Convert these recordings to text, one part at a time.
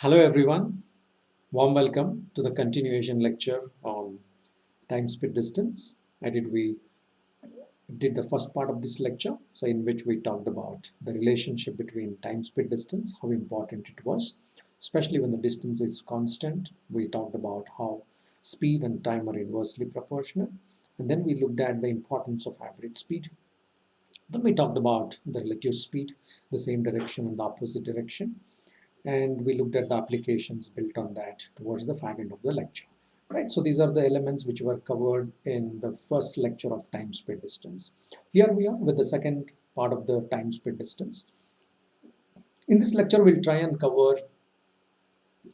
Hello everyone, warm welcome to the continuation lecture on time, speed, distance. We did the first part of this lecture, so in which we talked about the relationship between time, speed, distance, how important it was, especially when the distance is constant. We talked about how speed and time are inversely proportional, and then we looked at the importance of average speed. Then we talked about the relative speed, the same direction and the opposite direction, and we looked at the applications built on that towards the fag end of the lecture. Right, so these are the elements which were covered in the first lecture of time, speed, distance. Here we are with the second part of the time, speed, distance. In this lecture, we'll try and cover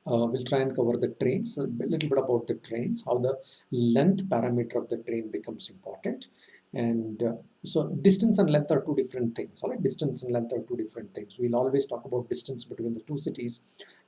the trains, a little bit about the trains, how the length parameter of the train becomes important. And so distance and length are two different things. All right, distance and length are two different things. We'll always talk about distance between the two cities.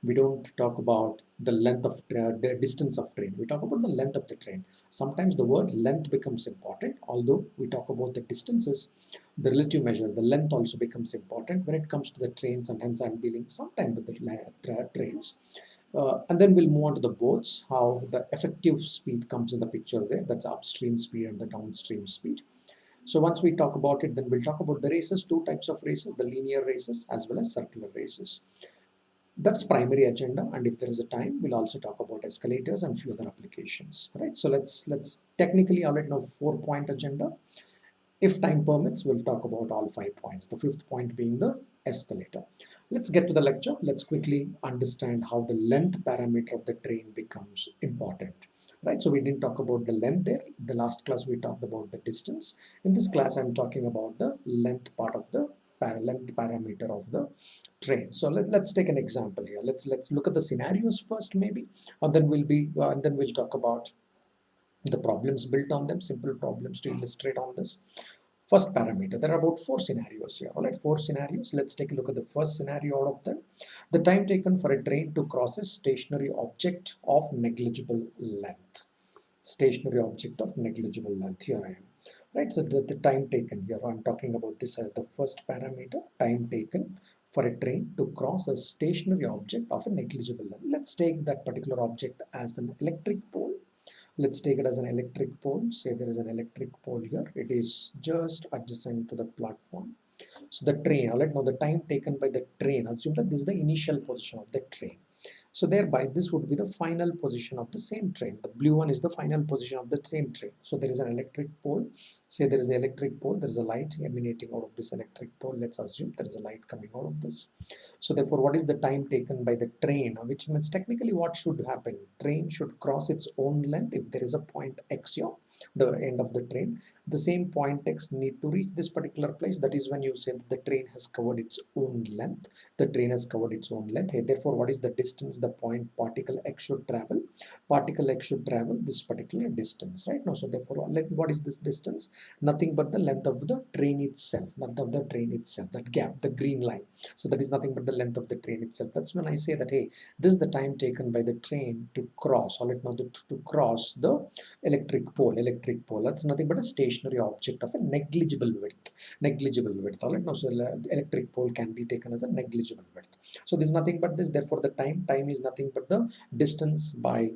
We don't talk about the length of the distance of train. We talk about the length of the train. Sometimes the word length becomes important, although we talk about the distances, the relative measure, the length also becomes important when it comes to the trains, and hence I'm dealing sometimes with the trains. And then we'll move on to the boats, how the effective speed comes in the picture there. That's upstream speed and the downstream speed. So once we talk about it, then we'll talk about the races, two types of races, the linear races as well as circular races. That's primary agenda, and if there is a time, we'll also talk about escalators and few other applications. Right. So let's technically already know 4-point agenda. If time permits, we'll talk about all 5 points, the fifth point being the escalator. Let's get to the lecture. Let's quickly understand how the length parameter of the train becomes important. Right, so we didn't talk about the length there. The last class we talked about the distance. In this class, I'm talking about the length part of the length parameter of the train. So let's take an example here. Let's look at the scenarios first, maybe, and then we'll talk about the problems built on them, simple problems to illustrate on this. First parameter, there are about 4 scenarios here. All right, 4 scenarios. Let's take a look at the first scenario out of them. The time taken for a train to cross a stationary object of negligible length. Stationary object of negligible length. Here I am. Right, so the time taken here, I'm talking about this as the first parameter, time taken for a train to cross a stationary object of a negligible length. Let's take that particular object as an electric pole. Let's take it as an electric pole. Say there is an electric pole here. It is just adjacent to the platform. So the train, all right, now the time taken by the train, assume that this is the initial position of the train. So thereby this would be the final position of the same train. The blue one is the final position of the same train. So there is an electric pole. Say there is an electric pole. There is a light emanating out of this electric pole. Let's assume there is a light coming out of this. So therefore, what is the time taken by the train? Which means technically what should happen? Train should cross its own length. If there is a point X here, the end of the train, the same point X need to reach this particular place. That is when you say that the train has covered its own length. The train has covered its own length. Therefore, what is the distance the point particle X should travel? Particle X should travel this particular distance, right? Now, so therefore, what is this distance? Nothing but the length of the train itself, length of the train itself, that gap, the green line. So that is nothing but the length of the train itself. That's when I say that, hey, this is the time taken by the train to cross, or to cross the electric pole. Electric pole, that's nothing but a stationary object of a negligible width. Negligible width. All right, now so electric pole can be taken as a negligible width. So this is nothing but this. Therefore, the time is nothing but the distance by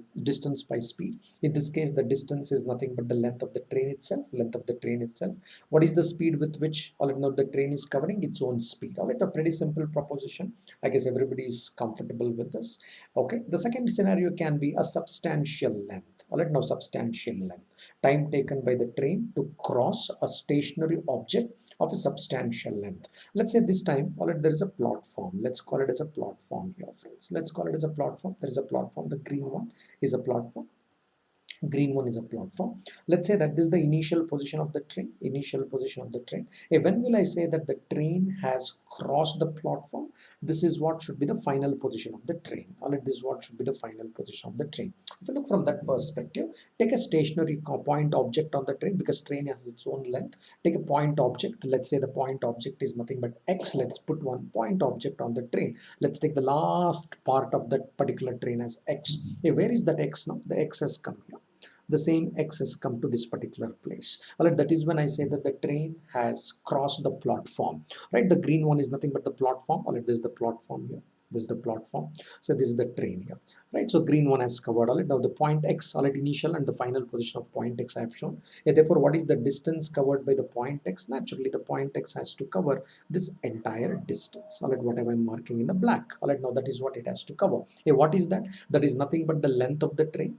speed. In this case, the distance is nothing but the length of the train itself. Length of the train itself. What is the speed with which all right, now the train is covering? Its own speed. All right, a pretty simple proposition. I guess everybody is comfortable with this. Okay. The second scenario can be a substantial length. All right, now substantial length. Time taken by the train to cross a stationary object of a substantial length. Let's say this time, all right, there is a platform. Let's call it as a platform here, friends. Let's call it as a platform. There is a platform. The green one is a platform. Green one is a platform. Let's say that this is the initial position of the train. Initial position of the train. When will I say that the train has crossed the platform? This is what should be the final position of the train. All right, this is what should be the final position of the train. If you look from that perspective, take a stationary point object on the train, because train has its own length. Take a point object. Let's say the point object is nothing but X. Let's put one point object on the train. Let's take the last part of that particular train as X. Where is that X now? The X has come here. The same X has come to this particular place. All right, that is when I say that the train has crossed the platform. Right, the green one is nothing but the platform. All right, this is the platform here. This is the platform. So this is the train here, right? So green one has covered all it. Now the point X, all it initial and the final position of point X I have shown. Therefore, what is the distance covered by the point X? Naturally, the point X has to cover this entire distance. All right, whatever I'm marking in the black. All right, now that is what it has to cover. What is that? That is nothing but the length of the train,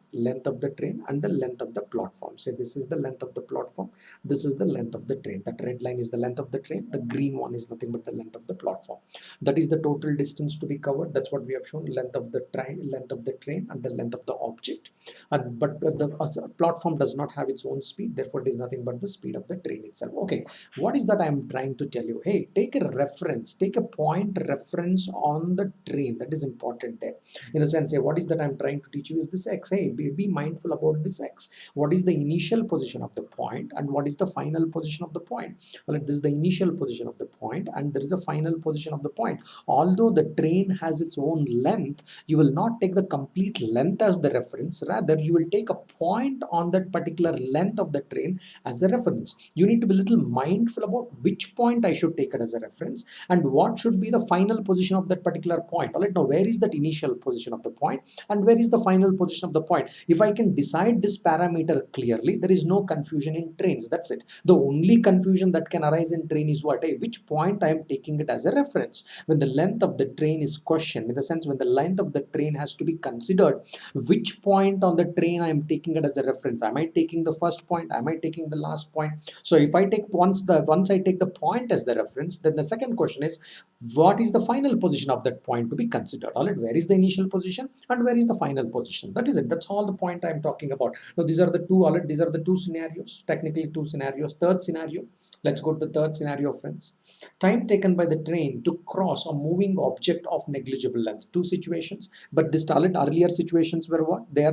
and the length of the platform. Say this is the length of the platform. This is the length of the train. That red line is the length of the train. The green one is nothing but the length of the platform. That is the total distance to be covered. That's what we have shown: length of the train, and the length of the object. And but the platform does not have its own speed. Therefore, it is nothing but the speed of the train itself. Okay, what is that I am trying to tell you? Hey, take a reference, take a point reference on the train. That is important there. In the sense, hey, what is that I'm trying to teach you is this X. Hey, be mindful about this X. What is the initial position of the point, and what is the final position of the point? Well, this is the initial position of the point, and there is a final position of the point. Although the train has its own length, you will not take the complete length as the reference. Rather, you will take a point on that particular length of the train as a reference. You need to be a little mindful about which point I should take it as a reference, and what should be the final position of that particular point. All right, now where is that initial position of the point, and where is the final position of the point? If I can decide this parameter clearly, there is no confusion in trains. That's it. The only confusion that can arise in train is what? Hey, which point I am taking it as a reference. When the length of the train is questioned, in the sense when the length of the train has to be considered, which point on the train I am taking it as a reference? Am I taking the first point? Am I taking the last point? So if I take once I take the point as the reference, then the second question is, what is the final position of that point to be considered? All right, where is the initial position and where is the final position? That is it. That's all the point I am talking about. Now these are the two. All right, these are the two scenarios. Technically, two scenarios. Third scenario. Let's go to the third scenario, friends. Time taken by the train to cross a moving object of negligible length. Two situations, but this earlier situations were what? They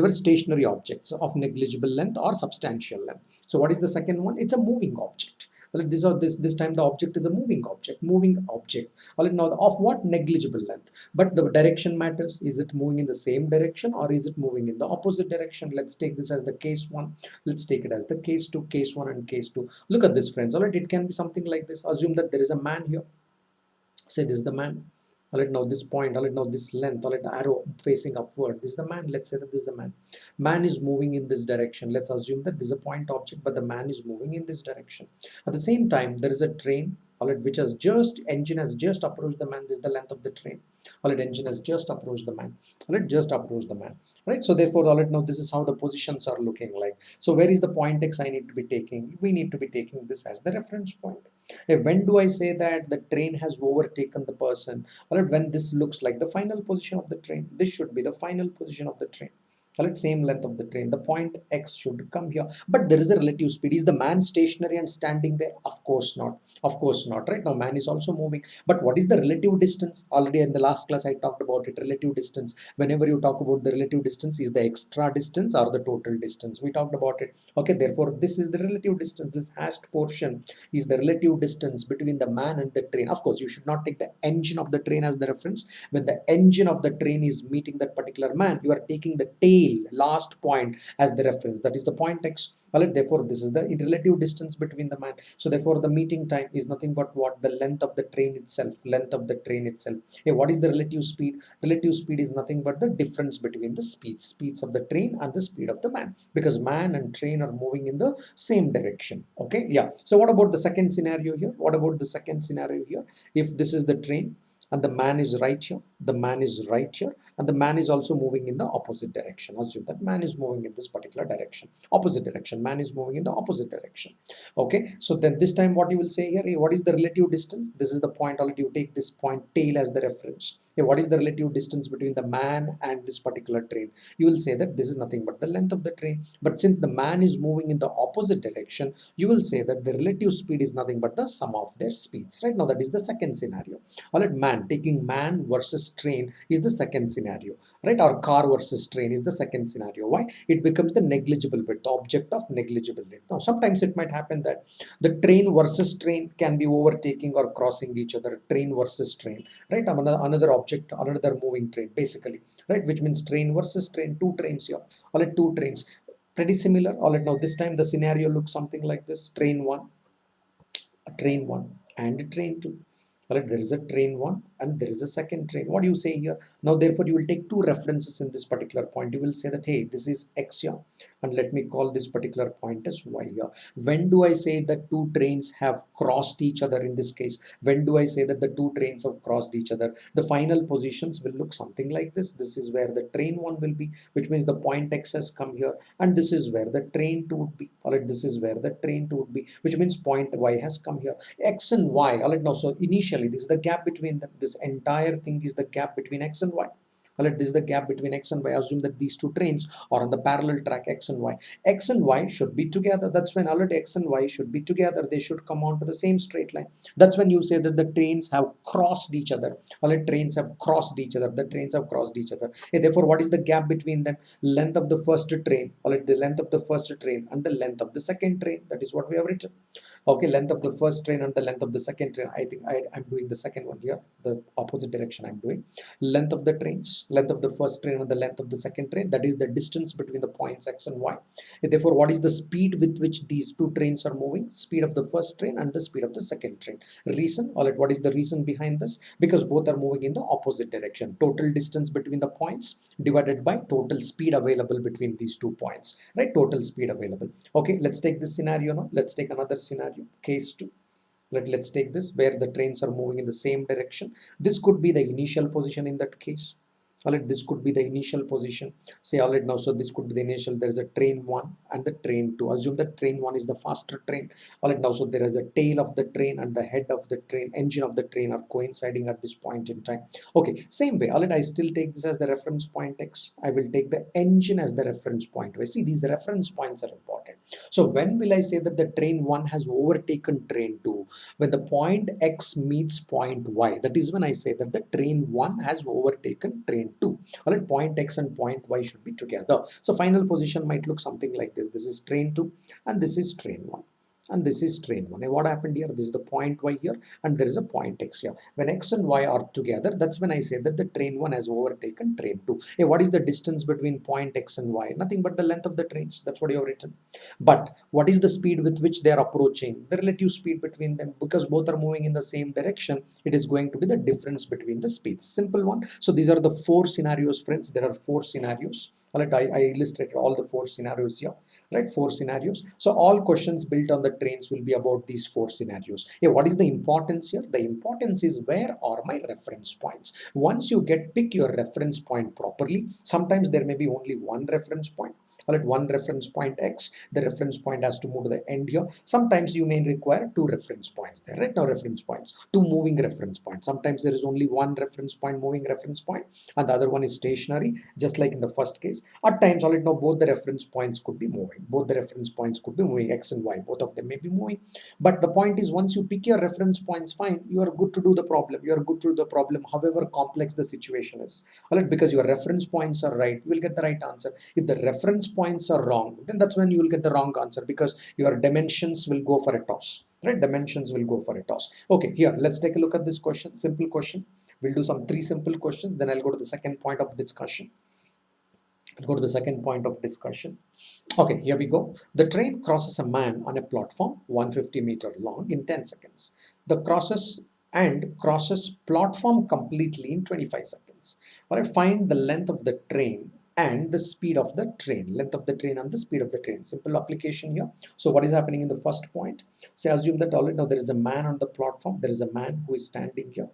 were stationary objects of negligible length or substantial length. So what is the second one? It's a moving object. Well, this time the object is a moving object. Well, now of what? Negligible length. But the direction matters. Is it moving in the same direction or is it moving in the opposite direction? Let's take this as the case 1. Let's take it as the case 2, case 1 and case 2. Look at this, friends. All right, it can be something like this. Assume that there is a man here. Say this is the man. All right, now this point, all right, now this length, all right, arrow facing upward, this is the man. Let's say that this is the man. Man is moving in this direction. Let's assume that this is a point object, but the man is moving in this direction. At the same time, there is a train, all right, which has engine has just approached the man. This is the length of the train. All right, engine has just approached the man. All right, just approached the man. Right, so therefore, all right, now this is how the positions are looking like. So where is the point X I need to be taking? We need to be taking this as the reference point. When do I say that the train has overtaken the person? All right, when this looks like the final position of the train, this should be the final position of the train. All right, same length of the train. The point X should come here, but there is a relative speed. Is the man stationary and standing there? Of course not. Of course not. Right now, man is also moving. But what is the relative distance? Already in the last class, I talked about it. Relative distance. Whenever you talk about the relative distance, is the extra distance or the total distance? We talked about it. Okay, therefore, this is the relative distance. This hashed portion is the relative distance between the man and the train. Of course, you should not take the engine of the train as the reference. When the engine of the train is meeting that particular man, you are taking the tail, last point, as the reference. That is the point X. Well, therefore, this is the relative distance between the man. So therefore, the meeting time is nothing but what? The length of the train itself. Length of the train itself. Hey, what is the relative speed? Relative speed is nothing but the difference between the speeds of the train and the speed of the man, because man and train are moving in the same direction. Okay, yeah. So what about the second scenario here? What about the second scenario here? If this is the train and the man is right here, the man is right here, and the man is also moving in the opposite direction. Assume that man is moving in this particular direction, opposite direction. Man is moving in the opposite direction. Okay, so then this time what you will say here, hey, what is the relative distance? This is the point. Already you take this point tail as the reference. Hey, what is the relative distance between the man and this particular train? You will say that this is nothing but the length of the train. But since the man is moving in the opposite direction, you will say that the relative speed is nothing but the sum of their speeds. Right now, that is the second scenario. All right, taking man versus train is the second scenario. Right, or car versus train is the second scenario. Why? It becomes the negligible bit, the object of negligible bit. Now, sometimes it might happen that the train versus train can be overtaking or crossing each other. Train versus train. Right, another object, another moving train, basically. Right, which means train versus train. Two trains here. All right, two trains. Pretty similar. All right, now this time the scenario looks something like this. Train 1, and train 2. All right, there is a train 1 and there is a second train. What do you say here? Now therefore you will take two references in this particular point. You will say that, hey, this is x here, and let me call this particular point as y here. When do I say that two trains have crossed each other? In this case, when do I say that the two trains have crossed each other? The final positions will look something like this. This is where the train 1 will be, which means the point x has come here, and this is where the train 2 would be. All right, this is where the train 2 would be, which means point y has come here. X and y, all right, now so initially this is the gap between them. This entire thing is the gap between x and y. All right, this is the gap between x and y. Assume that these two trains are on the parallel track x and y. X and y should be together. That's when all right, x and y should be together. They should come onto the same straight line. That's when you say that the trains have crossed each other. All right, trains have crossed each other. The trains have crossed each other. Okay, therefore, what is the gap between them? Length of the first train. All right, the length of the first train and the length of the second train. That is what we have written. Okay, length of the first train and the length of the second train. I think I'm doing the second one here, the opposite direction I'm doing. Length of the trains, length of the first train and the length of the second train, that is the distance between the points x and y. Therefore, what is the speed with which these two trains are moving? Speed of the first train and the speed of the second train. Reason, all right, what is the reason behind this? Because both are moving in the opposite direction. Total distance between the points divided by total speed available between these 2 points, right? Total speed available. Okay, let's take this scenario now. Let's take another scenario, case 2. Let's take this where the trains are moving in the same direction. This could be the initial position in that case. All right, this could be the initial position. Say, all right, now, so this could be the initial. There is a train 1 and the train 2. Assume that train 1 is the faster train. All right, now, so there is a tail of the train and the head of the train, engine of the train are coinciding at this point in time. Okay, same way. All right, I still take this as the reference point x. I will take the engine as the reference point y. See, these reference points are important. So when will I say that the train 1 has overtaken train 2? When the point x meets point y. That is when I say that the train 1 has overtaken train 2. All right, point x and point y should be together. So final position might look something like this. This is train 2 and this is train 1. And this is train 1. And what happened here? This is the point y here and there is a point x here. When x and y are together, that's when I say that the train 1 has overtaken train 2. Hey, what is the distance between point x and y? Nothing but the length of the trains. That's what you have written. But what is the speed with which they are approaching? The relative speed between them, because both are moving in the same direction, it is going to be the difference between the speeds. Simple one. So these are the 4 scenarios, friends. There are 4 scenarios. All right, I illustrated all the 4 scenarios here, right? 4 scenarios. So all questions built on the trains will be about these 4 scenarios. Yeah, what is the importance here? The importance is where are my reference points? Once you pick your reference point properly, sometimes there may be only one reference point. All right, one reference point x, the reference point has to move to the end here. Sometimes you may require 2 reference points there, right? Now reference points, 2 moving reference points. Sometimes there is only one reference point, moving reference point, and the other one is stationary, just like in the first case. At times, all right, now both the reference points could be moving. Both the reference points could be moving, x and y, both of them may be moving. But the point is, once you pick your reference points, fine, you are good to do the problem. You are good to do the problem, however complex the situation is. All right, because your reference points are right, you will get the right answer. If the reference points are wrong, then that's when you will get the wrong answer, because your dimensions will go for a toss. Right, dimensions will go for a toss. Okay, here let's take a look at this question. Simple question. We'll do some 3 simple questions, then I'll go to the second point of discussion. Okay, here we go. The train crosses a man on a platform 150-meter long in 10 seconds. The crosses platform completely in 25 seconds. All right, find the length of the train and the speed of the train. Length of the train and the speed of the train. Simple application here. So what is happening in the first point? Say, assume that already now there is a man on the platform. There is a man who is standing here.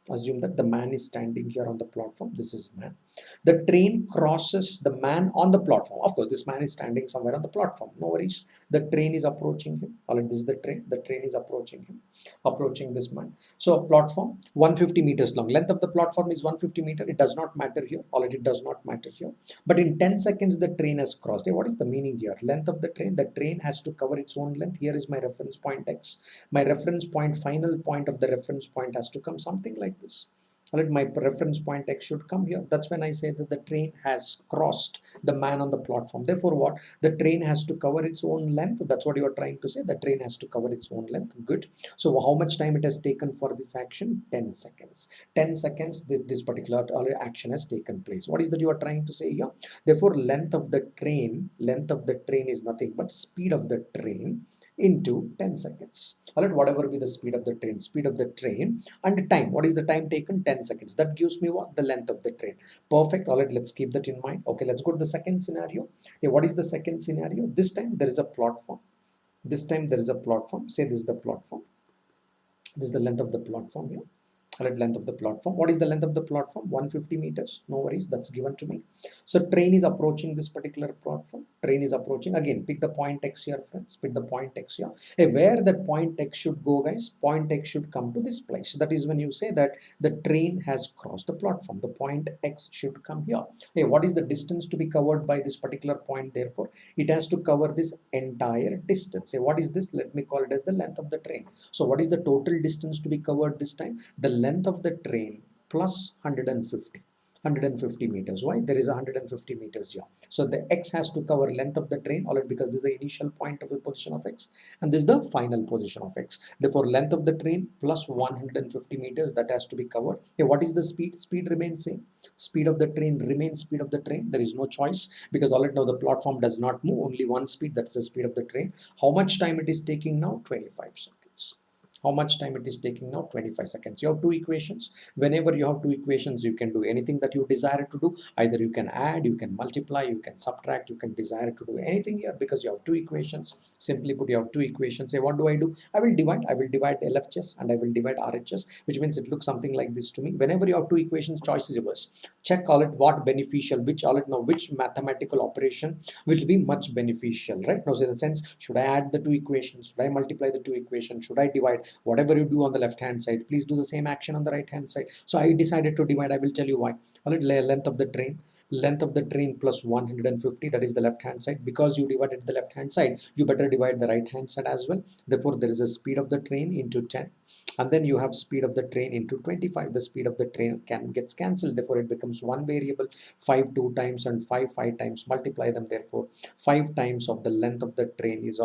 Assume that the man is standing here on the platform. This is man. The train crosses the man on the platform. Of course, this man is standing somewhere on the platform. No worries. The train is approaching him. All right, this is the train. The train is approaching him, approaching this man. So platform 150 meters long. Length of the platform is 150 meters. It does not matter here. All right, it does not matter here. But in 10 seconds, the train has crossed. Hey, what is the meaning here? Length of the train. The train has to cover its own length. Here is my reference point x. My reference point, final point of the reference point has to come something like this. All right, my reference point x should come here. That's when I say that the train has crossed the man on the platform. Therefore, what? The train has to cover its own length. That's what you are trying to say. The train has to cover its own length. Good. So how much time it has taken for this action? 10 seconds. 10 seconds this particular action has taken place. What is that you are trying to say here? Therefore, length of the train is nothing but speed of the train into 10 seconds. All right, whatever be the speed of the train and time. What is the time taken? 10 seconds. That gives me what? The length of the train. Perfect. All right, let's keep that in mind. Okay, let's go to the second scenario. Okay, what is the second scenario? This time there is a platform. This time there is a platform. Say this is the platform. This is the length of the platform here. Correct length of the platform. What is the length of the platform? 150 meters. No worries, that's given to me. So train is approaching this particular platform. Train is approaching. Again, pick the point X here, friends. Pick the point X here. Hey, where that point X should go, guys? Point X should come to this place. That is when you say that the train has crossed the platform. The point X should come here. Hey, what is the distance to be covered by this particular point? Therefore, it has to cover this entire distance. Hey, what is this? Let me call it as the length of the train. So what is the total distance to be covered this time? The length of the train plus 150 meters. Why? There is 150 meters here. So the X has to cover length of the train, all right, because this is the initial point of a position of X and this is the final position of X. Therefore, length of the train plus 150 meters, that has to be covered. Okay, what is the speed? Speed remains same. Speed of the train remains speed of the train. There is no choice because all right, now the platform does not move, only one speed, that's the speed of the train. How much time it is taking now? 25 seconds. How much time it is taking now? 25 seconds. You have two equations. Whenever you have two equations, you can do anything that you desire to do. Either you can add, you can multiply, you can subtract, you can desire to do anything here because you have two equations. Simply put, you have two equations. Say, what do? I will divide LHS and I will divide RHS, which means it looks something like this to me. Whenever you have two equations, choice is yours. Check, call it what beneficial, which mathematical operation will be much beneficial, right? Now, in the sense, should I add the two equations? Should I multiply the two equations? Should I divide? Whatever you do on the left hand side, please do the same action on the right hand side. So I decided to divide. I will tell you why. All right, length of the train plus 150, that is the left hand side. Because you divided the left hand side, you better divide the right hand side as well. Therefore, there is a speed of the train into 10 and then you have speed of the train into 25. The speed of the train gets cancelled, therefore it becomes one variable. 5 2 times and 5 5 times, multiply them. Therefore 5 times of the length of the train is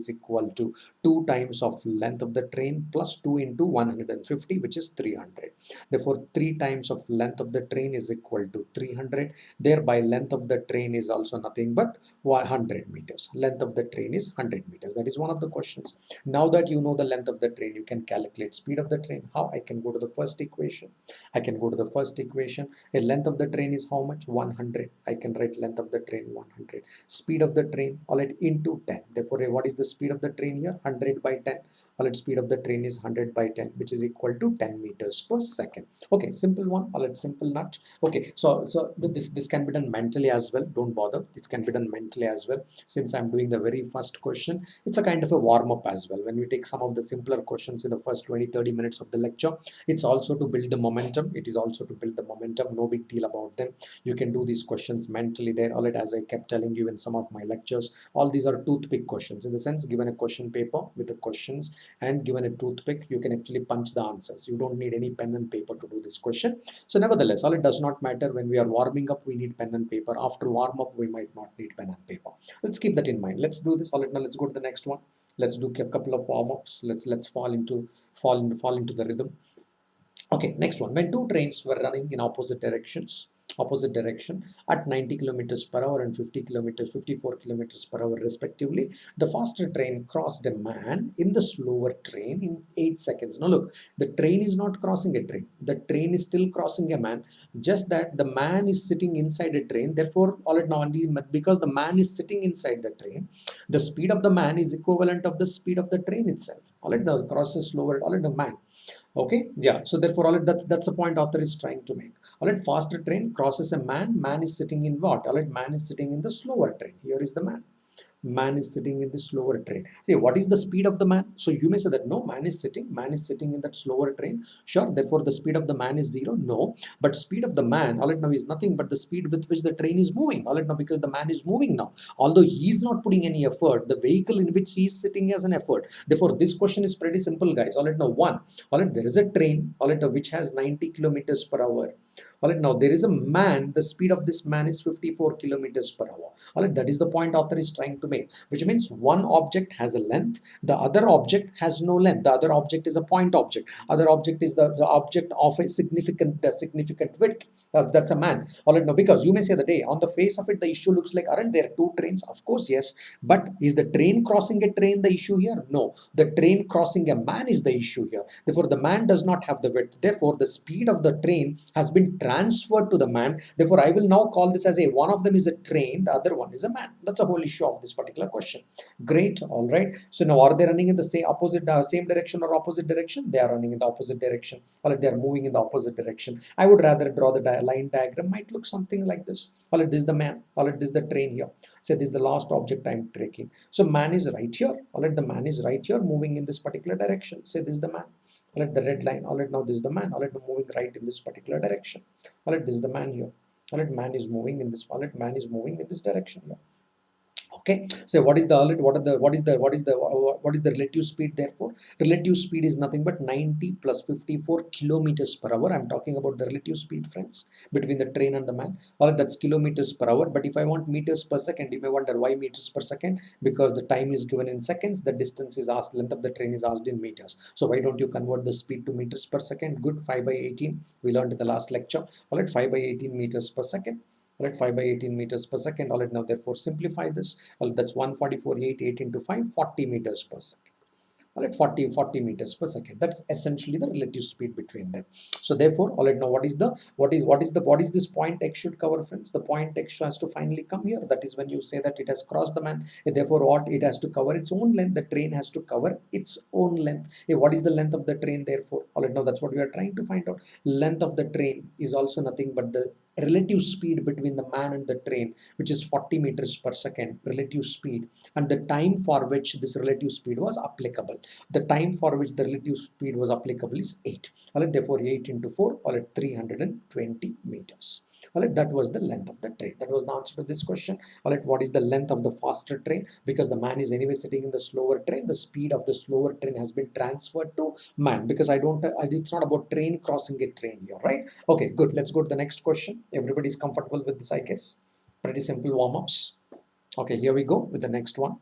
equal to 2 times of length of the train plus 2 into 150, which is 300. Therefore 3 times of length of the train is equal to 300. Thereby length of the train is also nothing but 100 meters. Length of the train is 100 meters. That is one of the questions. Now that you know the length of the train, you can calculate speed of the train. How? I can go to the first equation. A length of the train is how much? 100. I can write length of the train 100. Speed of the train, all right, into 10. Therefore, what is the speed of the train here? 100 by 10. All right, speed of the train is 100 by 10, which is equal to 10 meters per second. Okay, simple one. All right, simple nut. Okay, so this can be done mentally as well. Don't bother. This can be done mentally as well. Since I'm doing the very first question, it's a kind of a warm-up as well. When we take some of the simpler questions in the first 20-30 minutes of the lecture, it's also to build the momentum. No big deal about them. You can do these questions mentally there. All right, as I kept telling you in some of my lectures, all these are toothpick questions, in the sense, given a question paper with the questions and given a toothpick, you can actually punch the answers. You don't need any pen and paper to do this question. So nevertheless, all it does not matter. When we are warming up, we need pen and paper. After warm up, we might not need pen and paper. Let's keep that in mind. Let's do this. All right, now let's go to the next one. Let's do a couple of warm-ups. Let's fall into the rhythm. Okay, next one. When two trains were running in opposite direction at 90 kilometers per hour and 54 kilometers per hour respectively, the faster train crossed a man in the slower train in 8 seconds. Now look, the train is not crossing a train. The train is still crossing a man, just that the man is sitting inside a train. Therefore, all it now, because the man is sitting inside the train, the speed of the man is equivalent of the speed of the train itself. All right, the cross is slower, all right, the man. Okay, yeah, so therefore all right, that's a point author is trying to make. All right, faster train crosses a man is sitting in what? All right, man is sitting in the slower train. Here is the man is sitting in the slower train. Hey, what is the speed of the man? So you may say that no, man is sitting in that slower train. Sure, therefore the speed of the man is 0. No, but speed of the man, all right, now is nothing but the speed with which the train is moving. All right, now because the man is moving now, although he is not putting any effort, the vehicle in which he is sitting has an effort. Therefore this question is pretty simple, guys. All right, now one, all right, there is a train, all right, which has 90 kilometers per hour. All right, now there is a man, the speed of this man is 54 kilometers per hour. All right, that is the point author is trying to make, which means one object has a length, the other object has no length. The other object is a point object. Other object is the object of a significant width. That's a man. All right, now because you may say that, hey, on the face of it, the issue looks like, aren't there two trains? Of course, yes. But is the train crossing a train the issue here? No. The train crossing a man is the issue here. Therefore, the man does not have the width. Therefore, the speed of the train has been transferred to the man. Therefore, I will now call this as a one of them is a train, the other one is a man. That's the whole issue of this particular question. Great. All right. So now, are they running in the same direction or opposite direction? They are running in the opposite direction. All right, they are moving in the opposite direction. I would rather draw the line diagram. Might look something like this. All right, this is the man. All right, this is the train here. Say this is the last object I'm tracking. So man is right here. All right, the man is right here, moving in this particular direction. Say this is the man. All right, the red line. All right, now this is the man. All right, moving right in this particular direction. All right, this is the man here. All right, man is moving in this. All right, man is moving in this direction here. Okay, so what is the relative speed? Therefore, relative speed is nothing but 90 plus 54 kilometers per hour. I'm talking about the relative speed, friends, between the train and the man. All right, that's kilometers per hour. But if I want meters per second, you may wonder why meters per second, because the time is given in seconds, the distance is asked, length of the train is asked in meters. So why don't you convert the speed to meters per second? Good. 5 by 18 we learned in the last lecture. All right, 5 by 18 meters per second. All right, 5 by 18 meters per second. All right, now therefore simplify this. Well, that's 144, 8 into 5, 40 meters per second. All right, 40 meters per second. That's essentially the relative speed between them. So therefore, all right, now what is this point x should cover, friends? The point x has to finally come here. That is when you say that it has crossed the man. Therefore, what it has to cover its own length. The train has to cover its own length. What is the length of the train? Therefore, all right, now that's what we are trying to find out. Length of the train is also nothing but the relative speed between the man and the train, which is 40 meters per second relative speed, and the time for which this relative speed was applicable. The time for which the relative speed was applicable is 8. All right, therefore 8 into 4, all right, 320 meters. All right, that was the length of the train. That was the answer to this question. All right, what is the length of the faster train? Because the man is anyway sitting in the slower train, the speed of the slower train has been transferred to man, because it's not about train crossing a train here, right? Okay, good. Let's go to the next question. Everybody's comfortable with this, I guess. Pretty simple warm-ups. Okay, here we go with the next one.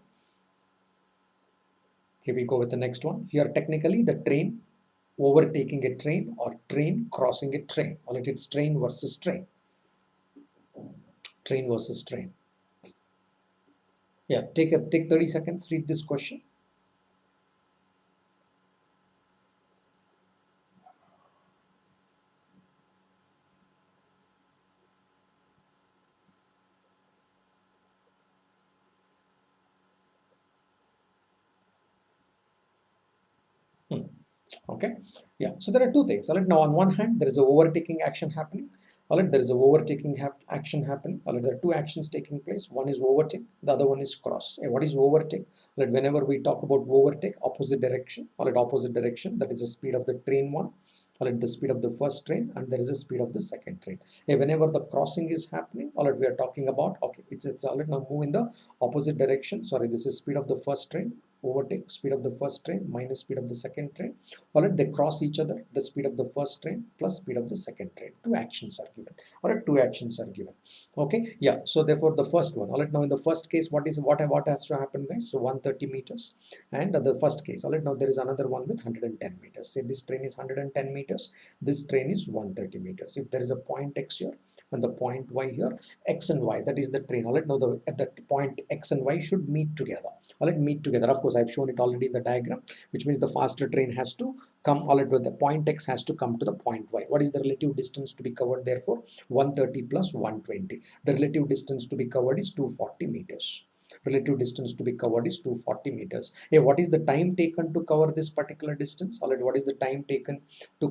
Here we go with the next one. Here, technically, the train overtaking a train or train crossing a train. All right, it's train versus train. Train versus train. Yeah, take 30 seconds, read this question. Okay, yeah, so there are two things. All right, now on one hand there is a overtaking action happening. All right, there is a overtaking action happening. All right, there are two actions taking place. One is overtake, the other one is cross. And what is overtake? All right, whenever we talk about overtake, opposite direction. All right, opposite direction, that is the speed of the train one. All right, the speed of the first train, and there is a speed of the second train. Whenever the crossing is happening, all right, we are talking about, okay, it's all right, now move in the opposite direction. Sorry, this is speed of the first train, overtake, speed of the first train minus speed of the second train. All right, they cross each other, the speed of the first train plus speed of the second train. Two actions are given. All right, two actions are given. Okay, yeah, so therefore the first one. All right, now in the first case, what has to happen, guys? So 130 meters, and the first case. All right, now there is another one with 110 meters. Say this train is 110 meters, this train is 130 meters. If there is a point x here and the point y here, x and y, that is the train. All right, now at that point x and y should meet together. All right, meet together. Of course, I've shown it already in the diagram, which means the faster train has to come, all right, with the point x has to come to the point y. What is the relative distance to be covered? Therefore, 130 plus 120. The relative distance to be covered is 240 meters. Relative distance to be covered is 240 meters. What is the time taken to cover this particular distance? All right, what is the time taken to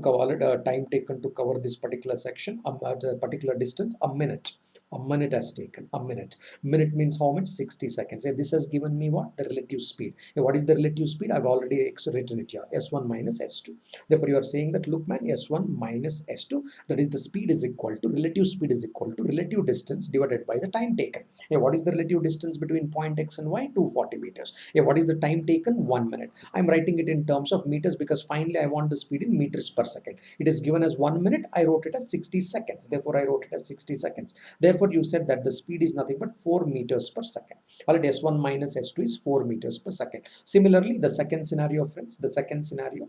cover this particular section, the particular distance? A minute. A minute has taken. A minute. Minute means how much? 60 seconds. This has given me what? The relative speed. What is the relative speed? I've already written it here. S1 minus S2. Therefore, you are saying that, look man, S1 minus S2, that is the speed is equal to, relative speed is equal to relative distance divided by the time taken. What is the relative distance between point X and Y? 240 meters. What is the time taken? 1 minute. I'm writing it in terms of meters because finally I want the speed in meters per second. It is given as 1 minute. I wrote it as 60 seconds. Therefore, I wrote it as 60 seconds. Therefore, you said that the speed is nothing but 4 meters per second. Alright, S1 minus S2 is 4 meters per second. Similarly, the second scenario, friends, the second scenario,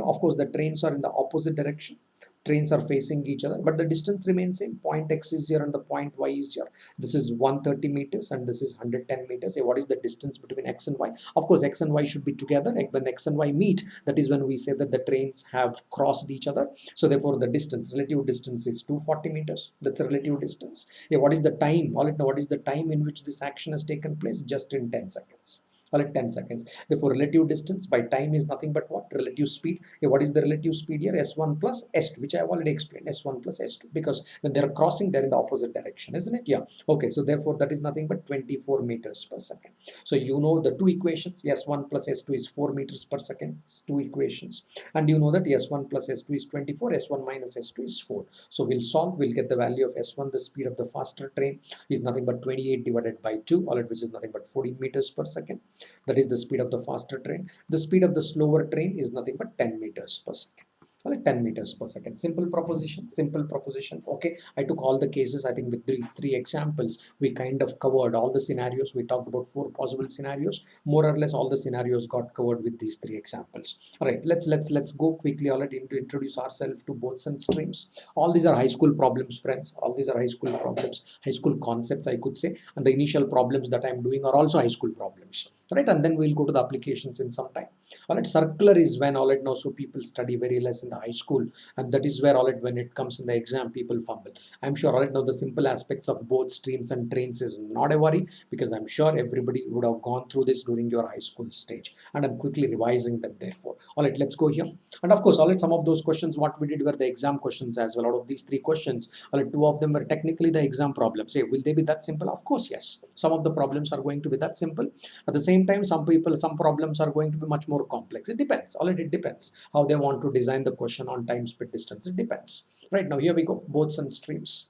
of course, the trains are in the opposite direction. Trains are facing each other, but the distance remains same. Point X is here and the point Y is here. This is 130 meters and this is 110 meters. What is the distance between X and Y? Of course, X and Y should be together. When X and Y meet, that is when we say that the trains have crossed each other. So therefore, the distance, relative distance is 240 meters. That's a relative distance. What is the time? What is the time in which this action has taken place? Just in 10 seconds. 10 seconds. Therefore, relative distance by time is nothing but what? Relative speed. What is the relative speed here? S1 plus S2, which I have already explained. S1 plus S2, because when they're crossing, they're in the opposite direction, isn't it? Yeah. Okay. So therefore, that is nothing but 24 meters per second. So you know the two equations. S1 plus S2 is 4 meters per second. It's two equations. And you know that S1 plus S2 is 24. S1 minus S2 is 4. So we'll solve. We'll get the value of S1, the speed of the faster train, is nothing but 28 divided by 2, which is nothing but 14 meters per second. That is the speed of the faster train. The speed of the slower train is nothing but 10 meters per second. 10 meters per second. Simple proposition. Okay, I took all the cases. I think with three examples, we kind of covered all the scenarios. We talked about 4 possible scenarios. More or less all the scenarios got covered with these 3 examples. All right, let's go quickly to introduce ourselves to boats and streams. All these are high school problems, friends. All these are high school problems, high school concepts, I could say. And the initial problems that I'm doing are also high school problems. Right, and then we'll go to the applications in some time. Circular is when now, so people study very less in the high school, and that is where when it comes in the exam, people fumble. I'm sure now the simple aspects of both streams and trains is not a worry, because I'm sure everybody would have gone through this during your high school stage, and I'm quickly revising them therefore. Let's go here. And of course, some of those questions what we did were the exam questions as well. Out of these 3 questions, 2 of them were technically the exam problems. Will they be that simple? Of course, yes. Some of the problems are going to be that simple. At the same time, some problems are going to be much more complex. It depends. It depends how they want to design the question on time, speed, distance. It depends. Right, now here we go. Boats and streams.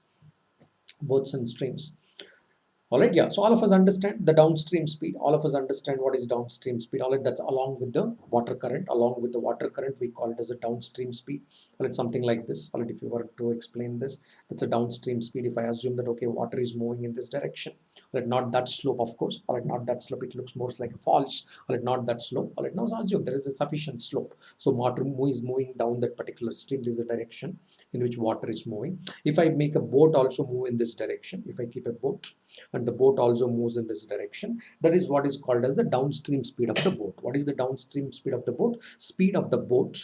Alright, yeah. So all of us understand the downstream speed. All of us understand what is downstream speed. Alright, that's along with the water current. Along with the water current, we call it as a downstream speed. Alright, something like this. Alright, if you were to explain this, that's a downstream speed. If I assume that okay, water is moving in this direction, alright, not that slope, of course. Alright, not that slope. It looks more like a falls. Alright, not that slope. Alright, now assume there is a sufficient slope. So water is moving down that particular stream. This is the direction in which water is moving. If I make a boat also move in this direction, if I keep a boat and the boat also moves in this direction, that is what is called as the downstream speed of the boat. What is the downstream speed of the boat? Speed of the boat,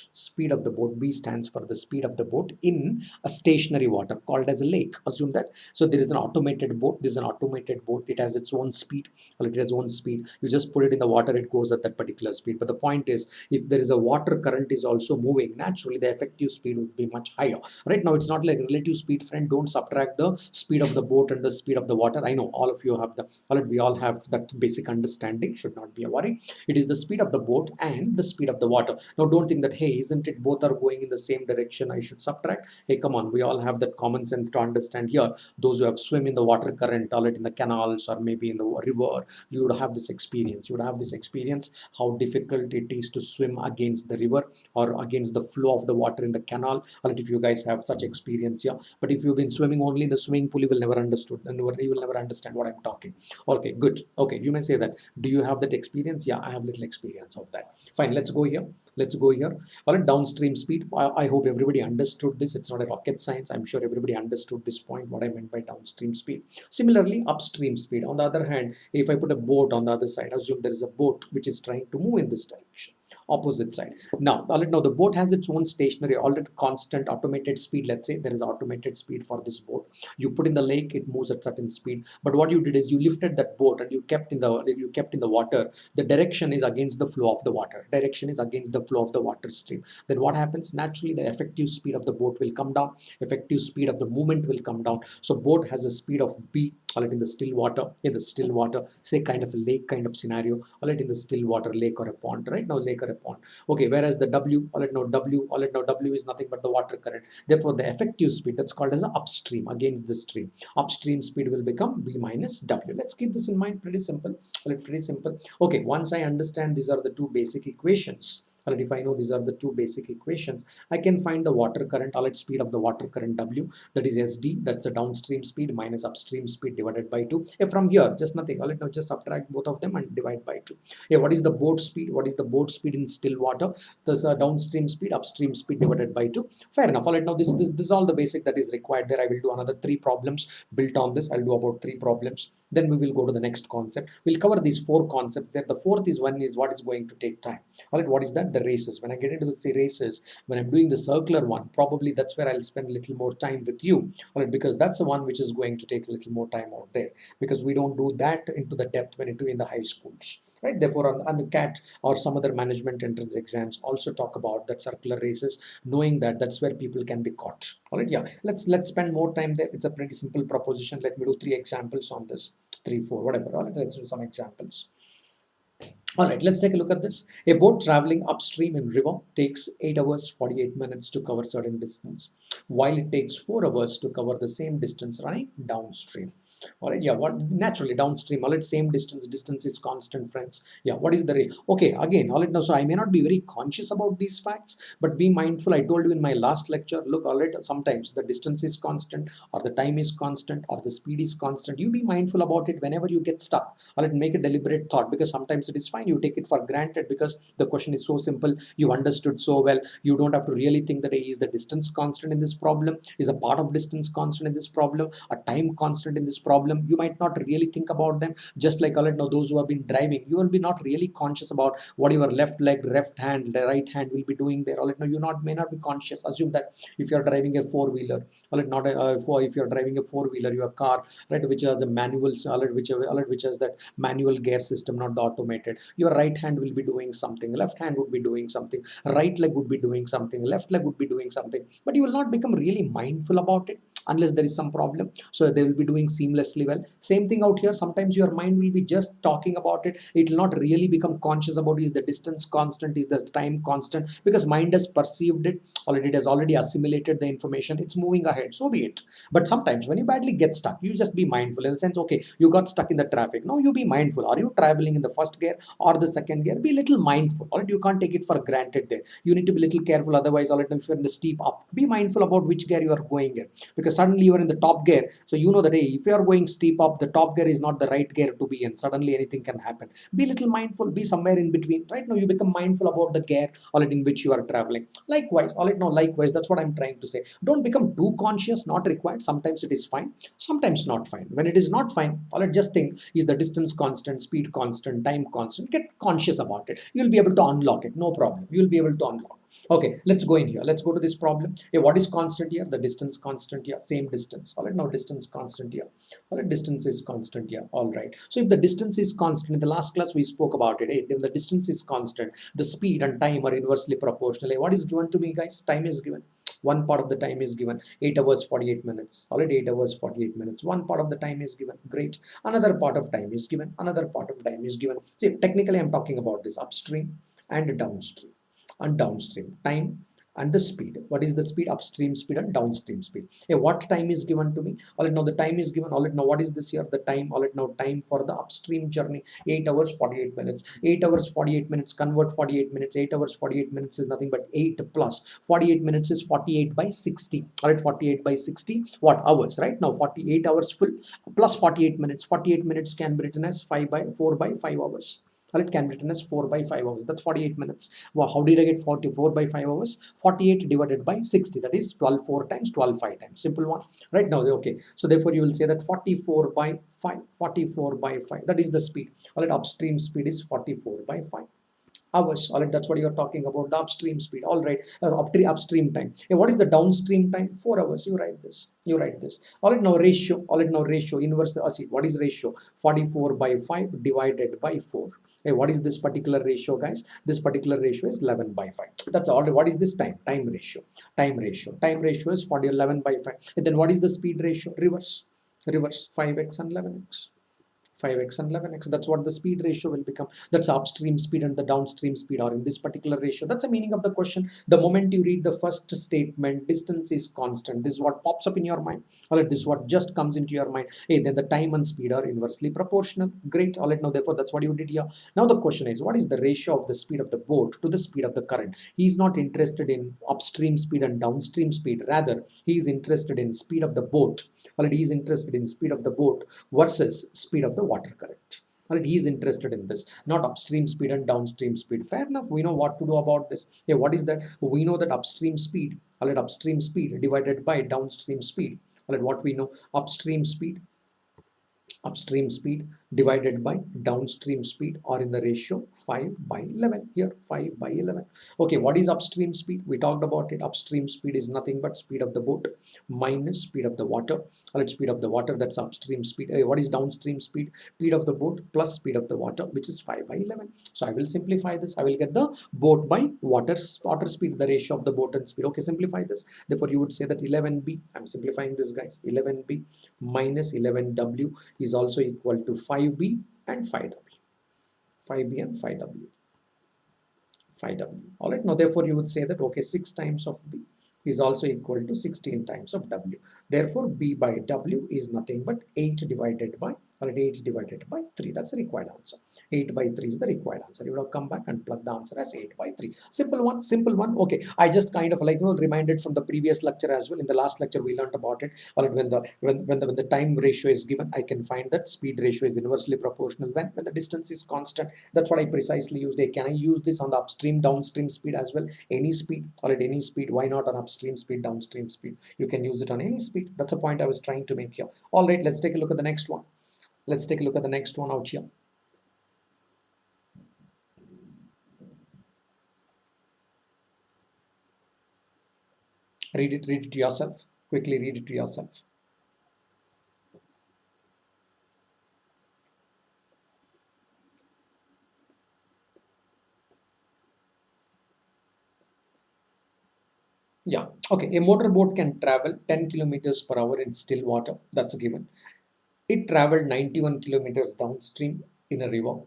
B stands for the speed of the boat in a stationary water called as a lake. Assume that. So there is an automated boat. This is an automated boat. It has its own speed. It has own speed. You just put it in the water, it goes at that particular speed. But the point is, if there is a water current is also moving, naturally the effective speed would be much higher. Right now, it's not like relative speed, friend. Don't subtract the speed of the boat and the speed of the water. I know all of you have we all have that basic understanding, should not be a worry. It is the speed of the boat and the speed of the water. Now don't think that, hey, isn't it both are going in the same direction, I should subtract. Hey, come on, we all have that common sense to understand here. Those who have swim in the water current, in the canals or maybe in the river, you would have this experience. How difficult it is to swim against the river or against the flow of the water in the canal. If you guys have such experience, yeah. But if you've been swimming only in the swimming pool, you will never understood and you will never understand what I'm talking. Okay, good. Okay, you may say that. Do you have that experience? Yeah, I have little experience of that. Fine, let's go here. All right, downstream speed. I hope everybody understood this. It's not a rocket science. I'm sure everybody understood this point, what I meant by downstream speed. Similarly, upstream speed. On the other hand, if I put a boat on the other side, assume there is a boat which is trying to move in this direction. opposite side. Now, now the boat has its own stationary, already constant automated speed. Let's say there is automated speed for this boat. You put in the lake, it moves at certain speed. But what you did is you lifted that boat and you kept in the water. The direction is against the flow of the water. Direction is against the flow of the water stream. Then what happens? Naturally, the effective speed of the boat will come down. Effective speed of the movement will come down. So boat has a speed of b, all right, in the still water, say kind of a lake kind of scenario, all right, in the still water, lake or a pond, right? Now lake or a pond. Okay, whereas the w, w is nothing but the water current. Therefore the effective speed, that's called as the upstream, against the stream. Upstream speed will become b minus w. Let's keep this in mind. Pretty simple. All right, pretty simple. Okay, once I understand these are the two basic equations, all right, if I know these are the two basic equations, I can find the water current, all right, speed of the water current W, that is SD, that's the downstream speed minus upstream speed divided by 2. From here, just nothing, all right, now just subtract both of them and divide by 2. What is the boat speed? What is the boat speed in still water? This downstream speed, upstream speed divided by 2. Fair enough. All right, now this is all the basic that is required there. I will do another 3 problems built on this. I'll do about 3 problems. Then we will go to the next concept. We'll cover these 4 concepts there. The fourth is one is what is going to take time. All right, what is that? The races. When I get into the say races, when I'm doing the circular one, probably that's where I'll spend a little more time with you. All right, because that's the one which is going to take a little more time out there, because we don't do that into the depth when it in the high schools, right? Therefore, on the CAT or some other management entrance exams also talk about that circular races, knowing that that's where people can be caught. All right, yeah. Let's spend more time there. It's a pretty simple proposition. Let me do 3 examples on this, 3, 4, whatever. All right, let's do some examples. All right, let's take a look at this. A boat traveling upstream in river takes 8 hours 48 minutes to cover certain distance, while it takes 4 hours to cover the same distance running downstream. All right, yeah, what naturally downstream, all right, same distance is constant, friends. Yeah, what is the rate? Okay, again, all right, now so I may not be very conscious about these facts, but be mindful. I told you in my last lecture, look, all right, sometimes the distance is constant, or the time is constant, or the speed is constant. You be mindful about it whenever you get stuck. All right, make a deliberate thought, because sometimes it is fine. You take it for granted because the question is so simple, you understood so well. You don't have to really think that is the distance constant in this problem, is a part of distance constant in this problem, a time constant in this problem. You might not really think about them. Just like, all right, now those who have been driving, you will be not really conscious about what your left leg, left hand, the right hand will be doing there. All right, now you may not be conscious. Assume that if you are driving a 4-wheeler, all right, not if you are driving a 4-wheeler, your car, right, which has a manual, all right, which has that manual gear system, not the automated. Your right hand will be doing something, left hand would be doing something, right leg would be doing something, left leg would be doing something, but you will not become really mindful about it unless there is some problem. So they will be doing seamlessly well. Same thing out here. Sometimes your mind will be just talking about it. It will not really become conscious about is the distance constant, is the time constant, because mind has perceived it already, it has already assimilated the information, it's moving ahead, so be it. But sometimes when you badly get stuck, you just be mindful in the sense, okay, you got stuck in the traffic. Now you be mindful. Are you traveling in the first gear or the second gear? Be little mindful. All right, you can't take it for granted there. You need to be little careful. Otherwise, all right, if you're in the steep up, be mindful about which gear you are going in, because suddenly you are in the top gear. So you know that, hey, if you are going steep up, the top gear is not the right gear to be in. Suddenly anything can happen. Be little mindful. Be somewhere in between. Right now you become mindful about the gear, all right, in which you are traveling. Likewise, all right, now likewise, that's what I'm trying to say. Don't become too conscious. Not required. Sometimes it is fine, sometimes not fine. When it is not fine, all right, just think, is the distance constant, speed constant, time constant? Get conscious about it. You'll be able to unlock it. No problem. You'll be able to unlock. Okay, let's go in here. Let's go to this problem. What is constant here? The distance constant here. Same distance. All right, now distance constant here. All right, distance is constant here. All right. So if the distance is constant, in the last class we spoke about it. If the distance is constant, the speed and time are inversely proportional. What is given to me, guys? Time is given. One part of the time is given, 8 hours 48 minutes. All right, 8 hours 48 minutes. One part of the time is given. Great. Another part of time is given. Another part of time is given. See, technically I'm talking about this upstream and downstream. And downstream time and the speed. What is the speed? Upstream speed and downstream speed. What time is given to me? All right, now the time is given. All right, now what is this here? The time. All right, now time for the upstream journey, 8 hours 48 minutes. 8 hours 48 minutes, convert 48 minutes. 8 hours 48 minutes is nothing but 8 plus 48 minutes is 48 by 60. All right, 48 by 60 what hours? Right now 48 hours full plus 48 minutes. 48 minutes can be written as 4 by 5 hours. Or it can be written as 4 by 5 hours. That's 48 minutes. Well, how did I get 44 by 5 hours? 48 divided by 60. That is 12 4 times, 12 5 times. Simple one. Right now, okay. So therefore, you will say that 44 by 5. 44 by 5. That is the speed. All right, upstream speed is 44 by 5. hours. All right, that's what you're talking about, the upstream speed. All right, upstream time. What is the downstream time? 4 hours. You write this. You write this. All right, now ratio. All right, now ratio inverse. See, what is ratio? 44 by 5 divided by 4. Hey, what is this particular ratio, guys? This particular ratio is 11 by 5. That's all. What is this time? Time ratio. Time ratio. Time ratio is 40, 11 by 5. And then what is the speed ratio? Reverse. Reverse 5x and 11x. 5x and 11x. That's what the speed ratio will become. That's upstream speed and the downstream speed are in this particular ratio. That's the meaning of the question. The moment you read the first statement, distance is constant. This is what pops up in your mind. All right, this is what just comes into your mind. Hey, then the time and speed are inversely proportional. Great. All right, now therefore that's what you did here. Now the question is, what is the ratio of the speed of the boat to the speed of the current? He's not interested in upstream speed and downstream speed. Rather, he is interested in speed of the boat. All right, he is interested in speed of the boat versus speed of the water current. All right, he is interested in this, not upstream speed and downstream speed. Fair enough. We know what to do about this. Yeah, what is that? We know that upstream speed, all right, upstream speed divided by downstream speed. All right, what we know, upstream speed divided by downstream speed are in the ratio 5 by 11. Here 5 by 11. Okay, what is upstream speed? We talked about it. Upstream speed is nothing but speed of the boat minus speed of the water. All right, speed of the water, that's upstream speed. What is downstream speed? Speed of the boat plus speed of the water, which is 5 by 11. So I will simplify this. I will get the boat by water speed, the ratio of the boat and speed. Okay, simplify this. Therefore you would say that 11b, I'm simplifying this, guys, 11b minus 11w is also equal to 5b and 5w. 5b and 5w. 5w. All right, now therefore you would say that, okay, 6 times of b is also equal to 16 times of w. Therefore b by w is nothing but 8 divided by, or 8 divided by 3. That's the required answer. 8 by 3 is the required answer. You would have come back and plug the answer as 8 by 3. Simple one, simple one. Okay, I just kind of reminded from the previous lecture as well. In the last lecture we learned about it. All right, when the time ratio is given, I can find that speed ratio is inversely proportional when the distance is constant. That's what I precisely used. Can I use this on the upstream downstream speed as well? Any speed, or at any speed. Why not on upstream speed, downstream speed? You can use it on any speed. That's the point I was trying to make here. All right, let's take a look at the next one. Let's take a look at the next one out here. Read it to yourself. Quickly read it to yourself. Yeah, okay. A motorboat can travel 10 kilometers per hour in still water. That's given. It traveled 91 kilometers downstream in a river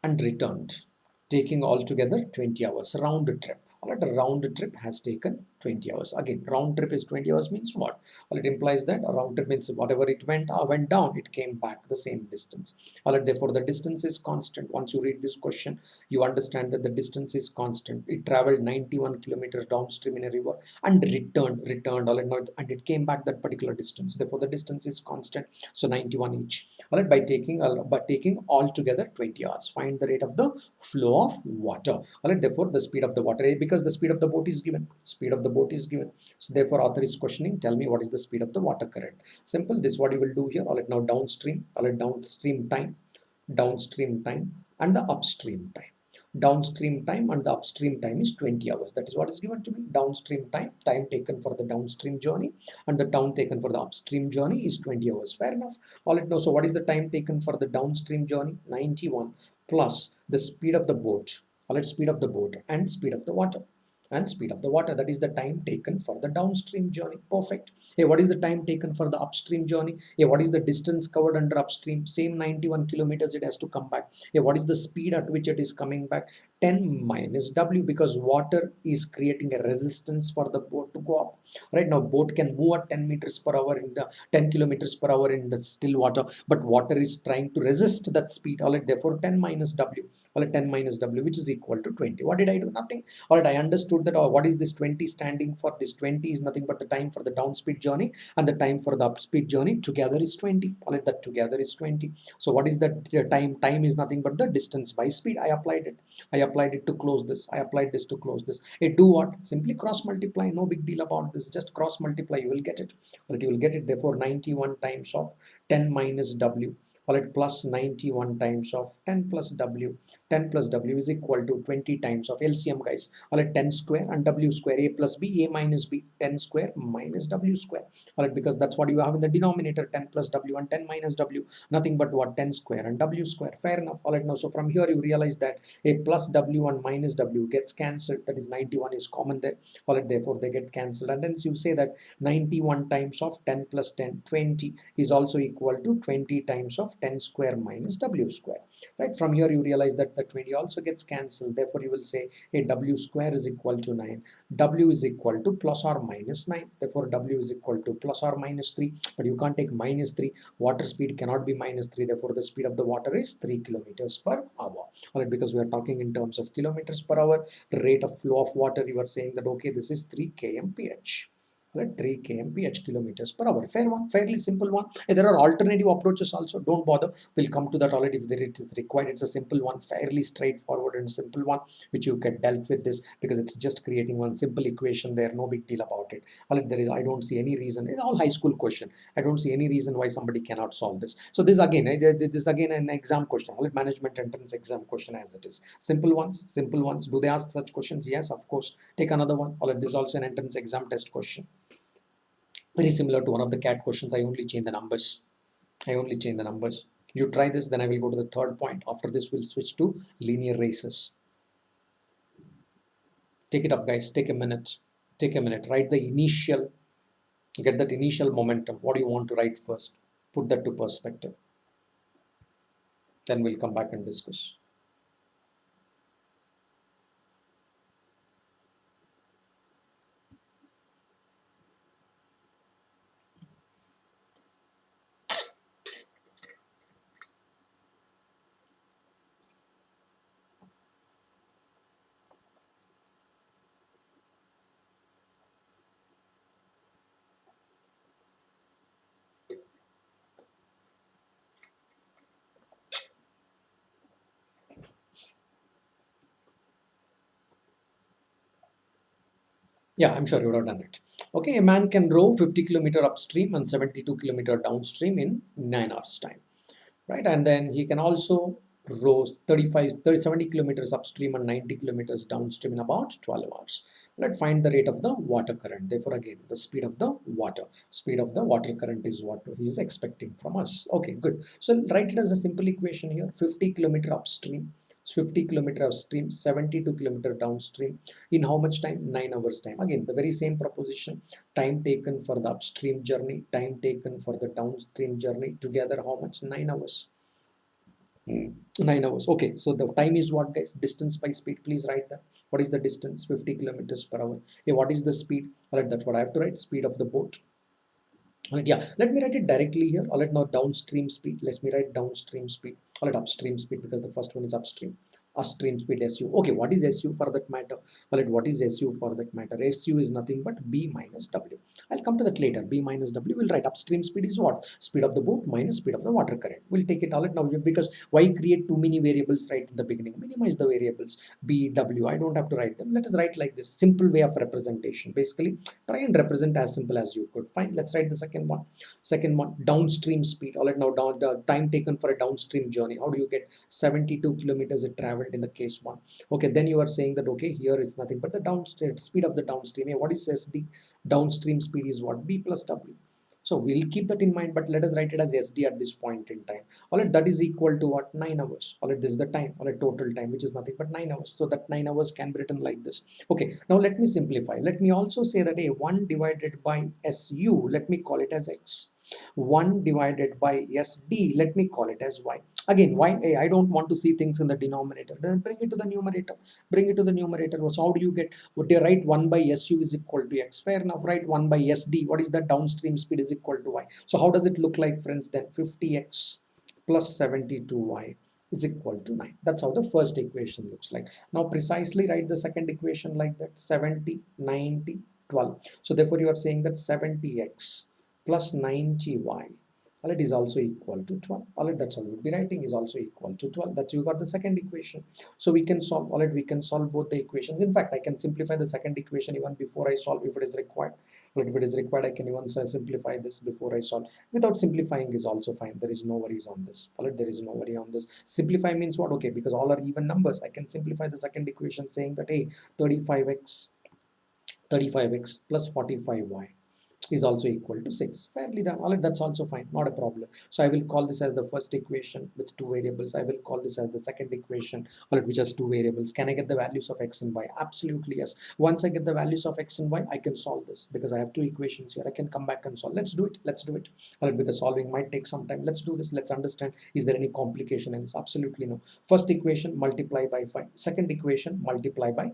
and returned, taking altogether 20 hours round trip. All right, a round trip has taken 20 hours. Again, round trip is 20 hours means what? Well, it implies that a round trip means whatever it went down, it came back the same distance. All right, therefore the distance is constant. Once you read this question, you understand that the distance is constant. It traveled 91 kilometers downstream in a river and returned, all right, and it came back that particular distance. Therefore the distance is constant. So 91 each. All right, by taking altogether 20 hours, find the rate of the flow of water. All right, therefore the speed of the water, because the speed of the boat is given. Speed of the boat is given. So therefore author is questioning, tell me what is the speed of the water current. Simple. This is what you will do here. All right, now downstream. All right, downstream time and the upstream time. Downstream time and the upstream time is 20 hours. That is what is given to me. Downstream time taken for the downstream journey, and the time taken for the upstream journey is 20 hours. Fair enough. All right, now so what is the time taken for the downstream journey? 91 plus the speed of the boat. All right, speed of the boat and speed of the water. And speed of the water, that is the time taken for the downstream journey. Perfect. Hey, what is the time taken for the upstream journey? Hey, what is the distance covered under upstream? Same 91 kilometers it has to come back. Hey, what is the speed at which it is coming back? 10 minus w, because water is creating a resistance for the boat to go up. Right now boat can move at 10 meters per hour in the 10 kilometers per hour in the still water, but water is trying to resist that speed. All right, therefore 10 minus w, all right, 10 minus w, which is equal to 20. What did I do? Nothing. All right, I understood that. What is this 20 standing for? This 20 is nothing but the time for the downspeed journey, and the time for the upspeed journey together is 20. All right, that together is 20. So what is that time? Time is nothing but the distance by speed. I applied it to close this. I applied this to close this. It do what? Simply cross multiply. No big deal about this. Just cross multiply. You will get it. But you will get it. Therefore, 91 times of 10 minus w call it plus 91 times of 10 plus w. 10 plus w is equal to 20 times of LCM, guys. Call it 10 square and w square, a plus b, a minus b, 10 square minus w square. All right, because that's what you have in the denominator, 10 plus w and 10 minus w, nothing but what, 10 square and w square. Fair enough. All right, now so from here you realize that a plus w and minus w gets cancelled, that is 91 is common there. All right, therefore they get cancelled, and then you say that 91 times of 10 plus 10, 20 is also equal to 20 times of 10 square minus w square. Right, from here you realize that the 20 also gets cancelled, therefore you will say a w square is equal to 9, w is equal to plus or minus 9, therefore w is equal to plus or minus 3, but you can't take minus 3, water speed cannot be minus 3, therefore the speed of the water is 3 kilometers per hour. All right, because we are talking in terms of kilometers per hour, rate of flow of water, you are saying that okay, this is 3 kmph. Right, 3 kmph, kilometers per hour. Fair one, fairly simple one. And there are alternative approaches also, don't bother, we'll come to that already if it is required. It's a simple one, fairly straightforward and simple one, which you can dealt with this, because it's just creating one simple equation there, no big deal about it. All right, there is, I don't see any reason, it's all high school question, I don't see any reason why somebody cannot solve this. So this again, this is again an exam question, all right, management entrance exam question as it is. Simple ones, simple ones. Do they ask such questions? Yes, of course. Take another one. All right, this is also an entrance exam test question, very similar to one of the CAT questions. I only change the numbers. I only change the numbers. You try this, then I will go to the third point. After this, we'll switch to linear races. Take it up, guys. Take a minute. Take a minute. Write the initial, get that initial momentum. What do you want to write first? Put that to perspective. Then we'll come back and discuss. Yeah, I'm sure you would have done it. Okay, a man can row 50 kilometer upstream and 72 kilometer downstream in 9 hours time, right? And then he can also row 70 kilometers upstream and 90 kilometers downstream in about 12 hours. Let's find the rate of the water current. Therefore, again, the speed of the water current is what he is expecting from us. Okay, good. So write it as a simple equation here. 50 kilometer upstream, 50 kilometer upstream, 72 kilometer downstream in how much time? 9 hours time. Again, the very same proposition, time taken for the upstream journey, time taken for the downstream journey, together how much? 9 hours. 9 hours. Okay, so the time is what, guys? Distance by speed. Please write that. What is the distance? 50 kilometers per hour. Okay, what is the speed? All right, that's what I have to write. Speed of the boat. All right, yeah, let me write it directly here. All right, now downstream speed. Let me write downstream speed. All right, upstream speed, because the first one is upstream. Upstream speed, SU. Okay, what is SU for that matter? All right, what is SU for that matter? SU is nothing but B minus W. I'll come to that later. B minus W. We'll write upstream speed is what? Speed of the boat minus speed of the water current. We'll take it all right now, because why create too many variables right in the beginning? Minimize the variables. B, W. I don't have to write them. Let us write like this. Simple way of representation. Basically, try and represent as simple as you could. Fine. Let's write the second one. Second one, downstream speed. All right, now down the time taken for a downstream journey. How do you get 72 kilometers it traveled in the case one? Okay, then you are saying that okay, here is nothing but the downstream speed of the downstream. What is SD? Downstream speed is what? B plus W. So we'll keep that in mind, but let us write it as SD at this point in time. All right, that is equal to what? 9 hours. All right, this is the time, all right, total time, which is nothing but 9 hours. So that 9 hours can be written like this. Okay, now let me simplify. Let me also say that a 1 divided by SU, let me call it as X. 1 divided by SD, let me call it as Y. Again, why? Hey, I don't want to see things in the denominator. Then bring it to the numerator. Bring it to the numerator. So how do you get? Would you write 1 by SU is equal to X? Fair enough. Write 1 by SD. What is the downstream speed is equal to Y? So how does it look like, friends? Then 50X plus 72Y is equal to 9. That's how the first equation looks like. Now precisely write the second equation like that. 70, 90, 12. So therefore you are saying that 70X plus 90Y All right, is also equal to 12. All right, that's all we'll be writing, is also equal to 12. That's, you got the second equation. So we can solve, all right, we can solve both the equations. In fact, I can simplify the second equation even before I solve if it is required. But if it is required, I can even simplify this before I solve. Without simplifying is also fine. There is no worries on this. All right, there is no worry on this. Simplify means what? Okay, because all are even numbers, I can simplify the second equation saying that, hey, 35x plus 45y is also equal to 6. Fairly done. All right, that's also fine, not a problem. So I will call this as the first equation with two variables. I will call this as the second equation, all right, which has two variables. Can I get the values of x and y? Absolutely yes. Once I get the values of x and y, I can solve this because I have two equations here. I can come back and solve. Let's do it. Let's do it. All right, because solving might take some time. Let's do this. Let's understand. Is there any complication in this? Absolutely no. First equation, multiply by 5. Second equation, multiply by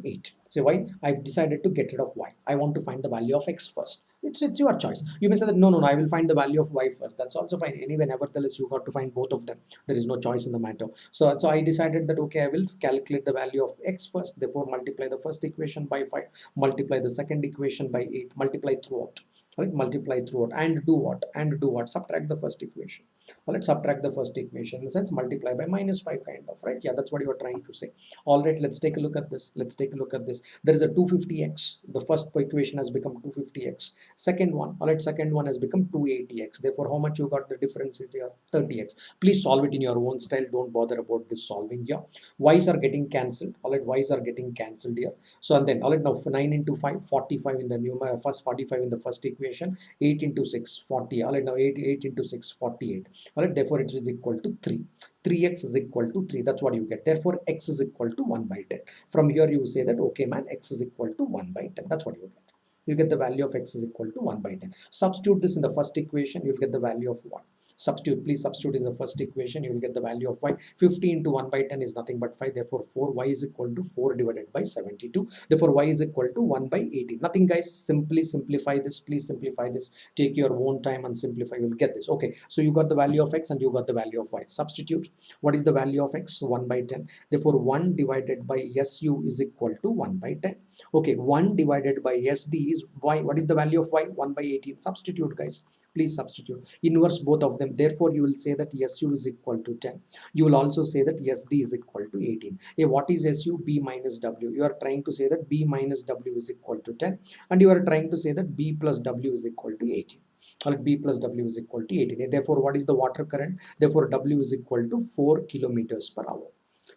8. So why? I've decided to get rid of y. I want to find the value of x first. It's your choice. You may say that no, I will find the value of y first. That's also fine. Anyway, nevertheless, you got to find both of them. There is no choice in the matter. So I decided that okay, I will calculate the value of x first. Therefore, multiply the first equation by 5, multiply the second equation by 8, multiply throughout. Right? Multiply throughout and do what? And do what? Subtract the first equation. Well, let's subtract the first equation. In the sense, multiply by -5 kind of, right? Yeah, that's what you are trying to say. All right, let's take a look at this. Let's take a look at this. There is a 250x. The first equation has become 250x. Second one, all right, second one has become 280x. Therefore, how much you got the difference is here? 30x. Please solve it in your own style. Don't bother about this solving here. Y's are getting cancelled. All right, y's are getting cancelled here. So and then, all right, now 9 into 5, 45 in the numerator, first 45 in the first equation, 8 into 6, 40. All right, now 8 into 6, 48. All right, therefore it is equal to 3. 3x is equal to 3. That's what you get. Therefore, x is equal to 1 by 10. From here, you say that, okay, man, x is equal to 1 by 10. That's what you get. You get the value of x is equal to 1 by 10. Substitute this in the first equation, you'll get the value of 1. Substitute, please substitute in the first equation, you will get the value of y. 50 into 1 by 10 is nothing but 5. Therefore, 4y is equal to 4 divided by 72. Therefore, y is equal to 1 by 18. Nothing, guys. Simply simplify this. Please simplify this. Take your own time and simplify. You will get this. Okay, so you got the value of x and you got the value of y. Substitute. What is the value of x? 1 by 10. Therefore, 1 divided by su is equal to 1 by 10. Okay, 1 divided by sd is y. What is the value of y? 1 by 18. Substitute, guys. Please substitute. Inverse both of them. Therefore, you will say that su is equal to 10. You will also say that sd is equal to 18. Hey, what is su? B minus w. You are trying to say that b minus w is equal to 10. And you are trying to say that b plus w is equal to 18. Or b plus w is equal to 18. Therefore, what is the water current? Therefore, w is equal to 4 kilometers per hour.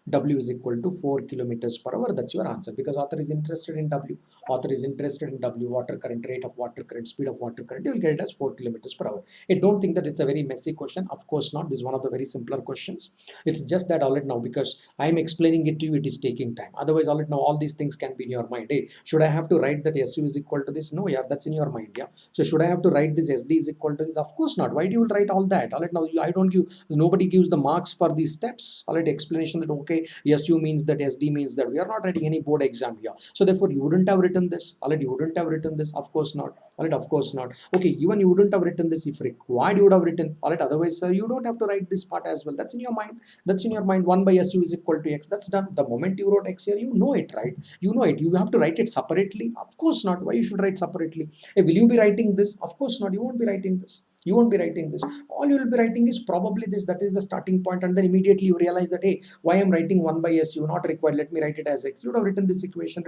W is equal to 4 kilometers per hour. That's your answer because author is interested in W. Author is interested in W, water current, rate of water current, speed of water current. You will get it as 4 kilometers per hour. I don't think that it's a very messy question. Of course not. This is one of the very simpler questions. It's just that all right now because I'm explaining it to you, it is taking time. Otherwise, all right now, all these things can be in your mind. Hey, should I have to write that SU is equal to this? No, yeah, that's in your mind. Yeah. So should I have to write this SD is equal to this? Of course not. Why do you write all that? All right now, I don't give, nobody gives the marks for these steps. All right, explanation that okay, SU means that, SD means that. We are not writing any board exam here. So therefore, you wouldn't have written this. All right, you wouldn't have written this. Of course not. All right, of course not. Okay, even you wouldn't have written this if required. You would have written. All right, otherwise, you don't have to write this part as well. That's in your mind. That's in your mind. 1 by SU is equal to x. That's done. The moment you wrote x here, you know it, right? You know it. You have to write it separately. Of course not. Why you should write separately? Hey, will you be writing this? Of course not. You won't be writing this. You won't be writing this. All you will be writing is probably this. That is the starting point, and then immediately you realize that hey, why I'm writing 1 by SU not required. Let me write it as x. You would have written this equation,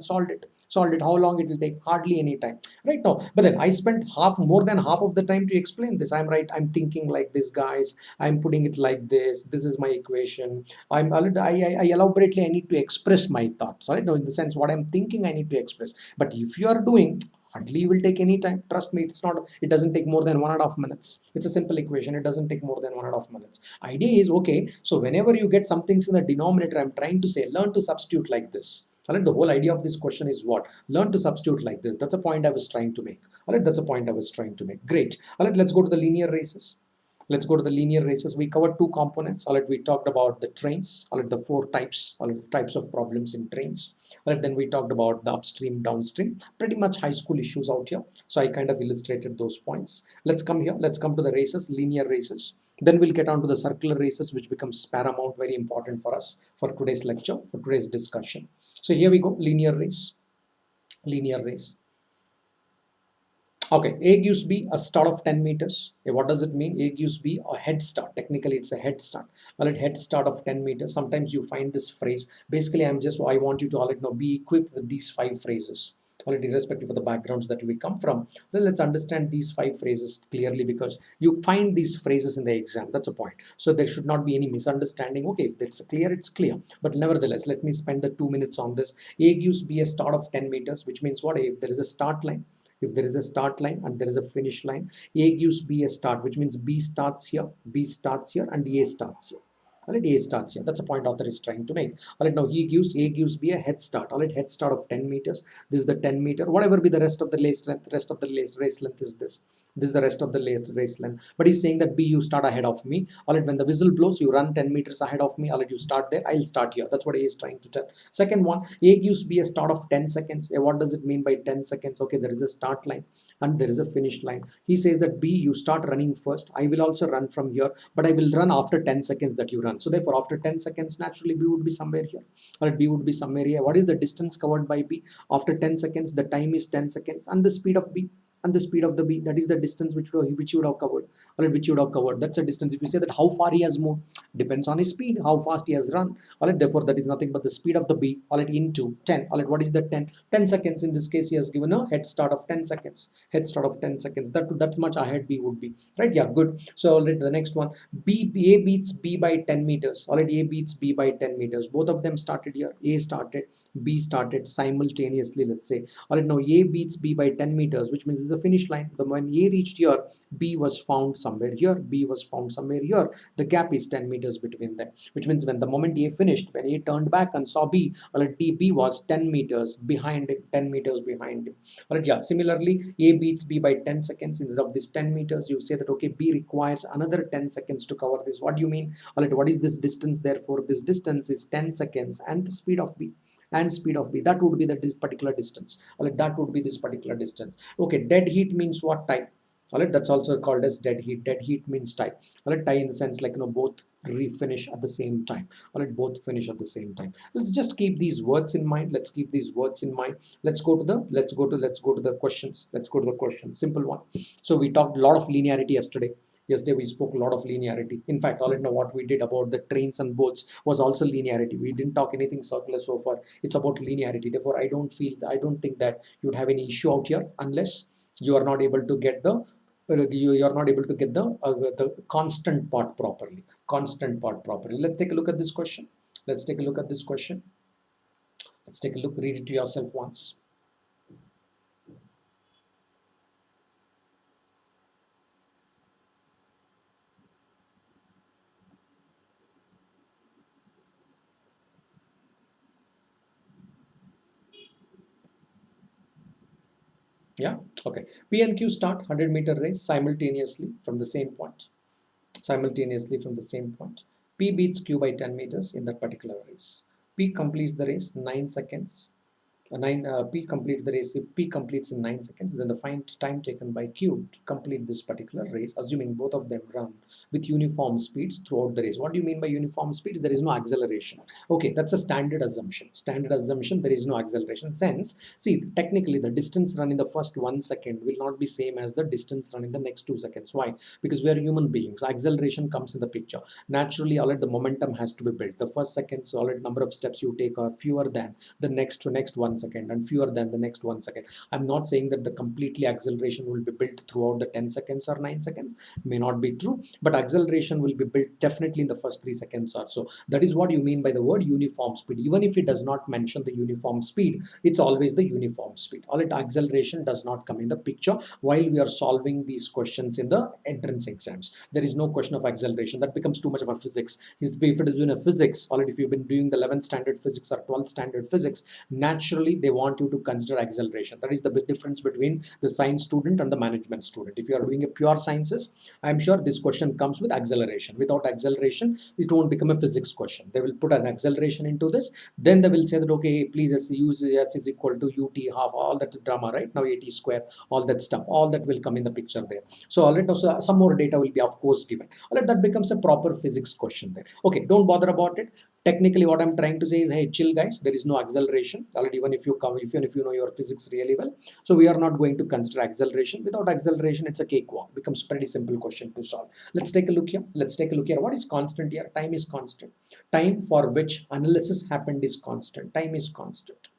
solved it. How long it will take? Hardly any time, right? Now, but then I spent more than half of the time to explain this. I'm thinking like this, guys. I'm putting it like this. This is my equation. I elaborately I need to express my thoughts. Right? Now, in the sense what I'm thinking, I need to express. But if you are doing, hardly will take any time. Trust me, it doesn't take more than 1.5 minutes. It's a simple equation. It doesn't take more than 1.5 minutes. Idea is okay. So whenever you get some things in the denominator, I'm trying to say, learn to substitute like this. All right, the whole idea of this question is what? Learn to substitute like this. That's a point I was trying to make. All right, that's a point I was trying to make. Great. All right, let's go to the linear races. Let's go to the linear races. We covered two components. All right, we talked about the trains. All right, the four types. All right, types of problems in trains. All right, then we talked about the upstream, downstream. Pretty much high school issues out here. So I kind of illustrated those points. Let's come here. Let's come to the races, linear races. Then we'll get on to the circular races, which becomes paramount, very important for us for today's lecture, for today's discussion. So here we go, linear race. Linear race. Okay, A gives B a start of 10 meters. What does it mean? A gives B a head start. Technically, it's a head start. Well, a head start of 10 meters. Sometimes you find this phrase. Basically, I want you to all it know be equipped with these 5 phrases. Already, irrespective of the backgrounds that we come from. Well, let's understand these 5 phrases clearly because you find these phrases in the exam. That's a point. So there should not be any misunderstanding. Okay, if it's clear, it's clear. But nevertheless, let me spend the 2 minutes on this. A gives B a start of 10 meters, which means what? If there is a start line, if there is a start line and there is a finish line, A gives B a start, which means B starts here, B starts here, and A starts here. All right, A starts here. That's a point author is trying to make. All right, now A gives B a head start. All right, head start of 10 meters. This is the 10 meter. Whatever be the rest of the race length, rest of the race length is this. This is the rest of the race length. But he's saying that B, you start ahead of me. All right, when the whistle blows, you run 10 meters ahead of me. All right, you start there. I'll start here. That's what A is trying to tell. Second one, A gives B a start of 10 seconds. What does it mean by 10 seconds? Okay, there is a start line and there is a finish line. He says that B, you start running first. I will also run from here, but I will run after 10 seconds that you run. So therefore, after 10 seconds, naturally B would be somewhere here. All right, B would be somewhere here. What is the distance covered by B? After 10 seconds, the time is 10 seconds and the speed of B. And the speed of the B, that is the distance which you would have covered, or which you would have covered. That's a distance. If you say that how far he has moved, depends on his speed, how fast he has run. All right, therefore that is nothing but the speed of the B. All right, into 10. All right, what is the 10? 10 seconds. In this case, he has given a head start of 10 seconds. Head start of 10 seconds. That's much ahead B would be. Right? Yeah, good. So all right, the next one. A beats B by 10 meters. All right, A beats B by 10 meters. Both of them started here. A started, B started simultaneously, let's say. All right, now A beats B by 10 meters, which means it's a finish line. When A reached here, B was found somewhere here, B was found somewhere here. The gap is 10 meters between them, which means when the moment A finished, when A turned back and saw B, all right, B was 10 meters behind him, 10 meters behind him. All right, yeah, similarly, A beats B by 10 seconds. Instead of this 10 meters, you say that, okay, B requires another 10 seconds to cover this. What do you mean? All right, what is this distance? Therefore, this distance is 10 seconds and the speed of B. And speed of B, that would be this particular distance. All right, that would be this particular distance. Okay, dead heat means what type? All right, that's also called as dead heat. Dead heat means tie. All right, tie in the sense like both refinish at the same time. All right, both finish at the same time. Let's just keep these words in mind. Let's keep these words in mind. Let's go to the questions. Let's go to the questions. Simple one. So we talked a lot of linearity yesterday. Yesterday we spoke a lot of linearity. In fact, all what we did about the trains and boats was also linearity. We didn't talk anything circular so far. It's about linearity. Therefore, I don't think that you would have any issue out here unless you are not able to get you are not able to get the constant part properly. Constant part properly. Let's take a look at this question. Let's take a look at this question. Let's take a look. Read it to yourself once. Yeah, okay. P and Q start 100-meter race simultaneously from the same point. P beats Q by 10 meters in that particular race. P completes the race 9 seconds. P completes the race. If P completes in 9 seconds, then the find time taken by Q to complete this particular race, assuming both of them run with uniform speeds throughout the race. What do you mean by uniform speeds? There is no acceleration. Okay, that's a standard assumption. Standard assumption, there is no acceleration. Since, see, technically the distance run in the first 1 second will not be same as the distance run in the next 2 seconds. Why? Because we are human beings. Acceleration comes in the picture. Naturally, all the momentum has to be built. The first second, solid number of steps you take are fewer than the next 1 second and fewer than the next 1 second. I'm not saying that the completely acceleration will be built throughout the 10 seconds or 9 seconds. May not be true, but acceleration will be built definitely in the first 3 seconds or so. That is what you mean by the word uniform speed. Even if it does not mention the uniform speed, it's always the uniform speed. All right, acceleration does not come in the picture while we are solving these questions in the entrance exams. There is no question of acceleration. That becomes too much of a physics. If it has been a physics, all right, if you've been doing the 11th standard physics or 12th standard physics, naturally they want you to consider acceleration. That is the big difference between the science student and the management student. If you are doing a pure sciences, I'm sure this question comes with acceleration. Without acceleration, it won't become a physics question. They will put an acceleration into this, then they will say that, okay, please use S is equal to ut half, all that drama, right? Now at square, all that stuff, all that will come in the picture there. So all right, now so some more data will be of course given. All right, that becomes a proper physics question there. Okay, don't bother about it. Technically, what I'm trying to say is, hey, chill guys, there is no acceleration. Already, even if you come, even if you know your physics really well, so we are not going to consider acceleration. Without acceleration, it's a cakewalk. Becomes pretty simple question to solve. Let's take a look here. Let's take a look here. What is constant here? Time is constant. Time for which analysis happened is constant. Time is constant.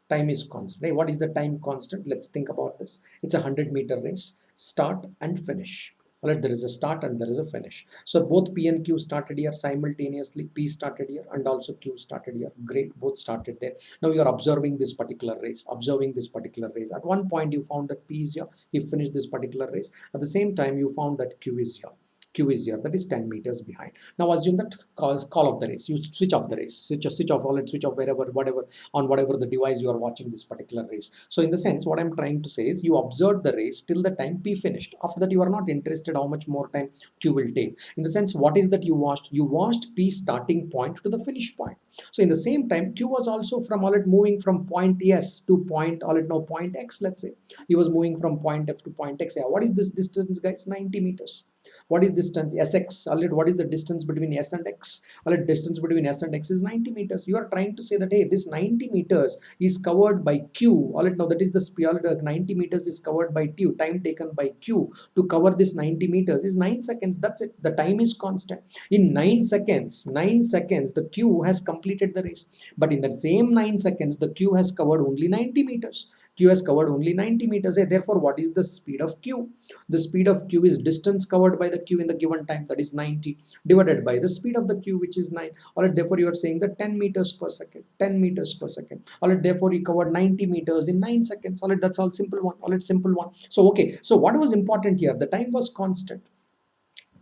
Time is constant. Hey, what is the time constant? Let's think about this. It's a 100-meter race. Start and finish. All right, there is a start and there is a finish. So both P and Q started here simultaneously. P started here and also Q started here. Great, both started there. Now you are observing this particular race. Observing this particular race. At one point you found that P is here. He finished this particular race. At the same time you found that Q is here. Q is here, that is 10 meters behind. Now assume that call of the race. You switch off the race. Switch off, all it switch off wherever, whatever, on whatever the device you are watching this particular race. So in the sense, what I'm trying to say is you observed the race till the time P finished. After that, you are not interested how much more time Q will take. In the sense, what is that you watched? You watched P starting point to the finish point. So in the same time, Q was also from all it moving from point S to point all it now point X, let's say. He was moving from point F to point X. Yeah, what is this distance, guys? 90 meters. What is distance? Sx. What is the distance between S and X? Distance between S and X is 90 meters. You are trying to say that, hey, this 90 meters is covered by Q. Now that is the speed. 90 meters is covered by Q. Time taken by Q to cover this 90 meters is 9 seconds. That's it. The time is constant. In 9 seconds, the Q has completed the race. But in the same 9 seconds, the Q has covered only 90 meters. Q has covered only 90 meters. Therefore, what is the speed of Q? The speed of Q is distance covered by the Q in the given time, that is 90, divided by the speed of the Q, which is 9. Alright, therefore you are saying that 10 meters per second. 10 meters per second. Alright, therefore you covered 90 meters in 9 seconds. Alright, that's all simple one. Alright, simple one. So okay, so what was important here? The time was constant.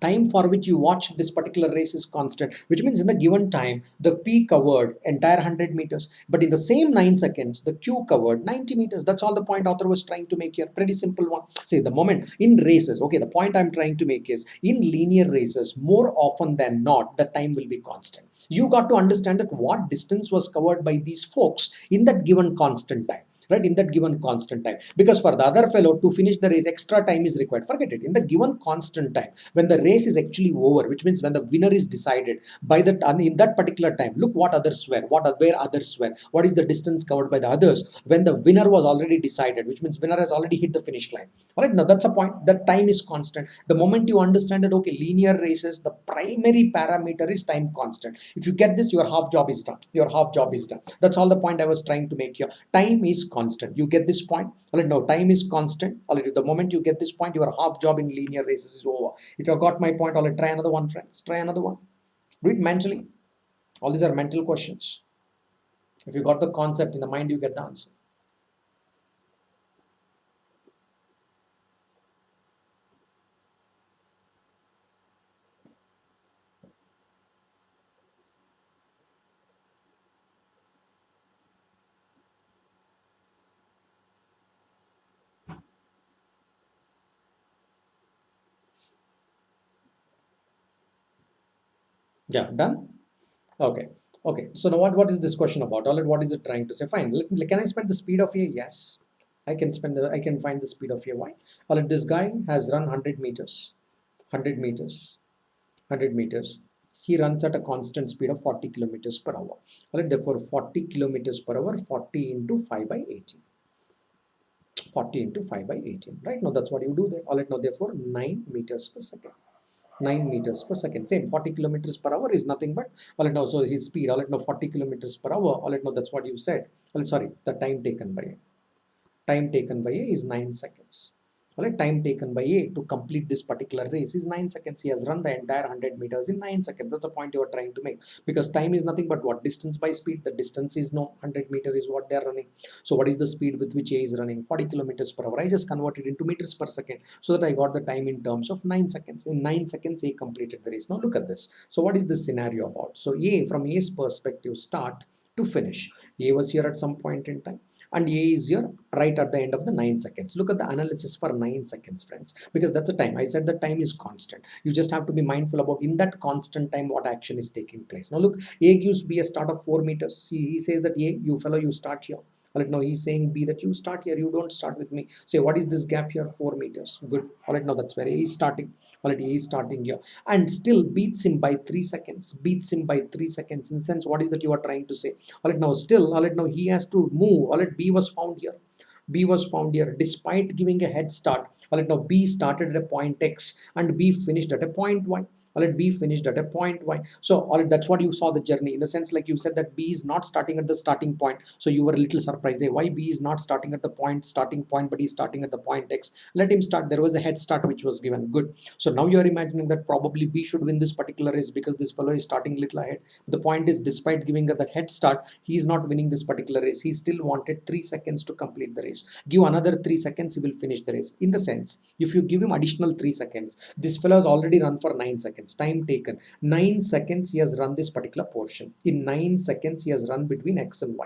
Time for which you watch this particular race is constant, which means in the given time the P covered entire 100 meters, but in the same 9 seconds the Q covered 90 meters. That's all the point author was trying to make here. Pretty simple one. See, the moment in races, okay, the point I'm trying to make is in linear races, more often than not the time will be constant. You got to understand that what distance was covered by these folks in that given constant time, right, in that given constant time. Because for the other fellow to finish the race, extra time is required. Forget it. In the given constant time, when the race is actually over, which means when the winner is decided by that, in that particular time, look what others were, where others were, what is the distance covered by the others when the winner was already decided, which means winner has already hit the finish line. All right, now that's a point. That time is constant. The moment you understand that, okay, linear races, the primary parameter is time constant. If you get this, your half job is done. Your half job is done. That's all the point I was trying to make here. Time is constant. You get this point? All right, no, time is constant. All right, the moment you get this point, your half job in linear races is over. If you got my point, all right, try another one, friends. Try another one. Read mentally. All these are mental questions. If you got the concept in the mind, you get the answer. Yeah, done? Okay. Okay. So now what is this question about? All right, what is it trying to say? Fine. Can I spend the speed of A? Yes. I can find the speed of A. Why? All right, this guy has run 100 meters. 100 meters. 100 meters. He runs at a constant speed of 40 kilometers per hour. All right, therefore 40 kilometers per hour, 40 into 5 by 18. 40 into 5 by 18. Right now, that's what you do there. All right, now therefore 9 meters per second. 9 meters per second. Same 40 kilometers per hour is nothing but, all right, now, so his speed, all right, now 40 kilometers per hour, all right, now that's what you said. Well, sorry, the time taken by A. Time taken by A is 9 seconds. All right, time taken by A to complete this particular race is 9 seconds. He has run the entire 100 meters in 9 seconds. That's the point you are trying to make. Because time is nothing but what? Distance by speed. The distance is no 100 meter is what they are running. So what is the speed with which A is running? 40 kilometers per hour. I just converted into meters per second so that I got the time in terms of 9 seconds. In 9 seconds, A completed the race. Now look at this. So what is this scenario about? So A, from A's perspective, start to finish. A was here at some point in time, and A is here right at the end of the 9 seconds. Look at the analysis for 9 seconds, friends, because that's the time. I said the time is constant. You just have to be mindful about in that constant time what action is taking place. Now look, A gives B a start of 4 meters. See, he says that A, you fellow, you start here. All right, now he's saying B that you start here, you don't start with me. So what is this gap here? 4 meters. Good. All right, now that's where he's starting. All right, he's starting here and still beats him by 3 seconds. Beats him by 3 seconds. In the sense, what is that you are trying to say? All right, now still, all right, now he has to move. All right, B was found here. B was found here despite giving a head start. All right, now B started at a point X and B finished at a point Y. All right, B finished at a point Y. So all right, that's what you saw the journey. In the sense, like you said that B is not starting at the starting point. So you were a little surprised. Hey, why B is not starting at the starting point, but he's starting at the point X. Let him start. There was a head start which was given. Good. So now you're imagining that probably B should win this particular race because this fellow is starting a little ahead. The point is, despite giving that head start, he is not winning this particular race. He still wanted 3 seconds to complete the race. Give another 3 seconds, he will finish the race. In the sense, if you give him additional 3 seconds, this fellow has already run for 9 seconds. Time taken. 9 seconds he has run this particular portion. In 9 seconds, he has run between X and Y.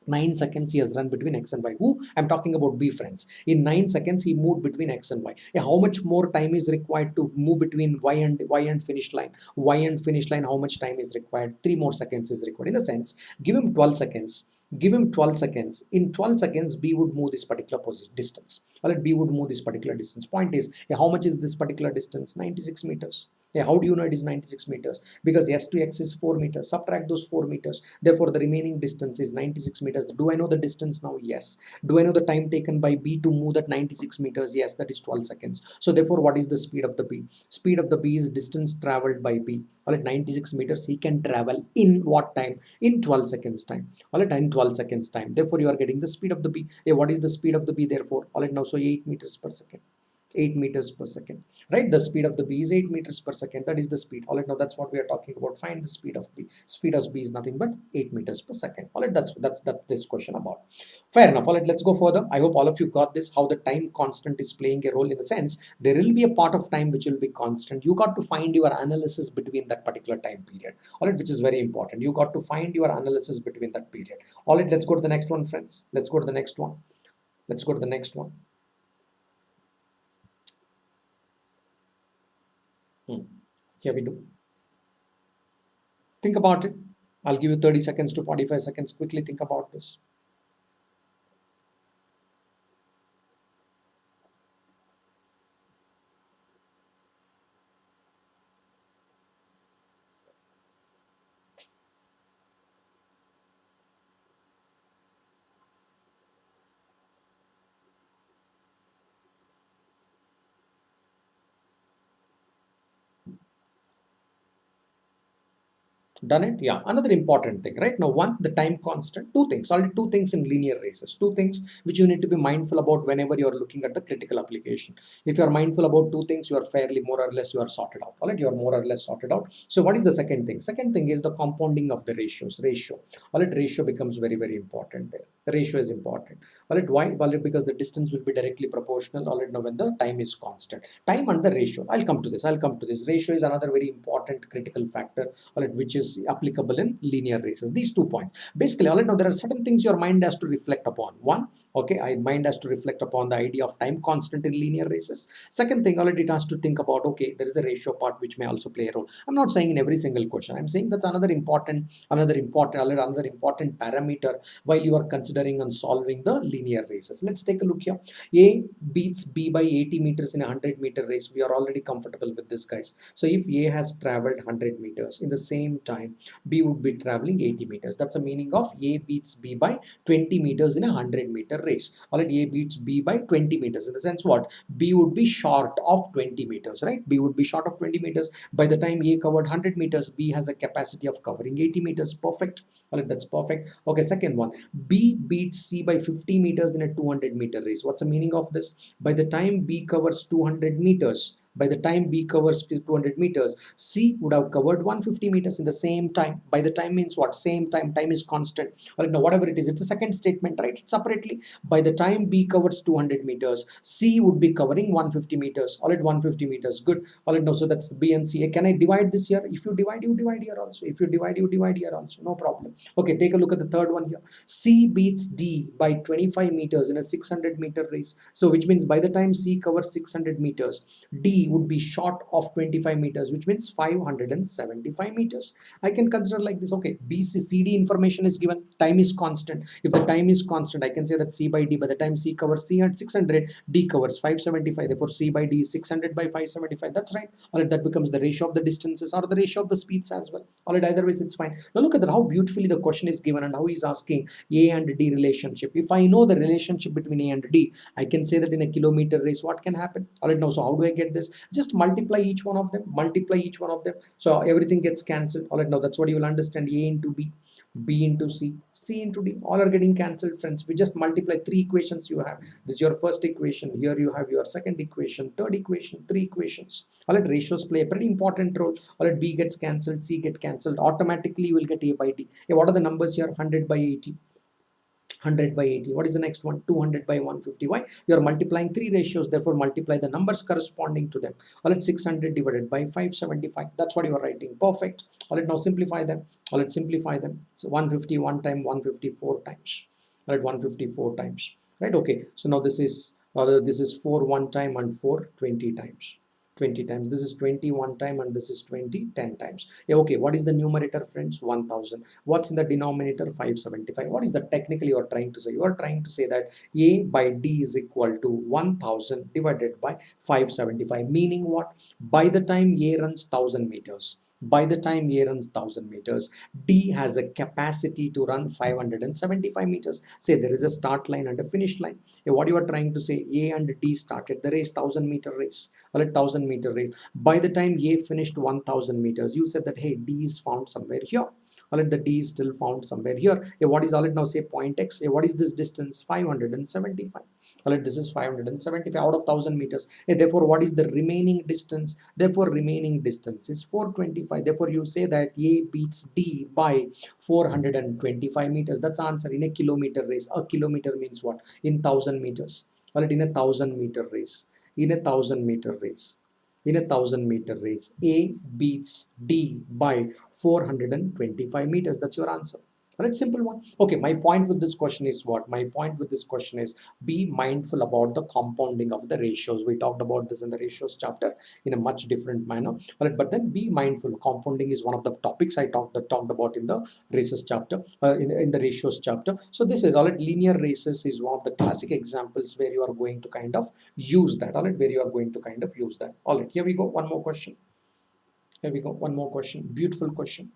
9 seconds he has run between X and Y. Who? I'm talking about B, friends. In 9 seconds he moved between X and Y. How much more time is required to move between Y and finish line? Y and finish line, how much time is required? 3 more seconds is required. In the sense, give him 12 seconds. Give him 12 seconds. In 12 seconds, B would move this particular distance. All right, B would move this particular distance. Point is, how much is this particular distance? 96 meters. Yeah, how do you know it is 96 meters? Because S to X is 4 meters. Subtract those 4 meters. Therefore, the remaining distance is 96 meters. Do I know the distance now? Yes. Do I know the time taken by B to move that 96 meters? Yes, that is 12 seconds. So therefore, what is the speed of the B? Speed of the B is distance traveled by B. All right, 96 meters he can travel in what time? In 12 seconds time. All right, in 12 seconds time. Therefore, you are getting the speed of the B. Yeah, what is the speed of the B therefore? All right, now so 8 meters per second. 8 meters per second, right? The speed of the B is 8 meters per second. That is the speed. All right, now that's what we are talking about. Find the speed of B. Speed of B is nothing but 8 meters per second. All right, that's this question about. Fair enough. All right, let's go further. I hope all of you got this, how the time constant is playing a role. In the sense, there will be a part of time which will be constant. You got to find your analysis between that particular time period. All right, which is very important. You got to find your analysis between that period. All right, let's go to the next one, friends. Let's go to the next one. Let's go to the next one. Here we do. Think about it. I'll give you 30 seconds to 45 seconds. Quickly think about this. Done it? Yeah. Another important thing, right? Now, one, the time constant. Two things. Only two things in linear races. Two things which you need to be mindful about whenever you're looking at the critical application. If you're mindful about two things, you are fairly more or less you are sorted out. All right, you are more or less sorted out. So, what is the second thing? Second thing is the compounding of the ratios. Ratio. All right, ratio becomes very, very important there. The ratio is important. All right, why? Well, because the distance will be directly proportional. All right, now when the time is constant. Time and the ratio. I'll come to this. I'll come to this. Ratio is another very important critical factor. All right, which is applicable in linear races. These 2 points. Basically, all right, now there are certain things your mind has to reflect upon. One, okay, mind has to reflect upon the idea of time constant in linear races. Second thing, all right, it has to think about, okay, there is a ratio part which may also play a role. I'm not saying in every single question. I'm saying that's another important parameter while you are considering and solving the linear races. Let's take a look here. A beats B by 80 meters in a 100-meter race. We are already comfortable with this, guys. So if A has traveled 100 meters in the same time, B would be traveling 80 meters. That's the meaning of A beats B by 20 meters in a 100-meter race. Already A beats B by 20 meters. In the sense what? B would be short of 20 meters, right? B would be short of 20 meters. By the time A covered 100 meters, B has a capacity of covering 80 meters. Perfect. Alright, that's perfect. Okay, second one. B beats C by 50 meters in a 200-meter race. What's the meaning of this? By the time B covers 200 meters, by the time B covers 200 meters, C would have covered 150 meters in the same time. By the time means what? Same time. Time is constant. All right, now whatever it is, it's a second statement, right? Separately, by the time B covers 200 meters, C would be covering 150 meters. All right, 150 meters. Good. All right, now so that's B and C. Can I divide this here? If you divide, you divide here also. If you divide, you divide here also. No problem. Okay, take a look at the third one here. C beats D by 25 meters in a 600-meter race. So which means by the time C covers 600 meters, D D would be short of 25 meters, which means 575 meters. I can consider like this. Okay, CD information is given, time is constant. If the time is constant, I can say that C by D. By the time C covers C at 600, D covers 575. Therefore, C by D is 600 by 575. That's right. All right, that becomes the ratio of the distances or the ratio of the speeds as well. All right, either ways it's fine. Now look at that, how beautifully the question is given and how he's asking A and D relationship. If I know the relationship between A and D, I can say that in a kilometer race, what can happen? All right, now, so how do I get this? Just multiply each one of them, multiply each one of them. So everything gets cancelled. All right, now that's what you will understand. A into B, B into C, C into D, all are getting cancelled, friends. We just multiply three equations you have. This is your first equation. Here you have your second equation, third equation, three equations. All right, ratios play a pretty important role. All right, B gets cancelled, C get cancelled. Automatically you will get A by D. Hey, what are the numbers here? 100 by 80. 100 by 80. What is the next one? 200 by 150. Why? You are multiplying three ratios, therefore multiply the numbers corresponding to them. All right, 600 divided by 575. That's what you are writing. Perfect. All right, now simplify them. All right, simplify them. So 150 one time, 154 times. All right, 154 times. Right, okay. So now this is 4 one time and 4 20 times. 20 times. This is 20 one time and this is 20 10 times. Yeah, okay, what is the numerator, friends? 1000. What's in the denominator? 575. What is the technically you are trying to say? You are trying to say that A by D is equal to 1000 divided by 575. Meaning what? By the time A runs 1000 meters, by the time A runs 1000 meters, D has a capacity to run 575 meters. Say there is a start line and a finish line. What you are trying to say, A and D started the race, 1000-meter race, or a 1000-meter race. By the time A finished 1000 meters, you said that, hey, D is found somewhere here. All right, the D is still found somewhere here. What is, all right, now say point X. What is this distance? 575. All right, this is 575 out of 1000 meters. Therefore, what is the remaining distance? Therefore, remaining distance is 425. Therefore, you say that A beats D by 425 meters. That's the answer. In a kilometer race, a kilometer means what? In 1000 meters. All right, in a 1000-meter race. In a 1000-meter race. In a 1000-meter race, A beats D by 425 meters. That's your answer. All right, simple one. Okay, my point with this question is what? My point with this question is be mindful about the compounding of the ratios. We talked about this in the ratios chapter in a much different manner. All right, but then be mindful. Compounding is one of the topics I talked about in the races chapter, in the ratios chapter. So this is all right. Linear races is one of the classic examples where you are going to kind of use that. All right, where you are going to kind of use that. All right, here we go. One more question. Here we go. One more question. Beautiful question.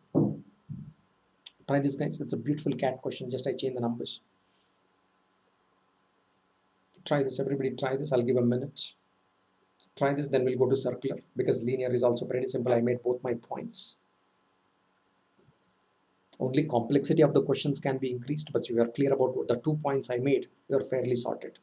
Try this, guys. It's a beautiful cat question. Just I change the numbers. Try this, everybody. Try this. I'll give a minute. Try this, then we'll go to circular because linear is also pretty simple. I made both my points. Only complexity of the questions can be increased, but you are clear about the 2 points I made. You are fairly sorted.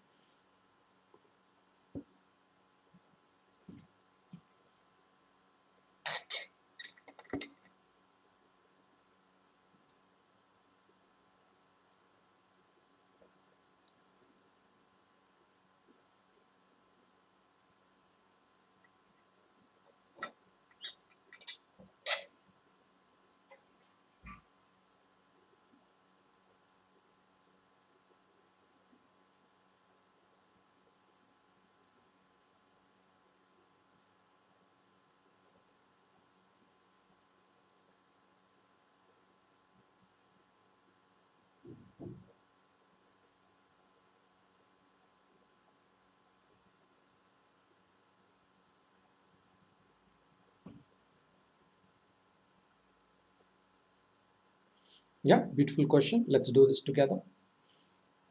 Yeah, beautiful question. Let's do this together.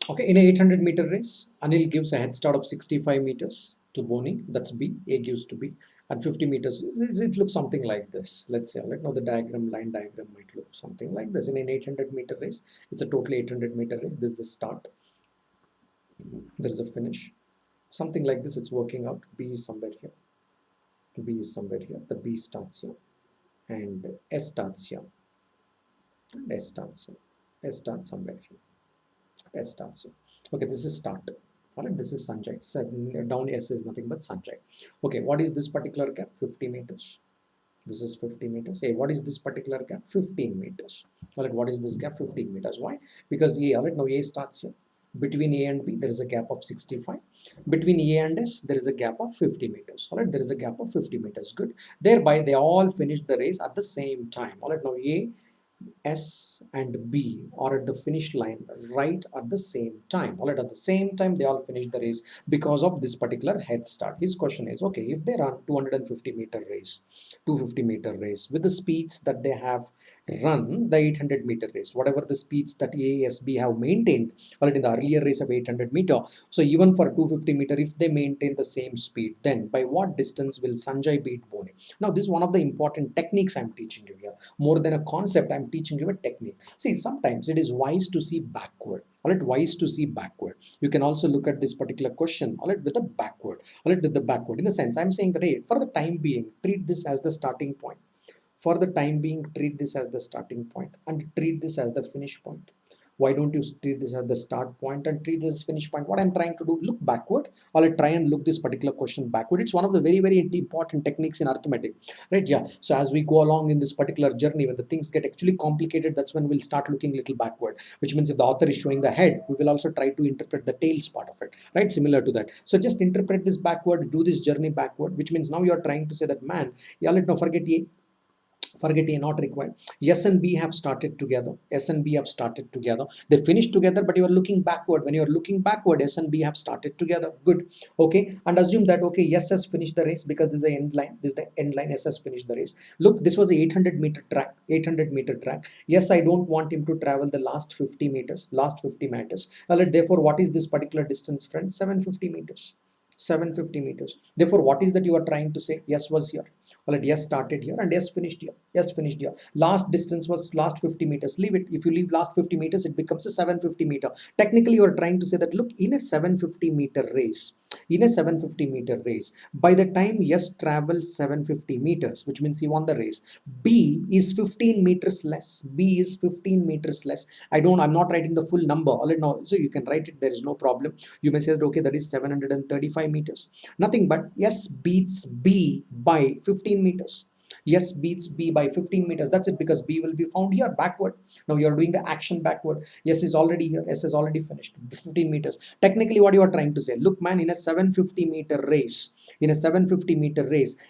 Okay, in a 800-meter race, Anil gives a head start of 65 meters to Boni. That's B. A gives to B. At 50 meters, it looks something like this. Let's say, right now the line diagram might look something like this. In an 800-meter race, it's a totally 800-meter race. This is the start. There is a finish. Something like this, it's working out. B is somewhere here. B is somewhere here. The B starts here. And S starts here. And S starts here. S starts somewhere here. S starts here. Okay, this is start. All right, this is Sanjay. So down S is nothing but Sanjay. Okay, what is this particular gap? 50 meters. This is 50 meters. Hey, what is this particular gap? 15 meters. All right, what is this gap? 15 meters. Why? Because A, all right, now A starts here. Between A and B, there is a gap of 65. Between A and S, there is a gap of 50 meters. All right, there is a gap of 50 meters. Good. Thereby, they all finished the race at the same time. All right, now A, S and B are at the finish line right at the same time. All right, at the same time, they all finish the race because of this particular head start. His question is, okay, if they run 250-meter race, 250-meter race with the speeds that they have run the 800-meter race, whatever the speeds that A, S, B have maintained, all right, in the earlier race of 800-meter. So even for 250-meter, if they maintain the same speed, then by what distance will Sanjay beat Boni? Now, this is one of the important techniques I'm teaching you here. More than a concept, I'm teaching you a technique. See, sometimes it is wise to see backward. All right, wise to see backward. You can also look at this particular question, all right, with a backward. All right, with the backward. In the sense, I'm saying that, hey, for the time being, treat this as the starting point. For the time being, treat this as the starting point and treat this as the finish point. Why don't you treat this as the start point and treat this as finish point? What I'm trying to do, look backward, or I try and look this particular question backward. It's one of the very, very important techniques in arithmetic, right? Yeah. So as we go along in this particular journey, when the things get actually complicated, that's when we'll start looking a little backward, which means if the author is showing the head, we will also try to interpret the tails part of it, right? Similar to that. So just interpret this backward, do this journey backward, which means now you're trying to say that, man, yeah, let no forget A. Forget A, not required. S and B have started together. S and B have started together. They finished together, but you are looking backward. When you are looking backward, S and B have started together. Good. Okay. And assume that, okay, S has finished the race because this is the end line. This is the end line. S has finished the race. Look, this was the 800-meter track. 800-meter track. Yes, I don't want him to travel the last 50 meters. Last 50 meters. Therefore, what is this particular distance, friends? 750 meters. 750 meters. Therefore, what is that you are trying to say? Yes was here. All right, yes started here and yes finished here. Yes finished here. Last distance was last 50 meters. Leave it. If you leave last 50 meters, it becomes a 750 meter. Technically, you are trying to say that, look, in a 750-meter race, in a 750-meter race, by the time yes travels 750 meters, which means he won the race, B is 15 meters less. B is 15 meters less. I'm not writing the full number. All right, now, so you can write it. There is no problem. You may say that, okay, that is 735 meters. Nothing but S beats B by 15 meters. Yes beats B by 15 meters. That's it, because B will be found here backward. Now you're doing the action backward. Yes is already here. S is already finished. 15 meters. Technically, what you are trying to say, look, man, in a 750-meter race,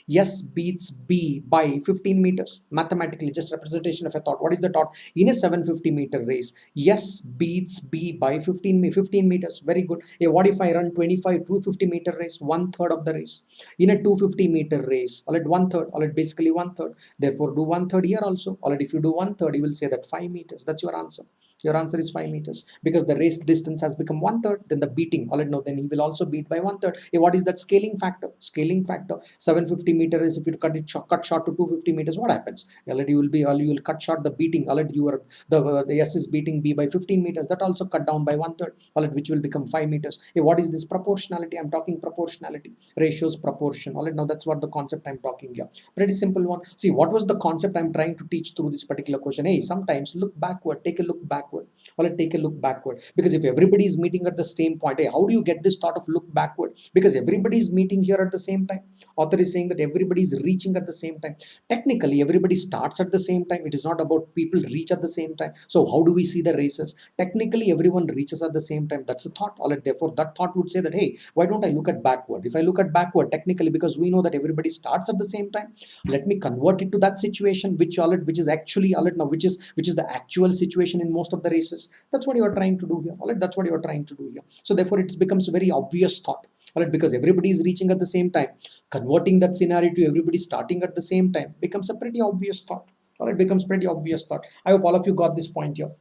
yes beats B by 15 meters. Mathematically, just representation of a thought. What is the thought? In a 750-meter race, yes beats B by 15 meters. Very good. What if I run 250-meter race, 1/3 of the race? In a 250-meter race, all right, 1/3, all right, basically 1/3. Therefore, do 1/3 here also. All right, if you do 1/3, you will say that 5 meters. That's your answer. Your answer is 5 meters, because the race distance has become 1/3. Then the beating, all right, no, then he will also beat by 1/3. What is that scaling factor? Scaling factor. 750-meter is, if you cut short to 250 meters, what happens? All right, you will cut short the beating. All right, the S is beating B by 15 meters. That also cut down by 1/3. All right, which will become 5 meters. What is this? Proportionality. I'm talking proportionality. Ratios, proportion. All right, now that's what the concept I'm talking here. Pretty simple one. See, what was the concept I'm trying to teach through this particular question? Hey, sometimes look backward. Take a look backward. All right, take a look backward. Because if everybody is meeting at the same point, hey, how do you get this thought of look backward? Because everybody is meeting here at the same time. Author is saying that everybody is reaching at the same time. Technically, everybody starts at the same time. It is not about people reach at the same time. So how do we see the races? Technically, everyone reaches at the same time. That's a thought. All right, therefore, that thought would say that, hey, why don't I look at backward? If I look at backward, technically, because we know that everybody starts at the same time, let me convert it to that situation, which is actually, all right, now, which is the actual situation in most of the races. That's what you are trying to do here. All right, that's what you are trying to do here. So therefore, it becomes a very obvious thought. All right, because everybody is reaching at the same time, converting that scenario to everybody starting at the same time becomes a pretty obvious thought. All right, becomes pretty obvious thought. I hope all of you got this point here.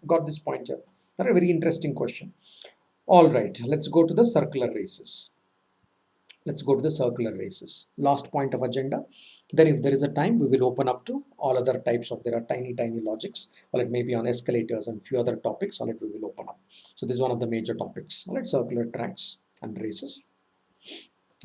All right, very interesting question. All right, let's go to the circular races. Last point of agenda. Then if there is a time, we will open up to all other types of, there are tiny logics, or it may be on escalators and few other topics, or it we will open up. So this is one of the major topics. All right, circular tracks and races.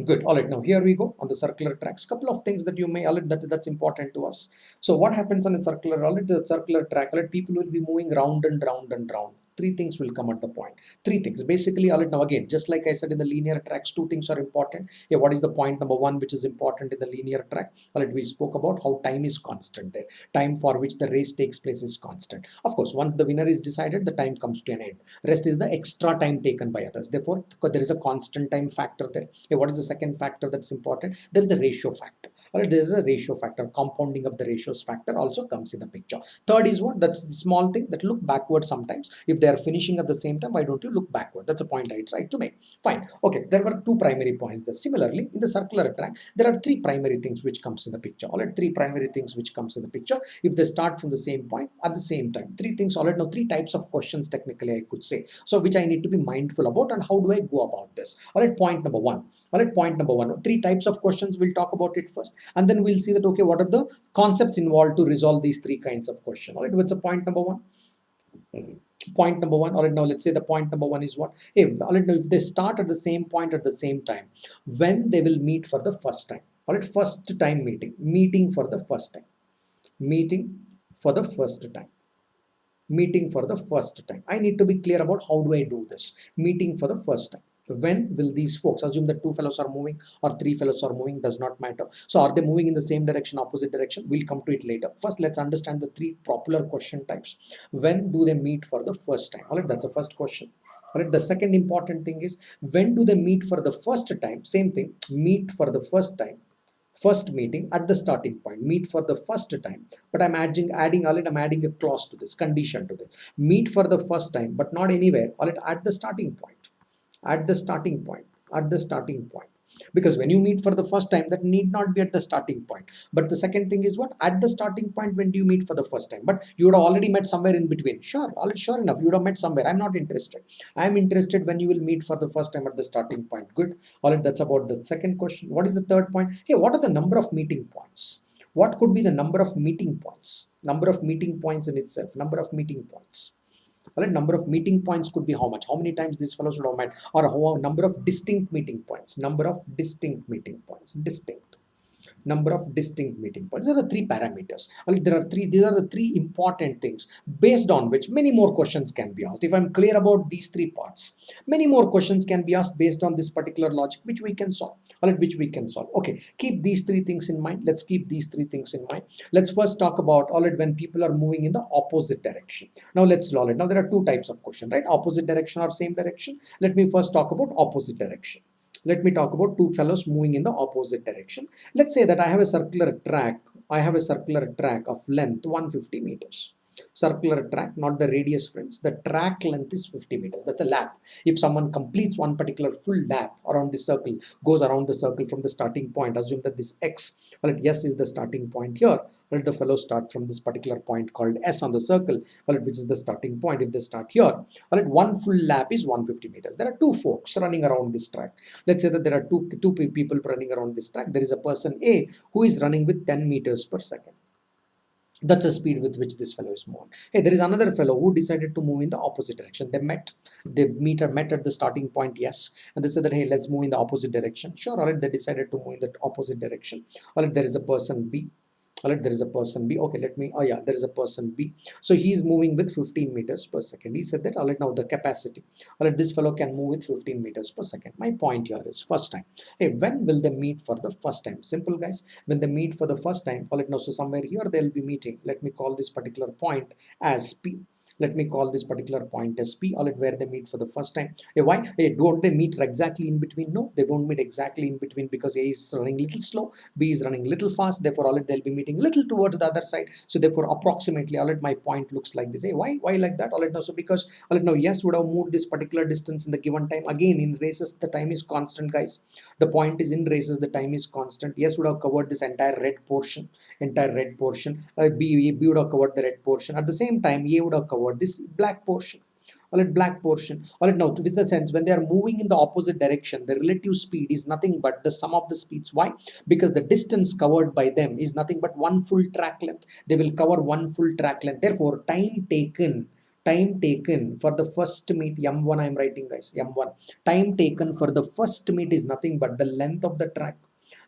Good. All right, now here we go on the circular tracks. Couple of things that you may, that's important to us. So what happens on a circular, the circular track, people will be moving round and round and round. Three things will come at the point. Three things. Basically, all right, now again, just like I said in the linear tracks, two things are important. Yeah, what is the point number one, which is important in the linear track? All right, we spoke about how time is constant there. Time for which the race takes place is constant. Of course, once the winner is decided, the time comes to an end. Rest is the extra time taken by others. Therefore, there is a constant time factor there. Yeah, what is the second factor that's important? There is a ratio factor. All right, there is a ratio factor. Compounding of the ratios factor also comes in the picture. Third is what? That's the small thing that look backward sometimes. If they are finishing at the same time, why don't you look backward? That's a point I tried to make. Fine. Okay, there were two primary points there. Similarly, in the circular track, there are three primary things which comes in the picture. All right, three primary things which comes in the picture. If they start from the same point at the same time, three things. All right, now three types of questions technically I could say. So which I need to be mindful about, and how do I go about this? All right, point number one. All right, point number one. Three types of questions. We'll talk about it first, and then we'll see that okay, what are the concepts involved to resolve these three kinds of questions. All right, what's the point number one? Point number one. All right, now let's say the point number one is what? Hey, all right, now if they start at the same point at the same time, when they will meet for the first time. All right, first time meeting for the first time, meeting for the first time, meeting for the first time. I need to be clear about how do I do this. Meeting for the first time. When will these folks, assume that two fellows are moving or three fellows are moving, does not matter. So are they moving in the same direction, opposite direction? We'll come to it later. First, let's understand the three popular question types. When do they meet for the first time? All right, that's the first question. All right, the second important thing is when do they meet for the first time? Same thing, meet for the first time. First meeting at the starting point, meet for the first time, but I'm adding all it, I'm adding a clause to this, condition to this. Meet for the first time, but not anywhere, all it at the starting point, at the starting point, at the starting point. Because when you meet for the first time, that need not be at the starting point. But the second thing is what? At the starting point, when do you meet for the first time? But you would have already met somewhere in between. Sure, sure enough, you would have met somewhere. I'm not interested. I'm interested when you will meet for the first time at the starting point. Good. All right, that's about the second question. What is the third point? Hey, what are the number of meeting points? What could be the number of meeting points? Number of meeting points in itself. Number of meeting points. Well, number of meeting points could be how much? How many times these fellows would have met? Or how number of distinct meeting points? Number of distinct meeting points. Distinct. Number of distinct meeting points. These are the three parameters. These are the three important things based on which many more questions can be asked. If I'm clear about these three parts, many more questions can be asked based on this particular logic, which we can solve. Which we can solve. Okay, keep these three things in mind. Let's keep these three things in mind. Let's first talk about when people are moving in the opposite direction. Now let's solve it. Now there are two types of question, right? Opposite direction or same direction. Let me first talk about opposite direction. Let me talk about two fellows moving in the opposite direction. Let's say that I have a circular track. I have a circular track of length 150 meters. Circular track, not the radius, friends. The track length is 50 meters. That's a lap. If someone completes one particular full lap around the circle, goes around the circle from the starting point, assume that this x, S is the starting point here. Let the fellow start from this particular point called S on the circle, which is the starting point. If they start here, one full lap is 150 meters. There are two folks running around this track. Let's say that there are two people running around this track. There is a person A who is running with 10 meters per second. That's the speed with which this fellow is moving. Hey, there is another fellow who decided to move in the opposite direction. They met at the starting point, yes, and they said that hey, let's move in the opposite direction. Sure, all right, they decided to move in the opposite direction. All right, there is a person B. All right, there is a person B. Okay, there is a person B. So he's moving with 15 meters per second. He said that, all right, now the capacity. All right, this fellow can move with 15 meters per second. My point here is first time. Hey, when will they meet for the first time? Simple, guys. When they meet for the first time, all right, now, so somewhere here they'll be meeting. Let me call this particular point as P. Let me call this particular point as P, where they meet for the first time. Hey, why? Hey, don't they meet exactly in between? No, they won't meet exactly in between because A is running little slow, B is running little fast. Therefore, they'll be meeting little towards the other side. So therefore, approximately, my point looks like this. Hey, why like that? Now, so because now yes would have moved this particular distance in the given time. Again, in races, the time is constant, guys. The point is in races, the time is constant. Yes would have covered this entire red portion. B would have covered the red portion. At the same time, A would have covered this black portion. Black portion. Now, to the sense, when they are moving in the opposite direction, the relative speed is nothing but the sum of the speeds. Why? Because the distance covered by them is nothing but one full track length. They will cover one full track length. Therefore, time taken for the first meet, M1 I am writing, guys, M1. Time taken for the first meet is nothing but the length of the track.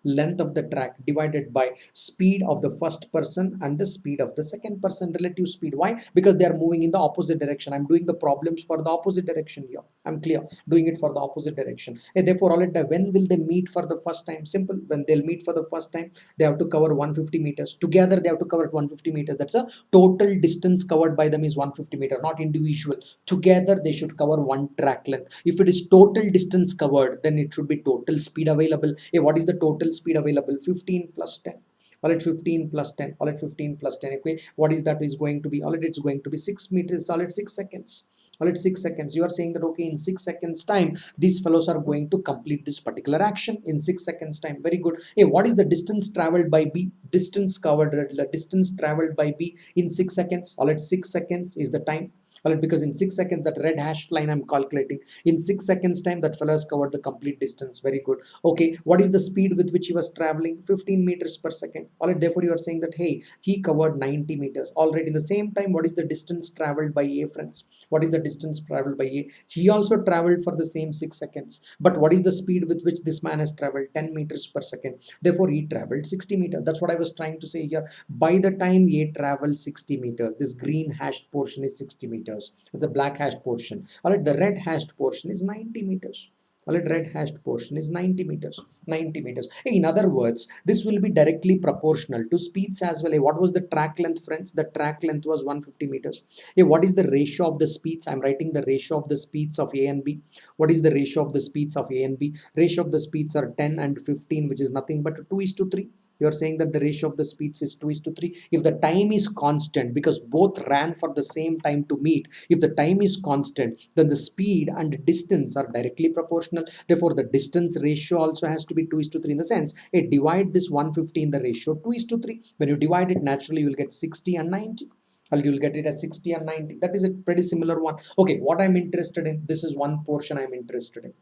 Length of the track divided by speed of the first person and the speed of the second person, relative speed. Why? Because they are moving in the opposite direction. I'm doing the problems for the opposite direction here. I'm clear, doing it for the opposite direction. And therefore, when will they meet for the first time? Simple. When they'll meet for the first time, they have to cover 150 meters. Together, they have to cover 150 meters. That's a total distance covered by them is 150 meter, not individual. Together, they should cover one track length. If it is total distance covered, then it should be total speed available. Hey, what is the total speed available? 15 plus 10. All right, 15 plus 10. All right, 15 plus 10. Okay, what is that is going to be? All right, it's going to be 6 meters. Solid 6 seconds. All right, 6 seconds. You are saying that, okay, in 6 seconds time, these fellows are going to complete this particular action in 6 seconds time. Very good. Hey, what is the distance traveled by B? Distance covered, distance traveled by B in 6 seconds. All right, 6 seconds is the time. All right, because in 6 seconds, that red hashed line I'm calculating. In 6 seconds time, that fellow has covered the complete distance. Very good. Okay, what is the speed with which he was traveling? 15 meters per second. All right, therefore you are saying that, hey, he covered 90 meters. All right, in the same time, what is the distance traveled by A, friends? What is the distance traveled by A? He also traveled for the same 6 seconds. But what is the speed with which this man has traveled? 10 meters per second. Therefore, he traveled 60 meters. That's what I was trying to say here. By the time A traveled 60 meters, this green hashed portion is 60 meters. The black hashed portion. All right, the red hashed portion is 90 meters. All right, red hashed portion is 90 meters. 90 meters. In other words, this will be directly proportional to speeds as well. What was the track length, friends? The track length was 150 meters. What is the ratio of the speeds? I'm writing the ratio of the speeds of A and B. What is the ratio of the speeds of A and B? Ratio of the speeds are 10 and 15, which is nothing but 2:3. You're saying that the ratio of the speeds is 2:3. If the time is constant, because both ran for the same time to meet, if the time is constant, then the speed and distance are directly proportional. Therefore, the distance ratio also has to be 2:3 in the sense, divide this 150 in the ratio 2:3. When you divide it, naturally, you will get 60 and 90. Or you will get it as 60 and 90. That is a pretty similar one. Okay, what I'm interested in, this is one portion I'm interested in.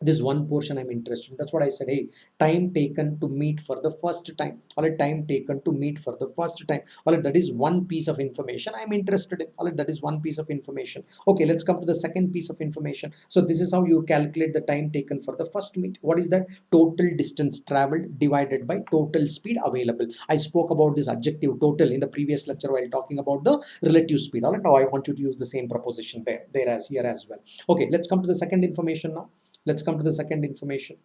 This one portion I'm interested in. That's what I said. Hey, time taken to meet for the first time. All right, time taken to meet for the first time. All right, that is one piece of information I'm interested in. All right, that is one piece of information. Okay, let's come to the second piece of information. So this is how you calculate the time taken for the first meet. What is that? Total distance traveled divided by total speed available. I spoke about this adjective total in the previous lecture while talking about the relative speed. All right, now I want you to use the same proposition there as here as well. Okay, let's come to the second information now. Let's come to the second information.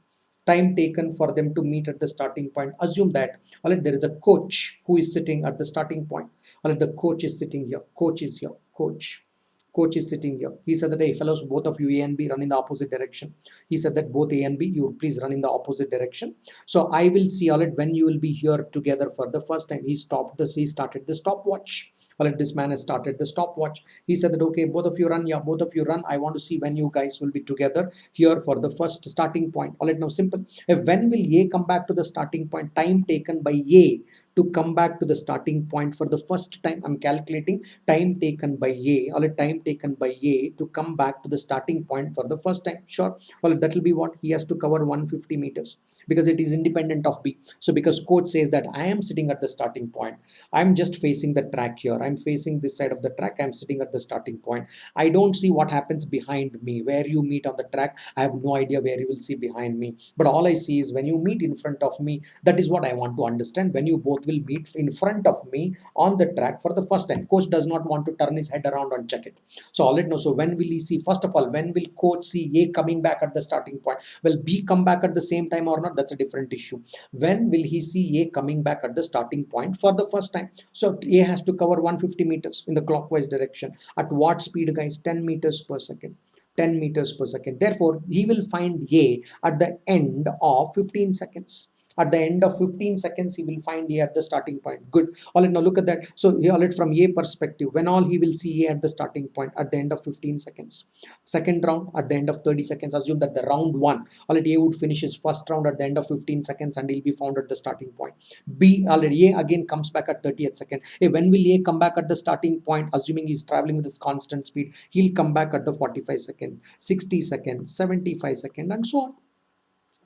Time taken for them to meet at the starting point. Assume that, all right, there is a coach who is sitting at the starting point. All right, the coach is sitting here. Coach is here. Coach is sitting here. He said that, hey, fellows, both of you A and B run in the opposite direction. He said that both A and B, you please run in the opposite direction. So I will see, all right, when you will be here together for the first time. He started the stopwatch. All right, this man has started the stopwatch. He said that, okay, both of you run. Yeah, both of you run. I want to see when you guys will be together here for the first starting point. All right, now simple. When will A come back to the starting point? Time taken by A to come back to the starting point for the first time. I'm calculating time taken by A, or time taken by A to come back to the starting point for the first time. Sure. Well, that will be what? He has to cover 150 meters because it is independent of B. So because coach says that I am sitting at the starting point, I'm just facing the track here. I'm facing this side of the track. I'm sitting at the starting point. I don't see what happens behind me. Where you meet on the track, I have no idea where you will see behind me. But all I see is when you meet in front of me, that is what I want to understand. When you both will meet in front of me on the track for the first time. Coach does not want to turn his head around and check it. So I'll let know. So when will he see? First of all, when will coach see A coming back at the starting point? Will B come back at the same time or not? That's a different issue. When will he see A coming back at the starting point for the first time? So A has to cover 150 meters in the clockwise direction. At what speed, guys? 10 meters per second. 10 meters per second. Therefore, he will find A at the end of 15 seconds. At the end of 15 seconds, he will find A at the starting point. Good. All right, now look at that. So all right, from A perspective, when all he will see A at the starting point at the end of 15 seconds. Second round at the end of 30 seconds. Assume that the round one, all right, A would finish his first round at the end of 15 seconds and he'll be found at the starting point. B, already A again comes back at 30th second. Hey, when will A come back at the starting point? Assuming he's traveling with this constant speed, he'll come back at the 45 second, 60 seconds, 75 second, and so on.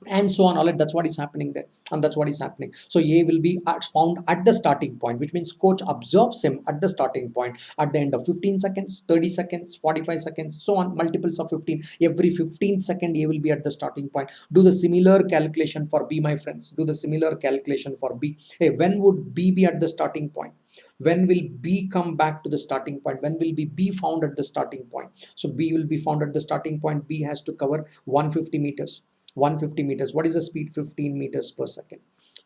and so on. All right, that's what is happening there, and that's what is happening. So A will be found at the starting point, which means coach observes him at the starting point at the end of 15 seconds, 30 seconds, 45 seconds, so on, multiples of 15. Every 15 second A will be at the starting point. Do the similar calculation for B, my friends. Do the similar calculation for B. Hey, when would B be at the starting point? When will B come back to the starting point? When will B found at the starting point? So B will be found at the starting point. B has to cover 150 meters. 150 meters. What is the speed? 15 meters per second.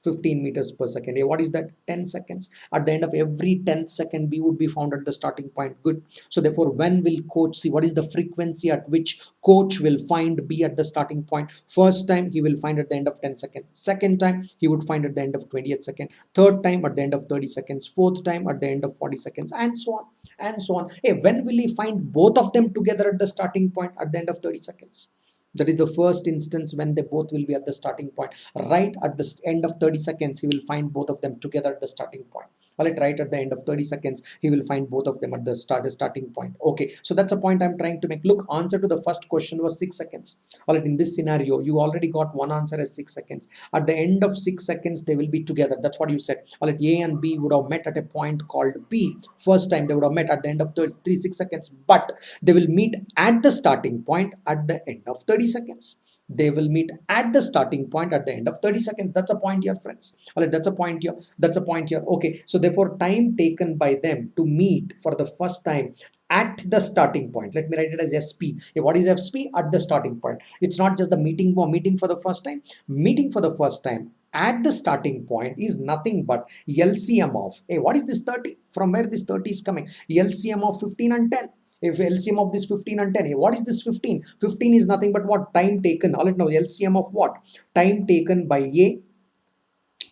15 meters per second. What is that? 10 seconds. At the end of every 10th second, B would be found at the starting point. Good. So therefore, when will coach see? What is the frequency at which coach will find B at the starting point? First time, he will find at the end of 10 seconds. Second time, he would find at the end of 20th second. Third time, at the end of 30 seconds. Fourth time, at the end of 40 seconds, and so on. And so on. Hey, when will he find both of them together at the starting point at the end of 30 seconds? That is the first instance when they both will be at the starting point. Right at the end of 30 seconds, he will find both of them together at the starting point. All right at the end of 30 seconds, he will find both of them at the starting point. Okay, so that's a point I'm trying to make. Look, answer to the first question was 6 seconds. All right, in this scenario, you already got one answer as 6 seconds. At the end of 6 seconds, they will be together. That's what you said. All right, A and B would have met at a point called P. First time they would have met at the end of 6 seconds, but they will meet at the starting point at the end of 30 seconds. They will meet at the starting point at the end of 30 seconds. That's a point here, friends. All right, that's a point here. That's a point here. Okay, so therefore, time taken by them to meet for the first time at the starting point. Let me write it as SP. What is SP? At the starting point. It's not just the meeting for the first time. Meeting for the first time at the starting point is nothing but LCM of, hey, what is this 30? From where this 30 is coming? LCM of 15 and 10. If LCM of this 15 and 10, what is this 15? 15 is nothing but what? Time taken. All right, now LCM of what? Time taken by A.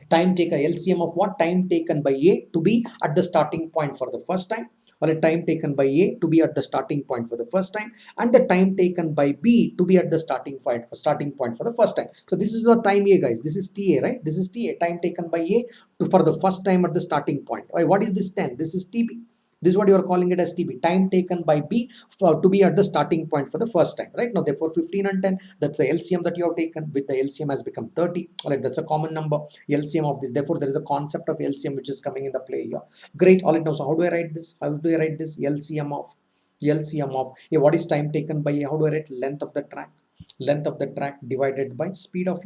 Time taken, LCM of what? Time taken by A to be at the starting point for the first time. Or a time taken by A to be at the starting point for the first time, and the time taken by B to be at the starting point for the first time. So this is the time A, guys. This is TA, right? This is TA, time taken by A for the first time at the starting point. What is this 10? This is TB. This is what you are calling it as TB, time taken by B to be at the starting point for the first time, right? Now, therefore, 15 and 10, that's the LCM that you have taken. With the LCM has become 30. All right, that's a common number, LCM of this. Therefore, there is a concept of LCM which is coming in the play here. Great. All right, now, so how do I write this? How do I write this? LCM of A. What is time taken by A? How do I write? Length of the track. Length of the track divided by speed of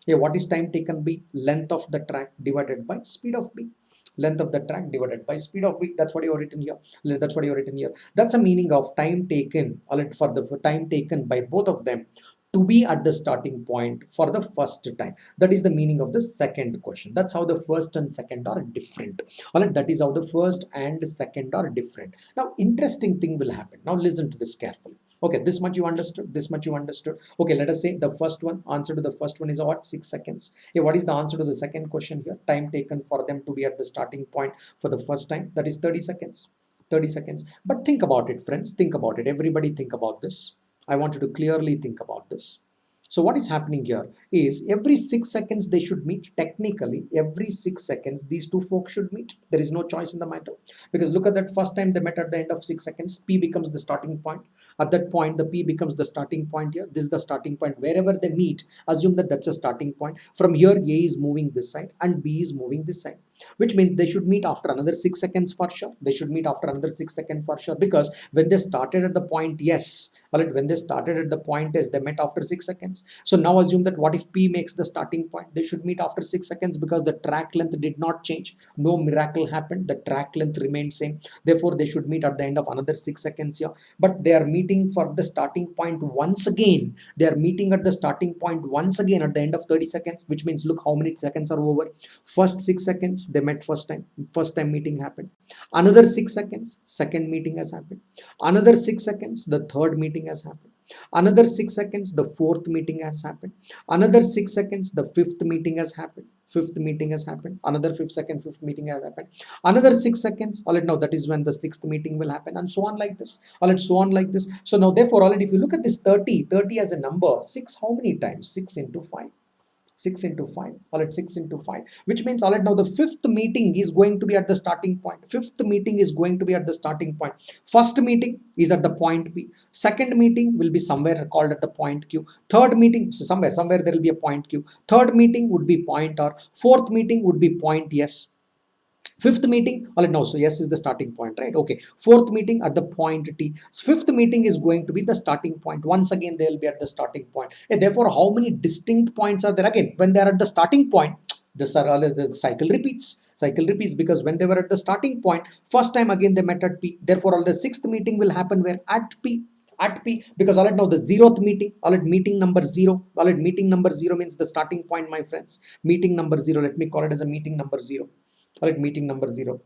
A. What is time taken B? Length of the track divided by speed of B. Length of the track divided by speed of B. That's what you have written here. That's what you have written here. That's a meaning of time taken, for the time taken by both of them to be at the starting point for the first time. That is the meaning of the second question. That's how the first and second are different. All right, that is how the first and second are different. Now, interesting thing will happen. Now, listen to this carefully. Okay, this much you understood. This much you understood. Okay, let us say the first one, answer to the first one is what? 6 seconds. Hey, what is the answer to the second question here? Time taken for them to be at the starting point for the first time. That is 30 seconds. 30 seconds. But think about it, friends. Think about it. Everybody think about this. I want you to clearly think about this. So what is happening here is every 6 seconds they should meet. Technically, every 6 seconds these two folks should meet. There is no choice in the matter. Because look at that, first time they met at the end of 6 seconds. P becomes the starting point. At that point, the P becomes the starting point here. This is the starting point. Wherever they meet, assume that that's a starting point. From here, A is moving this side and B is moving this side. Which means they should meet after another 6 seconds for sure. They should meet after another 6 seconds for sure. Because when they started at the point, yes. Alright, when they started at the point, yes, they met after 6 seconds. So now assume that what if P makes the starting point? They should meet after 6 seconds because the track length did not change. No miracle happened. The track length remained same. Therefore, they should meet at the end of another 6 seconds here. But they are meeting for the starting point once again. They are meeting at the starting point once again at the end of 30 seconds, which means look how many seconds are over. First 6 seconds, they met first time meeting happened. Another 6 seconds, second meeting has happened. Another 6 seconds, the third meeting has happened. Another 6 seconds, the fourth meeting has happened. Another 6 seconds, the fifth meeting has happened. Fifth meeting has happened. Another 5th second, fifth meeting has happened. Another 6 seconds. All right, now that is when the sixth meeting will happen, and so on like this. All right, so on like this. So now therefore, all right, if you look at this 30 as a number, 6 how many times? 6 into 5. 6 into 5, all right, 6 into 5, which means all right, now the fifth meeting is going to be at the starting point. Fifth meeting is going to be at the starting point. First meeting is at the point P. Second meeting will be somewhere called at the point Q. Third meeting, so somewhere there will be a point Q. Third meeting would be point R. Fourth meeting would be point S. Fifth meeting, all right, now so S is the starting point, right? Okay, fourth meeting at the point T. Fifth meeting is going to be the starting point. Once again they will be at the starting point. And therefore how many distinct points are there? Again, when they are at the starting point, the cycle repeats because when they were at the starting point, first time again they met at P. Therefore all the sixth meeting will happen where? At P. At P, because all right, now the zeroth meeting, all right, meeting number 0, all right, meeting number 0 means the starting point, my friends. Meeting number 0, let me call it as a meeting number 0. All right, meeting number 0,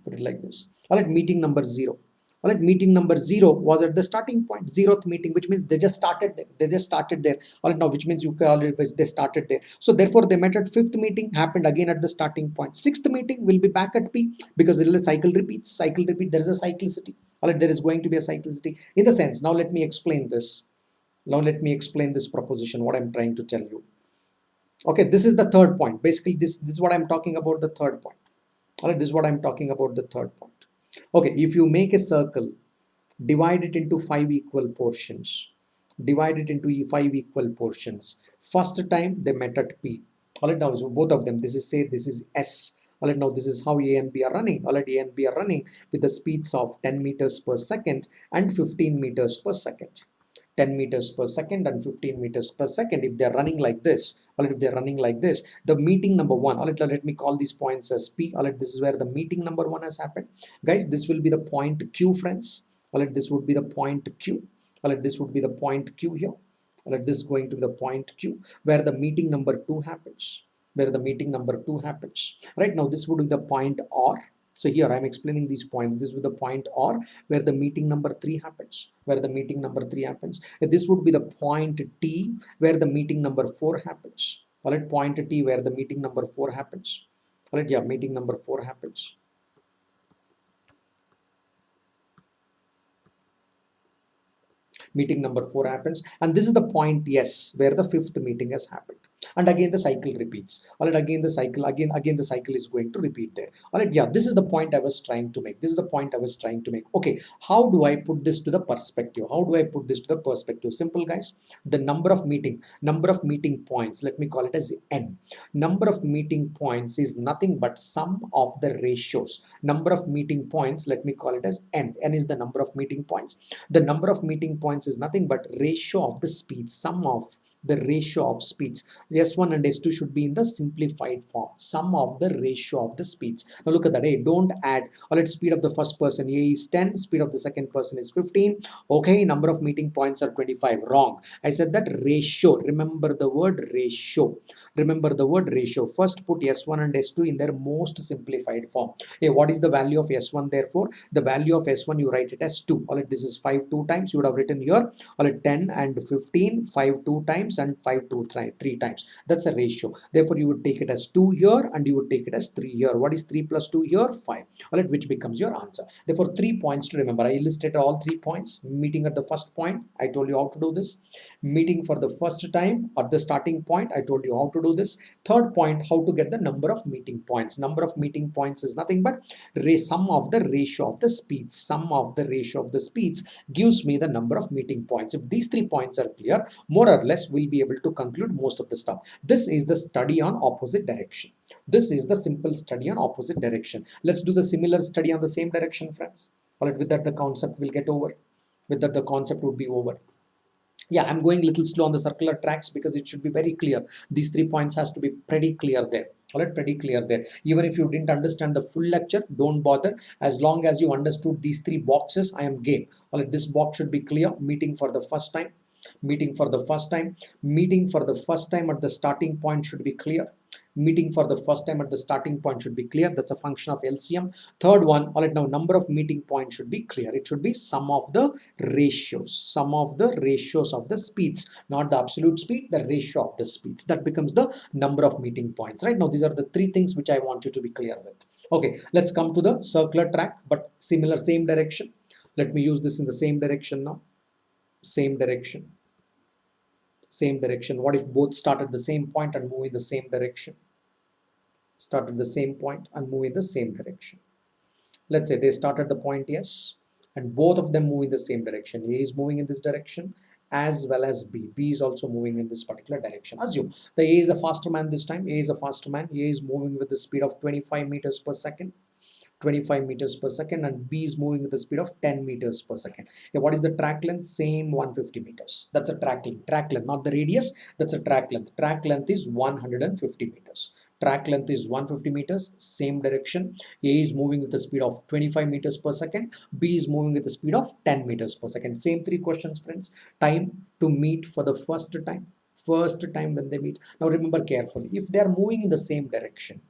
put it like this. All right, meeting number 0, all right, meeting number 0 was at the starting point, 0th meeting, which means they just started there. All right, now which means you call it, they started there. So therefore they met at fifth meeting, happened again at the starting point. Sixth meeting will be back at P, because the cycle repeats. There is a cyclicity. All right, there is going to be a cyclicity in the sense. Now let me explain this. Now let me explain this proposition, what I'm trying to tell you. Okay, this is the third point. Basically this is what I'm talking about, the third point. All right, this is what I'm talking about, the third point. Okay, if you make a circle, divide it into 5 equal portions. Divide it into 5 equal portions. First time they met at P. All right, now so both of them, this is say, this is S. All right, now this is how A and B are running. All right, A and B are running with the speeds of 10 meters per second and 15 meters per second. 10 meters per second and 15 meters per second. If they're running like this, all right, if they're running like this, the meeting number 1, all right, let me call these points as P. All right, this is where the meeting number 1 has happened. Guys, this will be the point Q, friends. All right, this would be the point Q. All right, this would be the point Q here. All right, this is going to be the point Q where the meeting number 2 happens. Where the meeting number 2 happens. Right now, this would be the point R. So here I'm explaining these points. This would be the point R where the meeting number 3 happens. Where the meeting number 3 happens. This would be the point T where the meeting number 4 happens. All right, point T where the meeting number 4 happens. All right, yeah, meeting number 4 happens. Meeting number 4 happens, and this is the point S where the fifth meeting has happened. And again the cycle repeats. All right, again the cycle, again the cycle is going to repeat there. All right, yeah, this is the point I was trying to make. This is the point I was trying to make. Okay, how do I put this to the perspective? How do I put this to the perspective? Simple, guys. The number of meeting points, let me call it as N. Number of meeting points is nothing but sum of the ratios. Number of meeting points, let me call it as N. N is the number of meeting points. The number of meeting points is nothing but ratio of the speed, sum of the ratio of speeds. S1 and S2 should be in the simplified form, sum of the ratio of the speeds. Now look at that. Hey, don't add. All right, speed of the first person A is 10, speed of the second person is 15. Okay, number of meeting points are 25. Wrong. I said that ratio. Remember the word ratio. Remember the word ratio. First put S1 and S2 in their most simplified form. Hey, what is the value of S1 therefore? The value of S1 you write it as 2. All right, this is 5 2 times. You would have written here, all right, 10 and 15, 5 2 times and 5 2 3 times. That's a ratio. Therefore you would take it as 2 here and you would take it as 3 here. What is 3 plus 2 here? 5. All right, which becomes your answer. Therefore 3 points to remember. I illustrated all 3 points. Meeting at the first point, I told you how to do this. Meeting for the first time at the starting point, I told you how to do this. Third point, how to get the number of meeting points. Number of meeting points is nothing but sum of the ratio of the speeds. Sum of the ratio of the speeds gives me the number of meeting points. If these 3 points are clear, more or less we'll be able to conclude most of the stuff. This is the study on opposite direction. This is the simple study on opposite direction. Let's do the similar study on the same direction, friends. All right, with that the concept will get over. With that the concept would be over. Yeah, I'm going a little slow on the circular tracks because it should be very clear. These 3 points has to be pretty clear there. All right, pretty clear there. Even if you didn't understand the full lecture, don't bother. As long as you understood these 3 boxes, I am game. All right, this box should be clear. Meeting for the first time. Meeting for the first time. Meeting for the first time at the starting point should be clear. Meeting for the first time at the starting point should be clear. That's a function of LCM. Third one, all right, now number of meeting points should be clear. It should be sum of the ratios. Sum of the ratios of the speeds, not the absolute speed, the ratio of the speeds. That becomes the number of meeting points. Right now, these are the 3 things which I want you to be clear with. Okay, let's come to the circular track, but similar, same direction. Let me use this in the same direction now. Same direction. Same direction. What if both start at the same point and move in the same direction? Start at the same point and move in the same direction. Let's say they start at the point S and both of them move in the same direction. A is moving in this direction as well as B. B is also moving in this particular direction. Assume the A is a faster man this time. A is a faster man. A is moving with the speed of 25 meters per second. 25 meters per second, and B is moving with the speed of 10 meters per second. Yeah, what is the track length? Same 150 meters. That's a track length. Track length, not the radius. That's a track length. Track length is 150 meters. Track length is 150 meters, same direction. A is moving with the speed of 25 meters per second. B is moving with the speed of 10 meters per second. Same three questions, friends. Time to meet for the first time. First time when they meet. Now remember carefully, if they are moving in the same direction,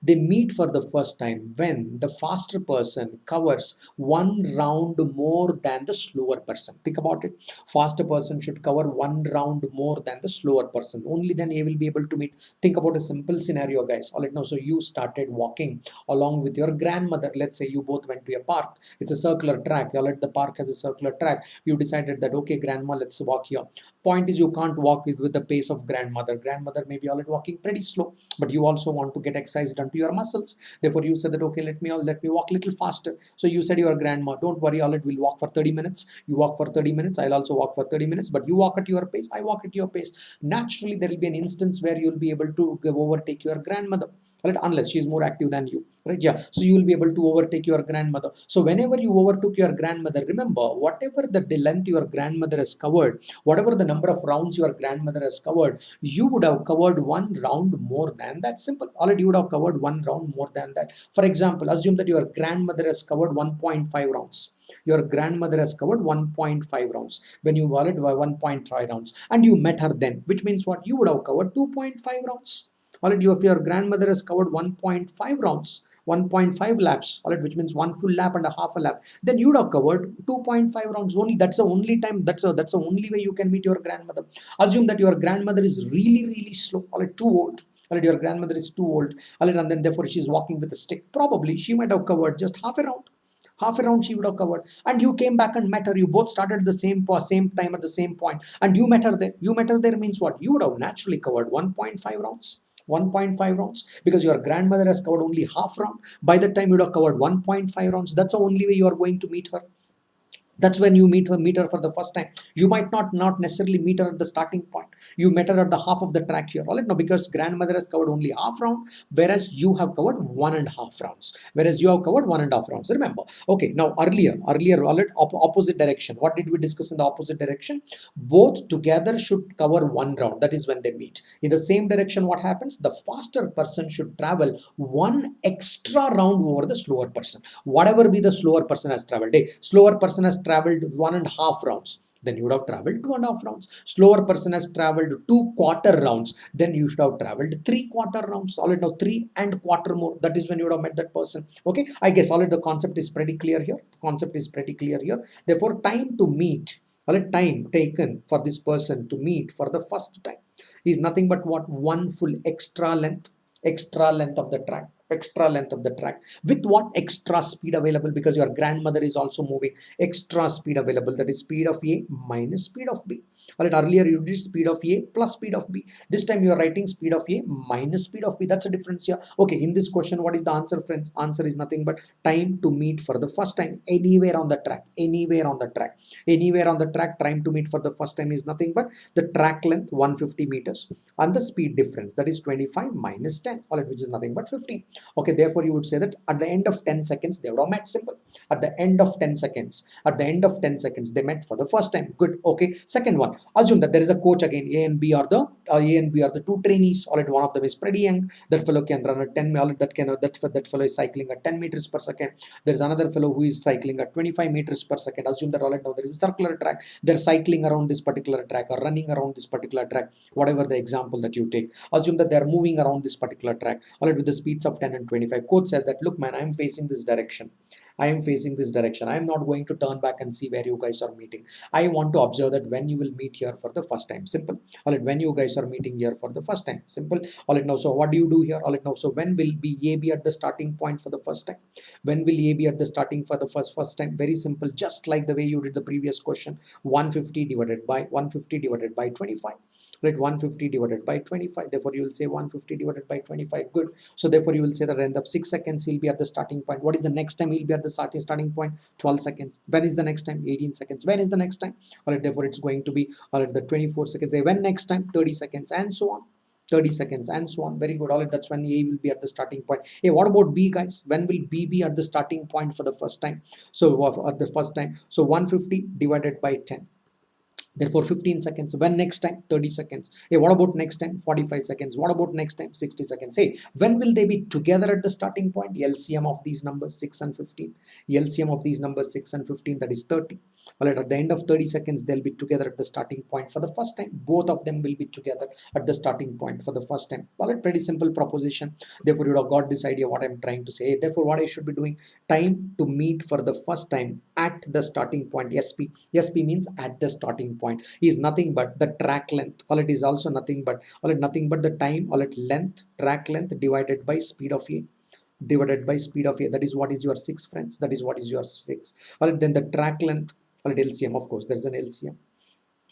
they meet for the first time when the faster person covers one round more than the slower person. Think about it. Faster person should cover one round more than the slower person. Only then they will be able to meet. Think about a simple scenario, guys. All right, now, so you started walking along with your grandmother. Let's say you both went to a park. It's a circular track. All right, the park has a circular track. You decided that, okay, grandma, let's walk here. Point is, you can't walk with the pace of grandmother. Grandmother may be already walking pretty slow, but you also want to get exercise done to your muscles. Therefore, you said that, okay, let me walk a little faster. So you said your grandma, don't worry, all right, we'll walk for 30 minutes. You walk for 30 minutes. I'll also walk for 30 minutes, but you walk at your pace. I walk at your pace. Naturally, there will be an instance where you'll be able to overtake your grandmother. Right? Unless she is more active than you, right? Yeah, so you will be able to overtake your grandmother. So whenever you overtook your grandmother, remember, whatever the length your grandmother has covered, whatever the number of rounds your grandmother has covered, you would have covered one round more than that. Simple. Already you would have covered one round more than that. For example, assume that your grandmother has covered 1.5 rounds. Your grandmother has covered 1.5 rounds. When you wallet 1.5 rounds and you met her then, which means what? You would have covered 2.5 rounds. Alright, if your grandmother has covered 1.5 rounds, 1.5 laps, alright, which means one full lap and a half a lap, then you would have covered 2.5 rounds only. That's the only time, that's the only way you can meet your grandmother. Assume that your grandmother is really slow, alright, too old. Alright, your grandmother is too old, alright, and then therefore she's walking with a stick. Probably she might have covered just half a round. Half a round she would have covered, and you came back and met her. You both started at the same time at the same point, and you met her there. You met her there means what? You would have naturally covered 1.5 rounds. 1.5 rounds, because your grandmother has covered only half round. By the time you would have covered 1.5 rounds. That's the only way you are going to meet her. That's when you meet her for the first time. You might not necessarily meet her at the starting point. You met her at the half of the track here. All right, now because grandmother has covered only half round, whereas you have covered 1.5 rounds. Whereas you have covered 1.5 rounds. Remember. Okay, now earlier, all right, opposite direction. What did we discuss in the opposite direction? Both together should cover one round. That is when they meet. In the same direction, what happens? The faster person should travel one extra round over the slower person. Whatever be the slower person has traveled. Slower person has traveled 1.5 rounds, then you would have traveled 2.5 rounds. Slower person has traveled 2/4 rounds, then you should have traveled 3/4 rounds. Solid, now 3.25 more. That is when you would have met that person. Okay, I guess solid, the concept is pretty clear here. Therefore, time to meet, time taken for this person to meet for the first time is nothing but what? One full extra length of the track. With what? Extra speed available, because your grandmother is also moving. Extra speed available, that is speed of A minus speed of B. Alright, earlier you did speed of A plus speed of B. This time you are writing speed of A minus speed of B. That's a difference here. Okay, in this question, what is the answer, friends? Answer is nothing but time to meet for the first time anywhere on the track. Time to meet for the first time is nothing but the track length 150 meters and the speed difference, that is 25 minus 10, which is nothing but 15. Okay, therefore you would say that at the end of 10 seconds they would have met. Simple. At the end of 10 seconds they met for the first time. Good. Okay, second one, assume that there is a coach again. A and B are the two trainees. Alright, one of them is pretty young. That fellow can run at 10. That fellow is cycling at 10 meters per second. There is another fellow who is cycling at 25 meters per second. Assume that now there is a circular track. They're cycling around this particular track or running around this particular track, whatever the example that you take. Assume that they're moving around this particular track, alright, with the speeds of 10 and 25. Coach says that, look man, I'm facing this direction. I'm not going to turn back and see where you guys are meeting. I want to observe that when you will meet here for the first time. Simple. Alright, when you guys are meeting here for the first time. Simple. All right, now, so what do you do here? All right, now, so when will A be at the starting point for the first time? When will A be at the starting for the first time? Very simple, just like the way you did the previous question. 150 divided by 150 divided by 25. Right, 150 divided by 25. Therefore, you will say 150 divided by 25. Good. So therefore, you will say that at the end of 6 seconds, he'll be at the starting point. What is the next time he'll be at the starting point? 12 seconds. When is the next time? 18 seconds. When is the next time? All right, therefore, it's going to be all right, the 24 seconds. When next time? 30 seconds, and so on. 30 seconds and so on. Very good. All right, that's when A will be at the starting point. Hey, what about B, guys? When will B be at the starting point for the first time? So at the first time, so 150 divided by 10. Therefore, 15 seconds. When next time? 30 seconds. Hey, what about next time? 45 seconds. What about next time? 60 seconds. Hey, when will they be together at the starting point? LCM of these numbers, 6 and 15. LCM of these numbers, 6 and 15, that is 30. All right, at the end of 30 seconds, they'll be together at the starting point for the first time. Both of them will be together at the starting point for the first time. All right, pretty simple proposition. Therefore, you would have got this idea what I'm trying to say. Therefore, what I should be doing, time to meet for the first time at the starting point. SP. SP means at the starting point is nothing but the track length. All it is also nothing but nothing but the time, all it length, track length divided by speed of A, divided by speed of A. That is what is your 6, friends. That is what is your 6. All right, then the track length, all right, LCM, of course there is an LCM.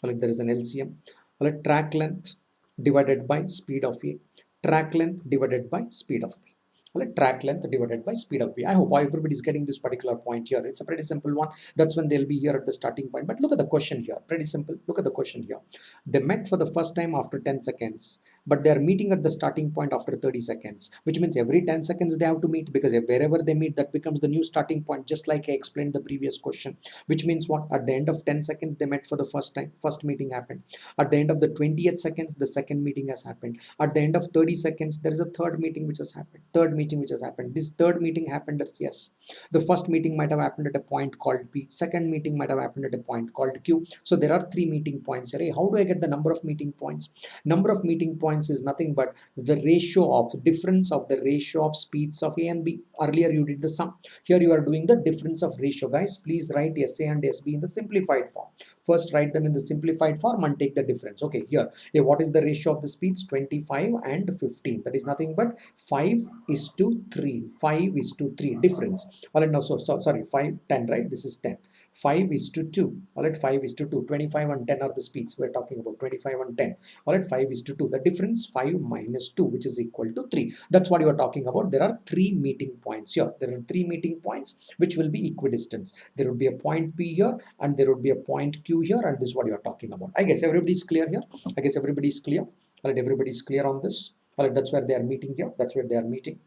All right, there is an LCM. All right, track length divided by speed of A, track length divided by speed of B. All right, track length divided by speed of B. I hope everybody is getting this particular point here. It's a pretty simple one. That's when they'll be here at the starting point. But look at the question here. Pretty simple. Look at the question here. They met for the first time after 10 seconds, but they are meeting at the starting point after 30 seconds, which means every 10 seconds they have to meet, because wherever they meet, that becomes the new starting point, just like I explained the previous question. Which means what? At the end of 10 seconds, they met for the first time. First meeting happened. At the end of the 20th seconds, the second meeting has happened. At the end of 30 seconds, there is a third meeting which has happened. Third meeting which has happened. This third meeting happened at yes. The first meeting might have happened at a point called P. Second meeting might have happened at a point called Q. So there are 3 meeting points here. Hey, how do I get the number of meeting points? Number of meeting points is nothing but the ratio of difference of the ratio of speeds of A and B. Earlier you did the sum. Here you are doing the difference of ratio. Guys, please write SA and SB in the simplified form. First write them in the simplified form and take the difference. Okay, here, what is the ratio of the speeds? 25 and 15. That is nothing but 5:3. 5:3 difference. All right, now so sorry, 5, 10, right? This is 10. 5:2. All right, 5:2. 25 and 10 are the speeds we're talking about. 25 and 10. All right, 5:2. The difference 5 minus 2, which is equal to 3. That's what you are talking about. There are 3 meeting points here. There are 3 meeting points which will be equidistant. There would be a point P here, and there would be a point Q here, and this is what you are talking about. I guess everybody's clear here. I guess everybody's clear. All right, everybody's clear on this. All right, that's where they are meeting here. That's where they are meeting.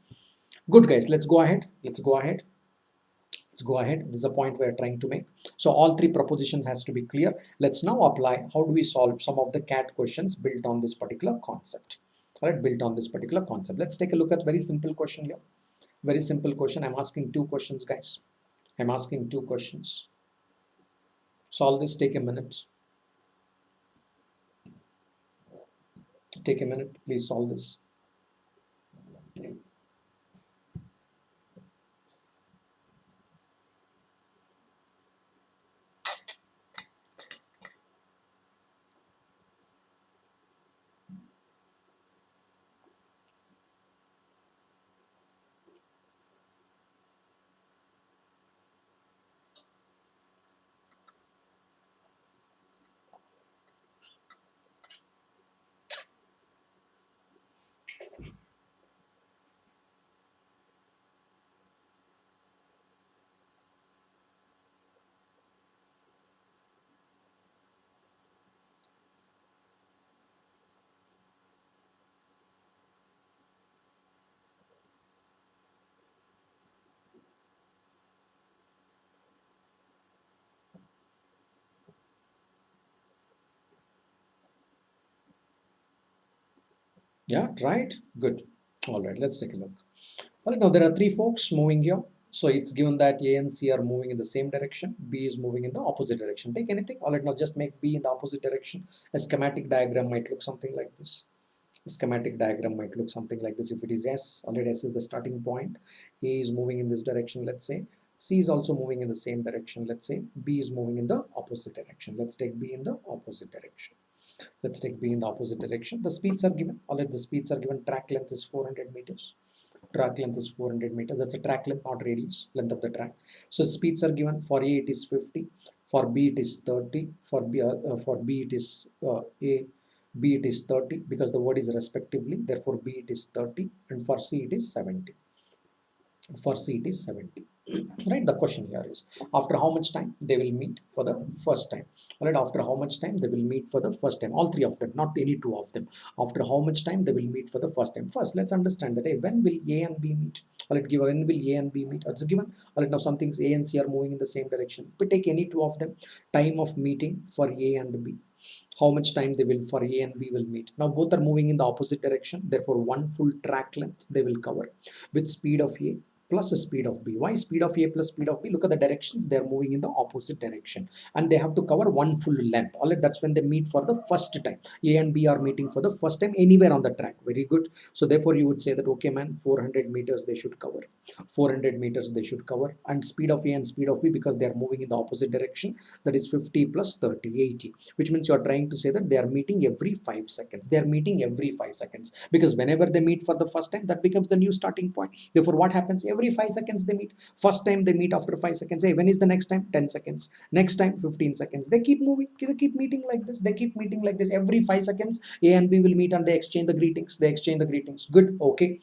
Good, guys. Let's go ahead. Let's go ahead. Let's go ahead. This is the point we're trying to make. So all 3 propositions has to be clear. Let's now apply how do we solve some of the CAT questions built on this particular concept. All right, built on this particular concept. Let's take a look at very simple question here. Very simple question. I'm asking 2 questions, guys. I'm asking 2 questions. Solve this. Take a minute. Take a minute. Please solve this. Yeah, right. Good. All right, let's take a look. Well, now there are 3 folks moving here. So it's given that A and C are moving in the same direction. B is moving in the opposite direction. Take anything. All right, now just make B in the opposite direction. A schematic diagram might look something like this. A schematic diagram might look something like this. If it is S, all right, S is the starting point. A is moving in this direction, let's say. C is also moving in the same direction, let's say. B is moving in the opposite direction. Let's take B in the opposite direction. Let's take B in the opposite direction. The speeds are given. All of the speeds are given. Track length is 400 meters. Track length is 400 meters. That's a track length, not radius, length of the track. So speeds are given. For A it is 50. For B it is 30. For B it is B it is 30 because the word is respectively. Therefore B it is 30, and for C it is 70. For C it is 70. Right, the question here is after how much time they will meet for the first time. All right, after how much time they will meet for the first time, all three of them, not any two of them. After how much time they will meet for the first time. First, let's understand that, hey, when will A and B meet? All right, give when will A and B meet? It's given. All right, now some things A and C are moving in the same direction. We take any two of them. Time of meeting for A and B, how much time they will for A and B will meet. Now both are moving in the opposite direction, therefore one full track length they will cover with speed of A plus the speed of B. Why speed of A plus speed of B? Look at the directions, they are moving in the opposite direction and they have to cover one full length. All right, that's when they meet for the first time. A and B are meeting for the first time anywhere on the track. Very good. So therefore you would say that, okay man, 400 meters they should cover. 400 meters they should cover, and speed of A and speed of B, because they are moving in the opposite direction, that is 50 plus 30, 80, which means you are trying to say that they are meeting every 5 seconds. They are meeting every 5 seconds because whenever they meet for the first time, that becomes the new starting point. Therefore what happens? Every 5 seconds they meet. First time they meet after 5 seconds. Hey, when is the next time? 10 seconds. Next time 15 seconds. They keep moving. They keep meeting like this. They keep meeting like this. Every 5 seconds A and B will meet and they exchange the greetings. They exchange the greetings. Good. Okay.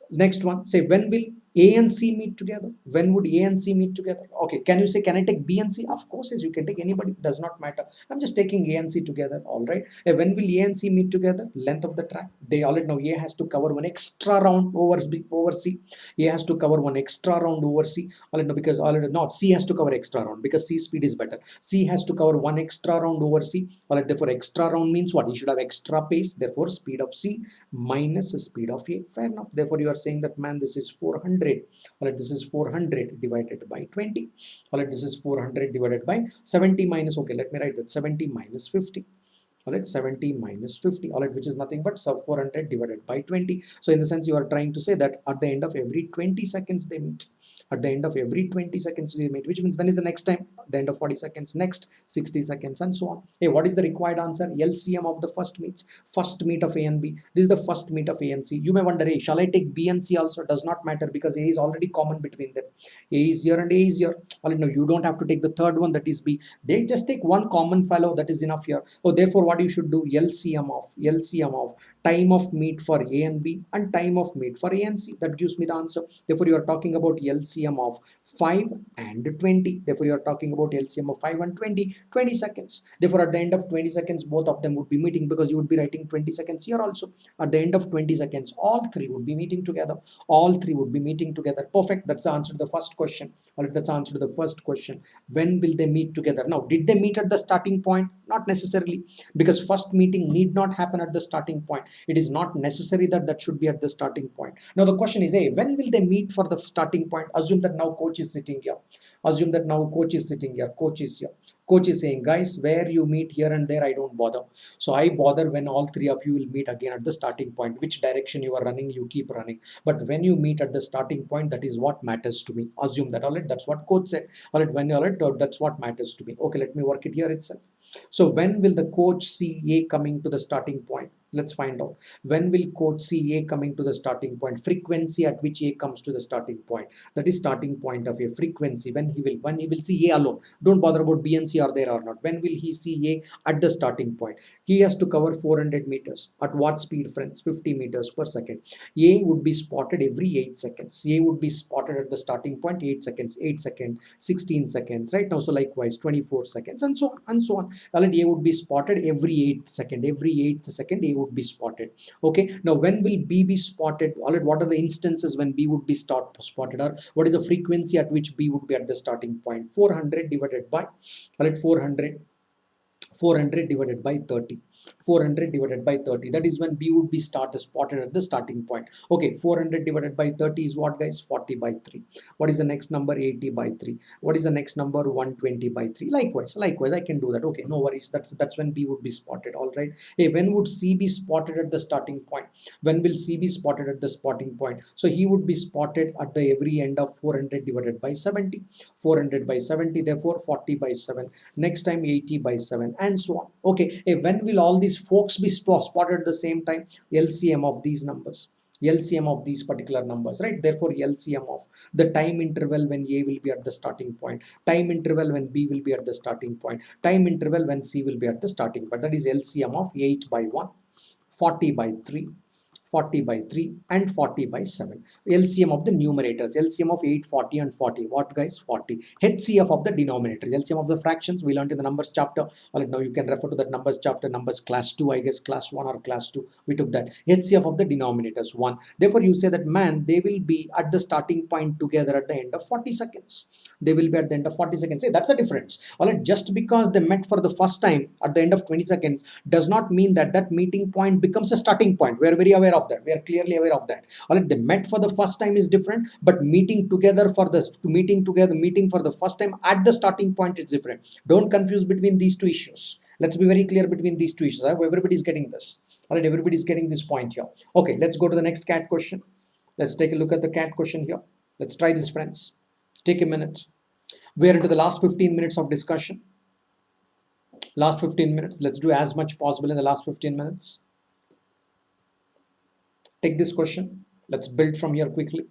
Next one, say when will A and C meet together? When would A and C meet together? Okay, can you say, can I take B and C? Of course, yes, you can take anybody, does not matter. I'm just taking A and C together, all right. When will A and C meet together? Length of the track. They already know A has to cover one extra round over C. A has to cover one extra round over C. Already know, because already not C has to cover extra round because C speed is better. C has to cover one extra round over C. Alright, therefore extra round means what? You should have extra pace. Therefore speed of C minus the speed of A. Fair enough. Therefore you are saying that, man, this is 400. Alright, this is 400 divided by 20. Alright, this is 400 divided by 70 minus, okay, let me write that, 70 minus 50. Alright, 70 minus 50, alright, which is nothing but sub 400 divided by 20. So in the sense you are trying to say that at the end of every 20 seconds they meet. At the end of every 20 seconds they meet, which means when is the next time? The end of 40 seconds, next 60 seconds, and so on. Hey, what is the required answer? LCM of the first meets. First meet of A and B. This is the first meet of A and C. You may wonder, hey, shall I take B and C also? Does not matter because A is already common between them. A is here and A is here. No, you don't have to take the third one, that is B. They just take one common fellow, that is enough here. So therefore what you should do? LCM of time of meet for A and B and time of meet for A and C. That gives me the answer. Therefore you are talking about LCM of 5 and 20. Therefore you are talking about LCM of 5 and 20 seconds. Therefore at the end of 20 seconds both of them would be meeting, because you would be writing 20 seconds here also. At the end of 20 seconds all three would be meeting together. All three would be meeting together. Perfect. That's the answer to the first question. Or that's the answer to the first question. When will they meet together? Now, did they meet at the starting point? Not necessarily, because first meeting need not happen at the starting point. It is not necessary that that should be at the starting point. Now the question is, hey, when will they meet for the starting point? Assume that now coach is sitting here. Assume that now coach is sitting here. Coach is here. Coach is saying, guys, where you meet here and there, I don't bother. So I bother when all three of you will meet again at the starting point. Which direction you are running, you keep running. But when you meet at the starting point, that is what matters to me. Assume that, all right, that's what coach said. All right, when all right, that's what matters to me. Okay, let me work it here itself. So when will the coach see A coming to the starting point? Let's find out. When will coach see A coming to the starting point? Frequency at which A comes to the starting point. That is starting point of A. Frequency. When he will see A alone. Don't bother about B and C are there or not. When will he see A at the starting point? He has to cover 400 meters. At what speed, friends? 50 meters per second. A would be spotted every 8 seconds. A would be spotted at the starting point 8 seconds, 8 seconds, 16 seconds, right? Now, so likewise 24 seconds and so on and so on. A would be spotted every 8th second. Every 8th second A would be spotted. Okay, now when will B be spotted? What are the instances when B would be spotted, or what is the frequency at which B would be at the starting point? 400 divided by 400 divided by 30. 400 divided by 30, that is when B would be spotted at the starting point. Okay, 400 divided by 30 is what, guys? 40 by 3. What is the next number? 80 by 3. What is the next number? 120 by 3. Likewise I can do that. Okay, no worries. That's when B would be spotted. All right. Hey, when would C be spotted at the starting point? When will C be spotted at the spotting point? So he would be spotted at the every end of 400 divided by 70. 400 by 70, therefore 40 by 7. Next time 80 by 7 and so on. Okay, hey, when will all all these folks be spotted at the same time? LCM of these numbers, LCM of these particular numbers, right? Therefore, LCM of the time interval when A will be at the starting point, time interval when B will be at the starting point, time interval when C will be at the starting point. That is LCM of 8 by 1, 40 by 3, 40 by 3 and 40 by 7. LCM of the numerators, LCM of 8, 40 and 40. What guys? 40. HCF of the denominators, LCM of the fractions we learned in the numbers chapter. All right, now you can refer to that numbers chapter, numbers class 2, I guess class 1 or class 2. We took that. HCF of the denominators 1. Therefore, you say that man, they will be at the starting point together at the end of 40 seconds. They will be at the end of 40 seconds. Say that's the difference. All right, just because they met for the first time at the end of 20 seconds does not mean that that meeting point becomes a starting point. We are very aware of that. We are clearly aware of that. All right, they met for the first time is different, but meeting together for the meeting for the first time at the starting point is different. Don't confuse between these two issues. Let's be very clear between these two issues. I hope everybody is getting this. All right, everybody is getting this point here. Okay, let's go to the next cat question. Let's take a look at the cat question here. Let's try this, friends. Take a minute. We are into the last 15 minutes of discussion. Last 15 minutes. Let's do as much possible in the last 15 minutes. Take this question. Let's build from here quickly.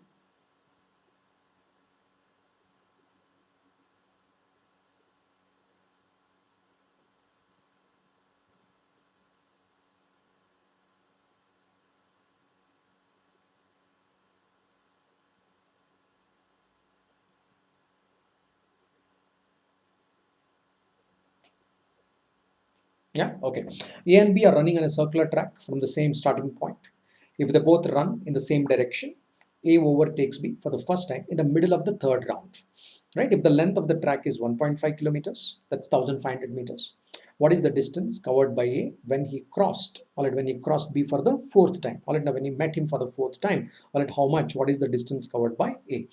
Yeah, okay. A and B are running on a circular track from the same starting point. If they both run in the same direction, A overtakes B for the first time in the middle of the third round. Right? If the length of the track is 1.5 kilometers, that's 1500 meters. What is the distance covered by A when he crossed, all right, when he crossed B for the fourth time? All right, now when he met him for the fourth time, all right, how much? What is the distance covered by A?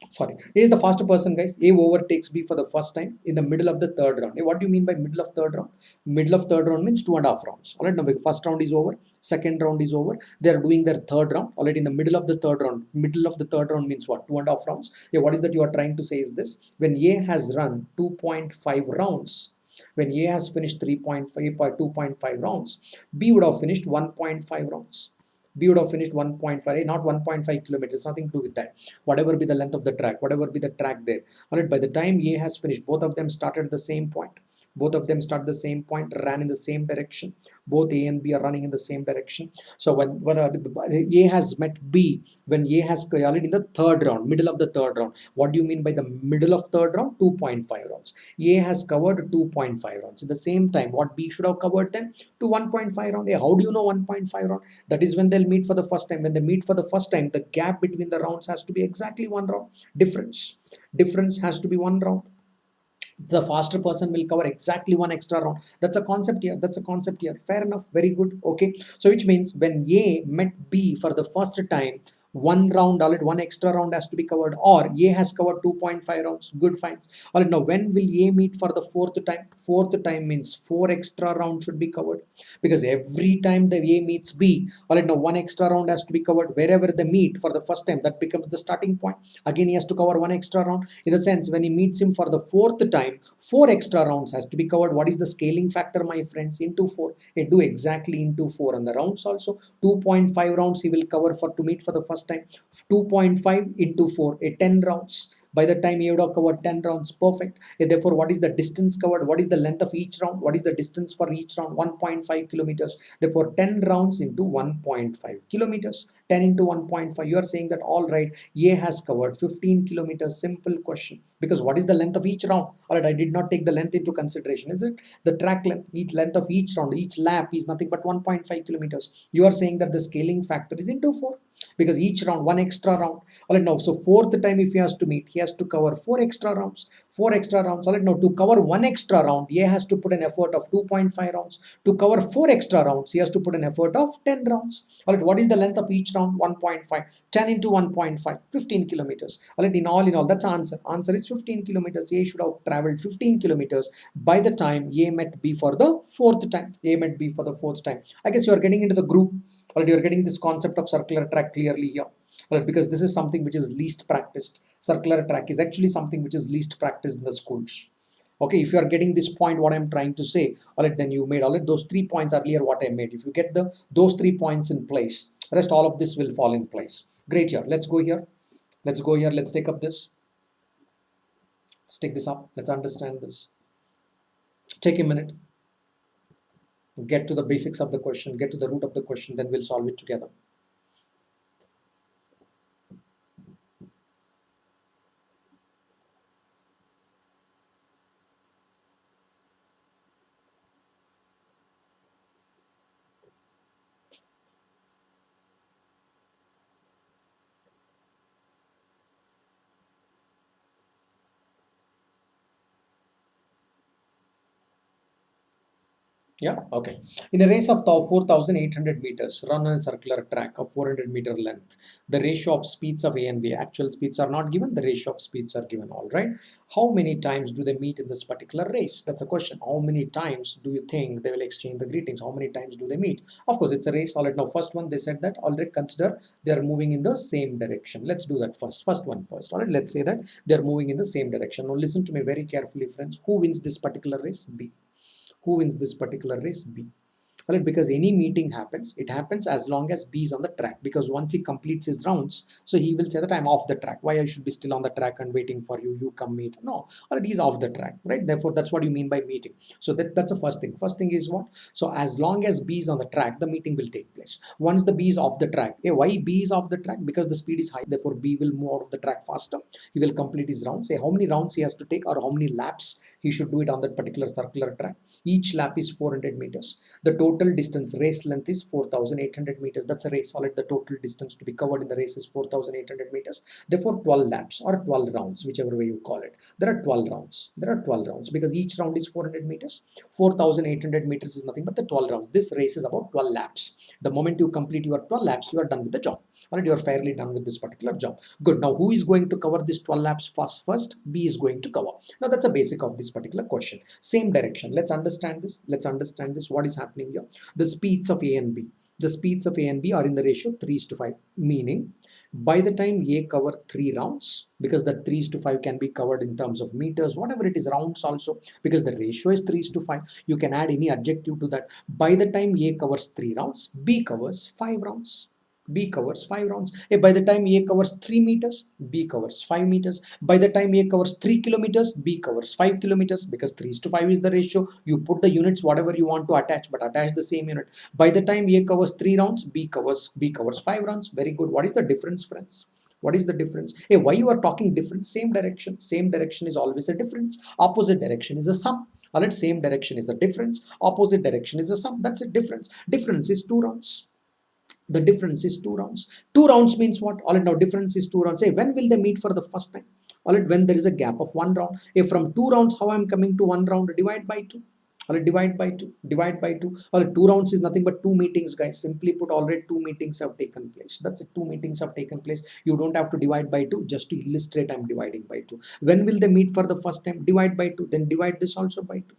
Sorry, A is the faster person, guys. A overtakes B for the first time in the middle of the third round. What do you mean by middle of third round? Middle of third round means 2.5 rounds. All right, now first round is over, second round is over. They are doing their third round. All right, in the middle of the third round. Middle of the third round means what? 2.5 rounds. Yeah, what is that you are trying to say is this? When A has run 2.5 rounds, when A has finished 3.5 by 2.5 rounds, B would have finished 1.5 rounds. B would have finished 1.5, not 1.5 kilometers, nothing to do with that. Whatever be the length of the track, whatever be the track there. All right, by the time A has finished, both of them started at the same point. Both of them start the same point, ran in the same direction. Both A and B are running in the same direction. So when A has met B, when A has already in the third round, middle of the third round. What do you mean by the middle of third round? 2.5 rounds. A has covered 2.5 rounds. At the same time, what B should have covered then? To 1.5 round. How do you know 1.5 round? That is when they'll meet for the first time. When they meet for the first time, the gap between the rounds has to be exactly one round. Difference has to be one round. The faster person will cover exactly one extra round. That's a concept here. Fair enough. Very good. Okay, so which means when A met B for the first time, one round, all right, one extra round has to be covered, or A has covered 2.5 rounds. Good, fine. All right, now when will A meet for the fourth time? Fourth time means 4 extra rounds should be covered, because every time the A meets B, all right, now one extra round has to be covered. Wherever they meet for the first time, that becomes the starting point. Again, he has to cover one extra round. In the sense, when he meets him for the fourth time, 4 extra rounds has to be covered. What is the scaling factor, my friends? Into 4. Do exactly into 4. And the rounds also 2.5 rounds he will cover for to meet for the first time. 2.5 into 4, 10 rounds. By the time you would have covered 10 rounds, perfect. Therefore, what is the distance covered? What is the length of each round? What is the distance for each round? 1.5 kilometers. Therefore, 10 rounds into 1.5 kilometers. 10 into 1.5. You are saying that all right, A has covered 15 kilometers. Simple question. Because what is the length of each round? All right, I did not take the length into consideration, is it? The track length, each length of each round, each lap is nothing but 1.5 kilometers. You are saying that the scaling factor is into 4. Because each round, one extra round. All right, now, so fourth time if he has to meet, he has to cover 4 extra rounds. 4 extra rounds. All right, now to cover one extra round, A has to put an effort of 2.5 rounds. To cover 4 extra rounds, he has to put an effort of 10 rounds. All right, what is the length of each round? 1.5. 10 into 1.5, 15 kilometers. All right, in all, that's the answer. Answer is 15 kilometers. A should have traveled 15 kilometers by the time A met B for the fourth time. A met B for the fourth time. I guess you are getting into the group. Alright, you're getting this concept of circular track clearly here. Alright, because this is something which is least practiced. Circular track is actually something which is least practiced in the schools. Okay, if you are getting this point, what I'm trying to say, all right, then you made all right, those 3 points earlier what I made. If you get those 3 points in place, rest all of this will fall in place. Great. Here, let's go here. Let's go here. Let's take up this. Let's take this up. Let's understand this. Take a minute. Get to the basics of the question. Get to the root of the question. Then we'll solve it together. Yeah, okay. In a race of 4,800 meters, run on a circular track of 400-meter length, the ratio of speeds of A and B, actual speeds are not given, the ratio of speeds are given, all right. How many times do they meet in this particular race? That's a question. How many times do you think they will exchange the greetings? How many times do they meet? Of course, it's a race, all right. Now, first one, they said that already consider they are moving in the same direction. Let's do that first. First one first, all right. Let's say that they're moving in the same direction. Now, listen to me very carefully, friends. Who wins this particular race? B. Who wins this particular race? B. Right, because any meeting happens, it happens as long as B is on the track, because once he completes his rounds, so he will say that I'm off the track. Why I should be still on the track and waiting for you? You come meet. No, or he's off the track, right? Therefore, that's what you mean by meeting. So that's the first thing. First thing is what? So as long as B is on the track, the meeting will take place. Once the B is off the track, why B is off the track? Because the speed is high. Therefore, B will move out of the track faster. He will complete his rounds. Say how many rounds he has to take or how many laps he should do it on that particular circular track. Each lap is 400 meters. The total distance race length is 4,800 meters. That's a race. Solid. The total distance to be covered in the race is 4,800 meters. Therefore, 12 laps or 12 rounds, whichever way you call it. There are 12 rounds. There are 12 rounds because each round is 400 meters. 4,800 meters is nothing but the 12 rounds. This race is about 12 laps. The moment you complete your 12 laps, you are done with the job. Alright, you are fairly done with this particular job. Good. Now, who is going to cover this 12 laps first? B is going to cover. Now, that's a basic of this particular question. Same direction. Let's understand this. Let's understand this. What is happening here? The speeds of A and B. The speeds of A and B are in the ratio 3:5, meaning by the time A cover 3 rounds, because the 3:5 can be covered in terms of meters, whatever it is, rounds also, because the ratio is 3:5, you can add any adjective to that. By the time A covers 3 rounds, B covers 5 rounds. B covers 5 rounds. By the time A covers 3 meters, B covers 5 meters. By the time A covers 3 kilometers, B covers 5 kilometers, because 3:5 is the ratio. You put the units whatever you want to attach, but attach the same unit. By the time A covers 3 rounds, B covers 5 rounds. Very good. What is the difference, friends? What is the difference? Why you are talking different? Same direction. Same direction is always a difference. Opposite direction is a sum. Alright, same direction is a difference. Opposite direction is a sum. That's a difference. Difference is 2 rounds. The difference is 2 rounds. 2 rounds means what? All right, now difference is 2 rounds. When will they meet for the first time? All right, when there is a gap of 1 round. From 2 rounds, how I am coming to 1 round? Divide by 2. All right, divide by 2. Divide by 2. All right, 2 rounds is nothing but 2 meetings, guys. Simply put, already 2 meetings have taken place. That's it. 2 meetings have taken place. You don't have to divide by 2. Just to illustrate, I'm dividing by 2. When will they meet for the first time? Divide by 2. Then divide this also by 2.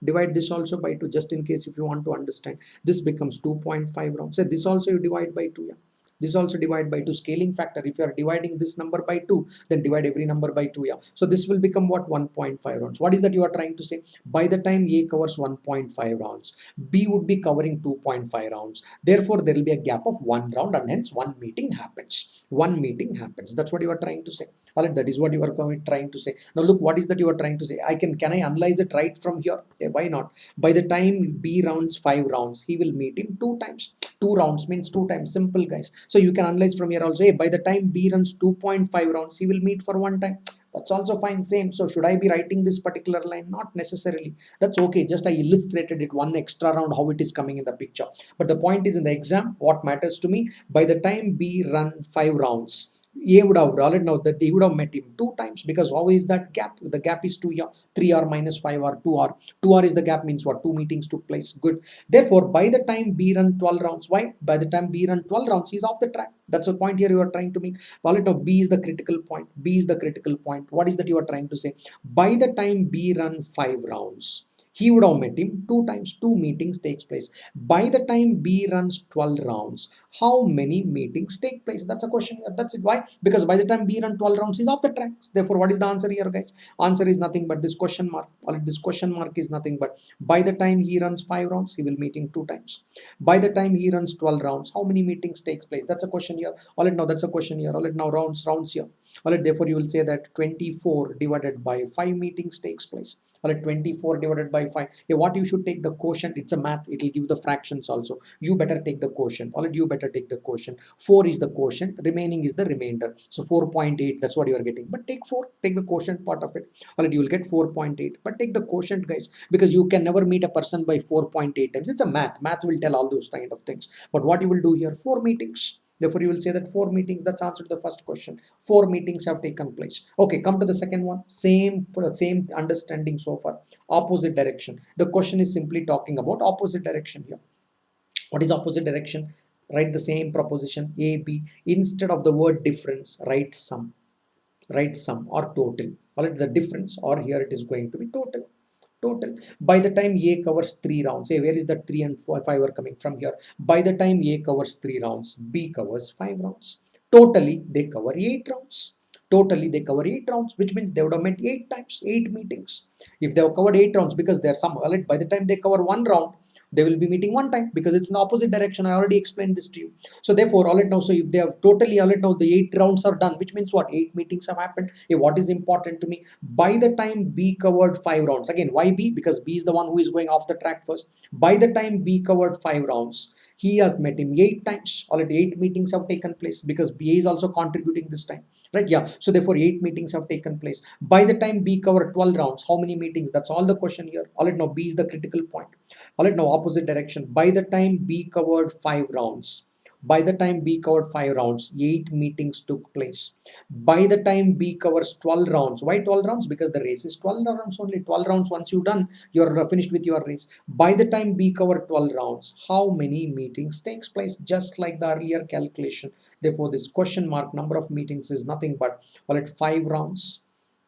Divide this also by 2, just in case if you want to understand. This becomes 2.5 rounds. So this also you divide by 2. Yeah, this also divide by 2. Scaling factor, if you are dividing this number by 2, then divide every number by 2. Yeah, so this will become what? 1.5 rounds. What is that you are trying to say? By the time A covers 1.5 rounds, B would be covering 2.5 rounds. Therefore, there will be a gap of 1 round, and hence one meeting happens. One meeting happens. That's what you are trying to say. All right, that is what you are trying to say. Now look, what is that you are trying to say? Can I analyze it right from here? Why not? By the time B rounds 5 rounds, he will meet him 2 times. 2 rounds means 2 times. Simple, guys. So you can analyze from here also. By the time B runs 2.5 rounds, he will meet for 1 time. That's also fine. Same. So should I be writing this particular line? Not necessarily. That's okay. Just I illustrated it 1 extra round, how it is coming in the picture. But the point is, in the exam, what matters to me, by the time B run 5 rounds, A would have already know that they would have met him 2 times, because how is that gap? The gap is 2, yeah, 3R minus 5R, 2R. 2R is the gap, means what? 2 meetings took place. Good. Therefore, by the time B run 12 rounds, why? By the time B run 12 rounds, he's off the track. That's the point here you are trying to make. Well, now B is the critical point. B is the critical point. What is that you are trying to say? By the time B run 5 rounds, He would have met him 2 times. 2 meetings takes place. By the time B runs 12 rounds, how many meetings take place? That's a question here. That's it. Why? Because by the time B run 12 rounds, he's off the track. Therefore, what is the answer here, guys? Answer is nothing but this question mark. Or this question mark is nothing but by the time he runs 5 rounds, he will meet him 2 times. By the time he runs 12 rounds, how many meetings takes place? That's a question here. All right, now that's a question here. All right, now rounds here. All right, therefore you will say that 24 divided by 5 meetings takes place. All right, 24 divided by 5. Yeah, what you should take the quotient. It's a math. It will give the fractions also. You better take the quotient. All right, you better take the quotient. 4 is the quotient. Remaining is the remainder. So 4.8. That's what you are getting. But take 4. Take the quotient part of it. All right, you will get 4.8. But take the quotient, guys, because you can never meet a person by 4.8 times. It's a math. Math will tell all those kind of things. But what you will do here? 4 meetings. Therefore, you will say that 4 meetings, that's answer to the first question. 4 meetings have taken place. Okay, come to the second one. Same understanding so far. Opposite direction. The question is simply talking about opposite direction here. What is opposite direction? Write the same proposition A, B. Instead of the word difference, write sum. Write sum or total. All right, the difference, or here it is going to be total. Total. By the time A covers 3 rounds, hey, where is that 3 and 5 are coming from here? By the time A covers 3 rounds, B covers 5 rounds. Totally, they cover 8 rounds. Totally, they cover 8 rounds, which means they would have met 8 times, 8 meetings. If they have covered 8 rounds, because they are some, by the time they cover 1 round, they will be meeting 1 time because it's in the opposite direction. I already explained this to you. So therefore, all right now, so if they have totally, all right now, the 8 rounds are done, which means what? 8 meetings have happened. Hey, what is important to me? By the time B covered 5 rounds, again, why B? Because B is the one who is going off the track first. By the time B covered 5 rounds, he has met him 8 times. Already 8 meetings have taken place because B is also contributing this time, right? Yeah. So therefore, 8 meetings have taken place. By the time B covered 12 rounds, how many meetings? That's all the question here. All right, now B is the critical point. All right, now opposite direction. By the time B covered 5 rounds, by the time B covered 5 rounds, 8 meetings took place. By the time B covers 12 rounds, why 12 rounds? Because the race is 12 rounds only. 12 rounds, once you're done, you're finished with your race. By the time B covered 12 rounds, how many meetings takes place? Just like the earlier calculation. Therefore, this question mark number of meetings is nothing but, well, at 5 rounds,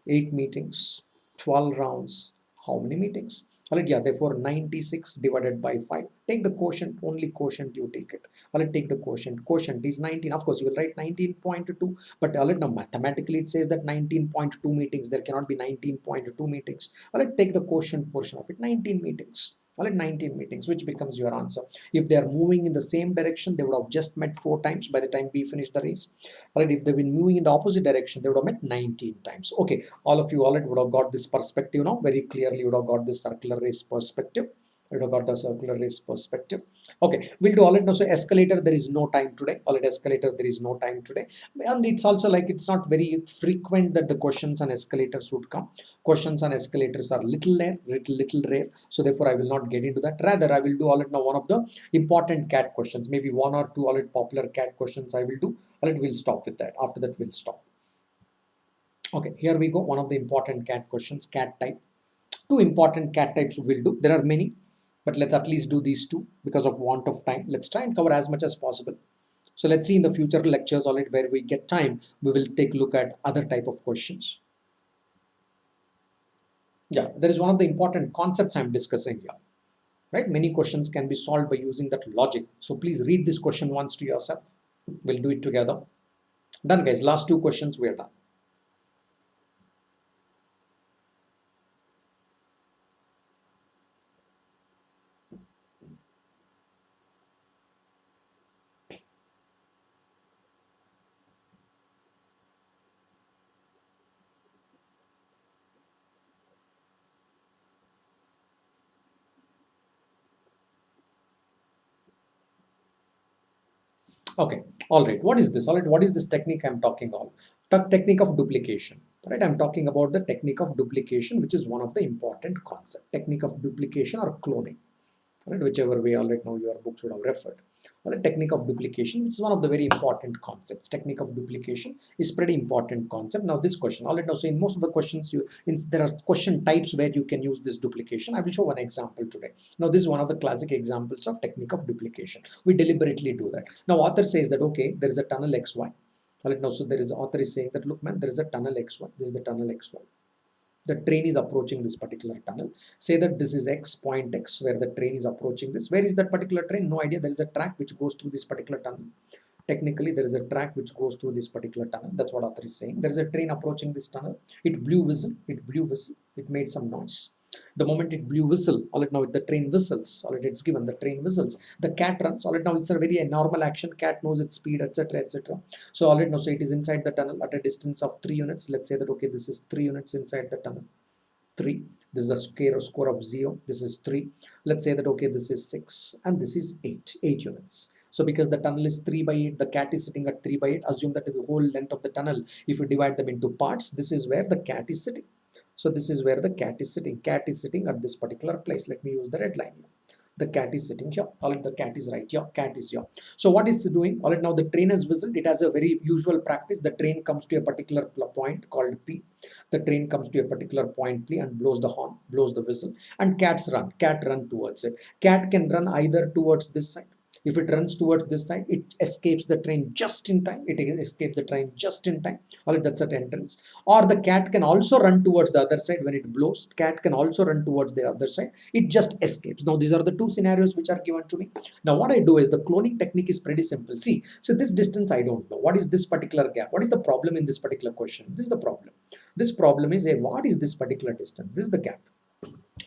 8 meetings, 12 rounds, how many meetings? Alright, yeah, therefore 96 divided by 5. Take the quotient, only quotient you take it. Alright, take the quotient. Quotient is 19. Of course, you will write 19.2, but alright, now mathematically it says that 19.2 meetings. There cannot be 19.2 meetings. Alright, take the quotient portion of it, 19 meetings. Alright, 19 meetings, which becomes your answer. If they are moving in the same direction, they would have just met 4 times by the time B finished the race. Alright, if they've been moving in the opposite direction, they would have met 19 times. Okay, all of you already would have got this perspective now. Very clearly, you would have got this circular race perspective. You would have got the circular race perspective. Okay, we'll do all it now. So escalator, there is no time today. All right, escalator, there is no time today. And it's also like it's not very frequent that the questions on escalators would come. Questions on escalators are little rare. So therefore, I will not get into that. Rather, I will do all it now. One of the important CAT questions, maybe 1 or 2 all it popular CAT questions I will do. All right, we'll stop with that. After that, we'll stop. Okay, here we go. One of the important CAT questions, CAT type. 2 important CAT types we'll do. There are many, but let's at least do these 2 because of want of time. Let's try and cover as much as possible. So let's see in the future lectures, all right, where we get time, we will take a look at other type of questions. Yeah, there is one of the important concepts I'm discussing here, right? Many questions can be solved by using that logic. So please read this question once to yourself. We'll do it together. Done, guys. Last 2 questions, we are done. Okay, all right. What is this? All right, what is this technique I'm talking about? Technique of duplication. Right, I'm talking about the technique of duplication, which is one of the important concept. Technique of duplication or cloning. Right, whichever way all right now your books would have referred. Well, technique of duplication is one of the very important concepts. Technique of duplication is pretty important concept. Now this question, all right now, so in most of the questions, there are question types where you can use this duplication. I will show one example today. Now this is one of the classic examples of technique of duplication. We deliberately do that. Now author says that, okay, there is a tunnel XY. All right now, so there is author is saying that, look man, there is a tunnel XY. This is the tunnel XY. The train is approaching this particular tunnel. Say that this is X, point X, where the train is approaching this. Where is that particular train? No idea. There is a track which goes through this particular tunnel. Technically, there is a track which goes through this particular tunnel. That's what author is saying. There is a train approaching this tunnel. It blew whistle. It blew whistle. It made some noise. The moment it blew whistle, all right, now the train whistles. All right, it's given, the train whistles. The cat runs. All right, now it's a very normal action. Cat knows its speed, etc., etc. So all right, now so it is inside the tunnel at a distance of 3 units. Let's say that okay, this is 3 units inside the tunnel. 3. This is a score of 0. This is 3. Let's say that okay, this is 6 and this is 8. 8 units. So because the tunnel is 3 by 8, the cat is sitting at 3 by 8. Assume that the whole length of the tunnel, if you divide them into parts, this is where the cat is sitting. So this is where the cat is sitting. Cat is sitting at this particular place. Let me use the red line here. The cat is sitting here. All right, the cat is right here. Cat is here. So what is it doing? All right, now the train has whistled. It has a very usual practice. The train comes to a particular point called P. The train comes to a particular point P and blows the horn, blows the whistle, and cats run. Cat run towards it. Cat can run either towards this side. If it runs towards this side, it escapes the train just in time. It escapes the train just in time. All right, that's at entrance. Or the cat can also run towards the other side when it blows. Cat can also run towards the other side. It just escapes. Now, these are the two scenarios which are given to me. Now, what I do is the cloning technique is pretty simple. See, so this distance I don't know. What is this particular gap? What is the problem in this particular question? This is the problem. This problem is what is this particular distance? This is the gap.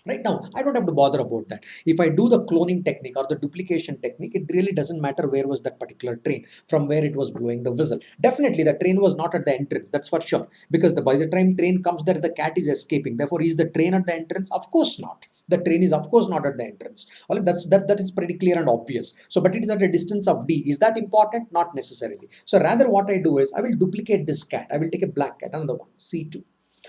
Right now, I don't have to bother about that. If I do the cloning technique or the duplication technique, it really doesn't matter where was that particular train, from where it was blowing the whistle. Definitely, the train was not at the entrance, that's for sure. Because by the time train comes there, the cat is escaping. Therefore, is the train at the entrance? Of course not. The train is of course not at the entrance. All right, that is pretty clear and obvious. So, but it is at a distance of D. Is that important? Not necessarily. So, rather what I do is, I will duplicate this cat. I will take a black cat, another one, C2.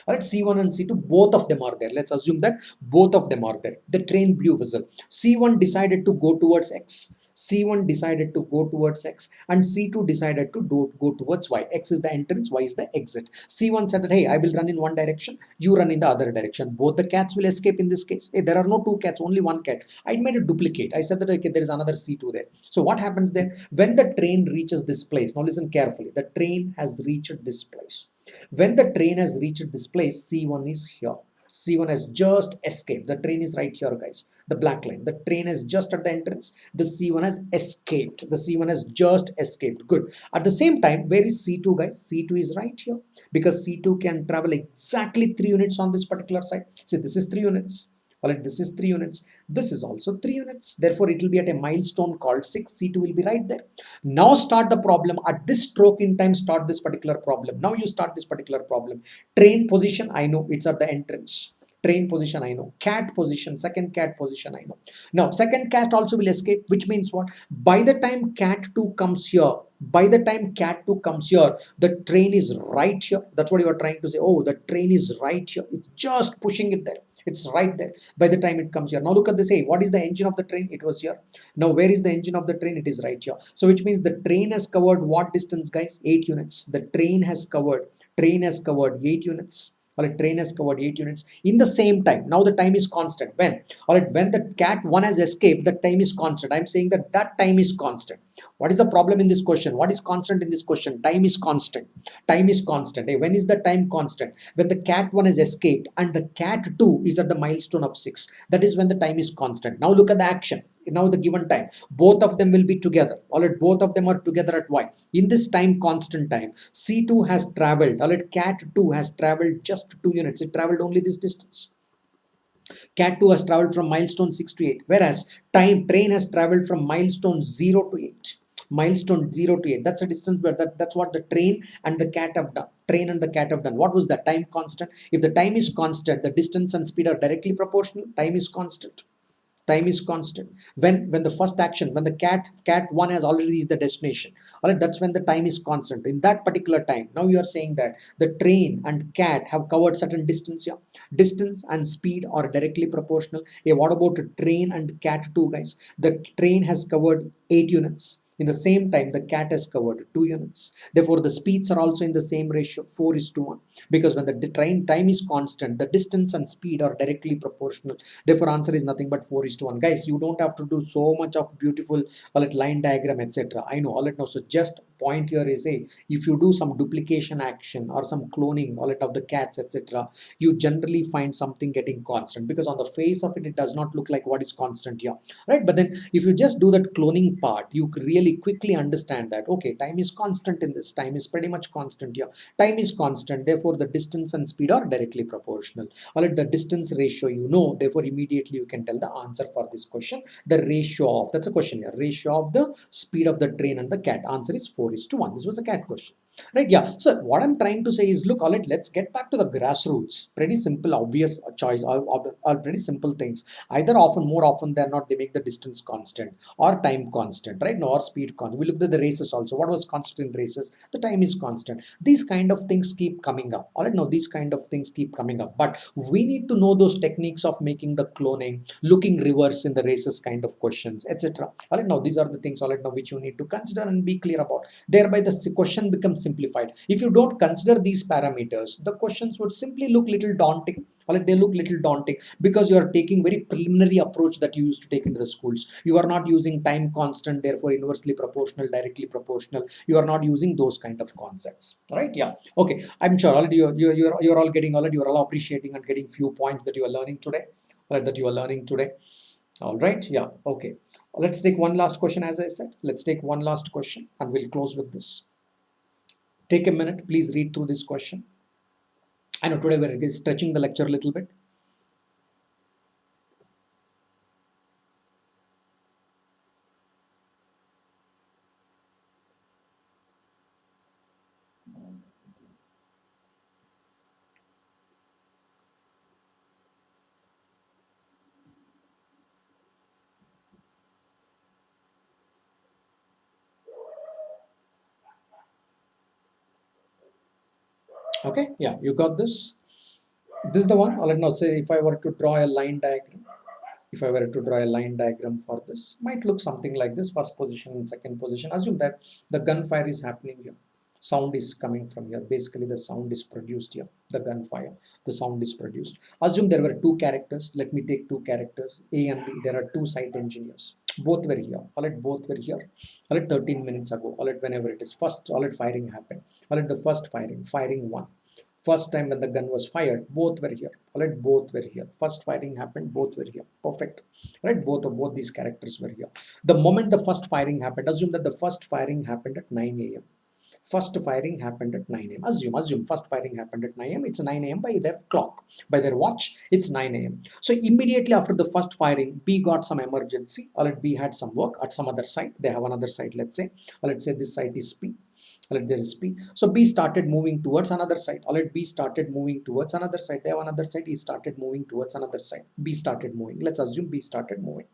All right, C1 and C2, both of them are there. Let's assume that both of them are there. The train blew whistle. C1 decided to go towards X. C1 decided to go towards X and C2 decided to go towards Y. X is the entrance, Y is the exit. C1 said that, hey, I will run in one direction, you run in the other direction. Both the cats will escape in this case. Hey, there are no two cats, only one cat. I made a duplicate. I said that, okay, there is another C2 there. So what happens then? When the train reaches this place, now listen carefully, the train has reached this place. When the train has reached this place, C1 is here. C1 has just escaped. The train is right here, guys. The black line. The train is just at the entrance. The C1 has escaped. The C1 has just escaped. Good. At the same time, where is C2, guys? C2 is right here. Because C2 can travel exactly 3 units on this particular side. See, this is 3 units. All right, this is 3 units. This is also 3 units. Therefore, it will be at a milestone called 6. C2 will be right there. Now start the problem. At this stroke in time, start this particular problem. Now you start this particular problem. Train position, I know. It's at the entrance. Train position, I know. Cat position, second cat position, I know. Now, second cat also will escape, which means what? By the time cat 2 comes here, the train is right here. That's what you are trying to say. Oh, the train is right here. It's just pushing it there. It's right there by the time it comes here. Now look at this. Hey, what is the engine of the train? It was here. Now where is the engine of the train? It is right here. So which means the train has covered what distance, guys? 8 units. The train has covered 8 units. All right, train has covered 8 units in the same time. Now the time is constant. When? All right, when the cat 1 has escaped, the time is constant. I'm saying that time is constant. What is the problem in this question? What is constant in this question? Time is constant. Time is constant. Hey, when is the time constant? When the cat 1 has escaped and the cat 2 is at the milestone of 6. That is when the time is constant. Now look at the action. Now the given time, both of them will be together. All right, both of them are together at Y. In this time, constant time, C2 has traveled. All right, cat 2 has traveled just 2 units. It traveled only this distance. Cat 2 has traveled from milestone 6 to 8, whereas train has traveled from milestone 0 to 8. Milestone 0 to 8. That's a distance, but that's what the train and the cat have done. Train and the cat have done. What was that? Time constant. If the time is constant, the distance and speed are directly proportional. Time is constant. Time is constant. When the first action, when the cat 1 has already reached the destination, all right, that's when the time is constant. In that particular time, now you are saying that the train and cat have covered certain distance here. Distance and speed are directly proportional. Hey, what about the train and cat 2, guys? The train has covered 8 units. In the same time, the cat has covered 2 units. Therefore, the speeds are also in the same ratio, 4:1. Because when the train time is constant, the distance and speed are directly proportional. Therefore, answer is nothing but 4:1. Guys, you don't have to do so much of beautiful line diagram, etc. I know all it now. So just point here is, a if you do some duplication action or some cloning all of the cats, etc., you generally find something getting constant, because on the face of it, it does not look like what is constant here, right? But then if you just do that cloning part, you really quickly understand that, okay, time is constant in this, time is pretty much constant here, time is constant, therefore the distance and speed are directly proportional. All right, the distance ratio, therefore immediately you can tell the answer for this question. The ratio of, that's a question here, ratio of the speed of the train and the cat, answer is 4:1. This was a cat question, right? Yeah, so what I'm trying to say is, look, all right, let's get back to the grassroots. Pretty simple, obvious choice, or pretty simple things. Either often, more often than not, they make the distance constant or time constant, right? No, or speed constant. We looked at the races also. What was constant in races? The time is constant. These kind of things keep coming up. All right, no, these kind of things keep coming up. But we need to know those techniques of making the cloning, looking reverse in the races kind of questions, etc. All right, now these are the things, all right, now which you need to consider and be clear about. Thereby, the question becomes simplified. If you don't consider these parameters, the questions would simply look little daunting. All right, they look little daunting because you are taking very preliminary approach that you used to take into the schools. You are not using time constant, therefore inversely proportional, directly proportional. You are not using those kind of concepts. All right, yeah, okay. I'm sure already you're all getting, already you're all appreciating and getting few points that you are learning today. All right, that you are learning today. All right, yeah, okay. Let's take one last question. As I said, let's take one last question and we'll close with this. Take a minute, please read through this question. I know today we're stretching the lecture a little bit. Okay, yeah, you got this. This is the one. Let now say if I were to draw a line diagram. If I were to draw a line diagram for this, might look something like this: first position and second position. Assume that the gunfire is happening here. Sound is coming from here. Basically, the sound is produced here. The gunfire, the sound is produced. Assume there were two characters. Let me take two characters, A and B. There are two site engineers. Both were here. All right, both were here. All right, 13 minutes ago. All right, whenever it is first, all right, firing happened. All right, the first firing one. First time when the gun was fired, both were here. All right, both were here. First firing happened, both were here. Perfect. All right, both these characters were here. The moment the first firing happened, assume that the first firing happened at 9 a.m. First firing happened at 9 a.m. Assume first firing happened at 9 a.m. It's 9 a.m. by their clock, by their watch. It's 9 a.m. So immediately after the first firing, B got some emergency. Or B had some work at some other site. They have another site. Let's say, this site is P. Let there is B. So B started moving towards another side. Let B started moving towards another side. They have another side. He started moving towards another side. B started moving. Let's assume B started moving.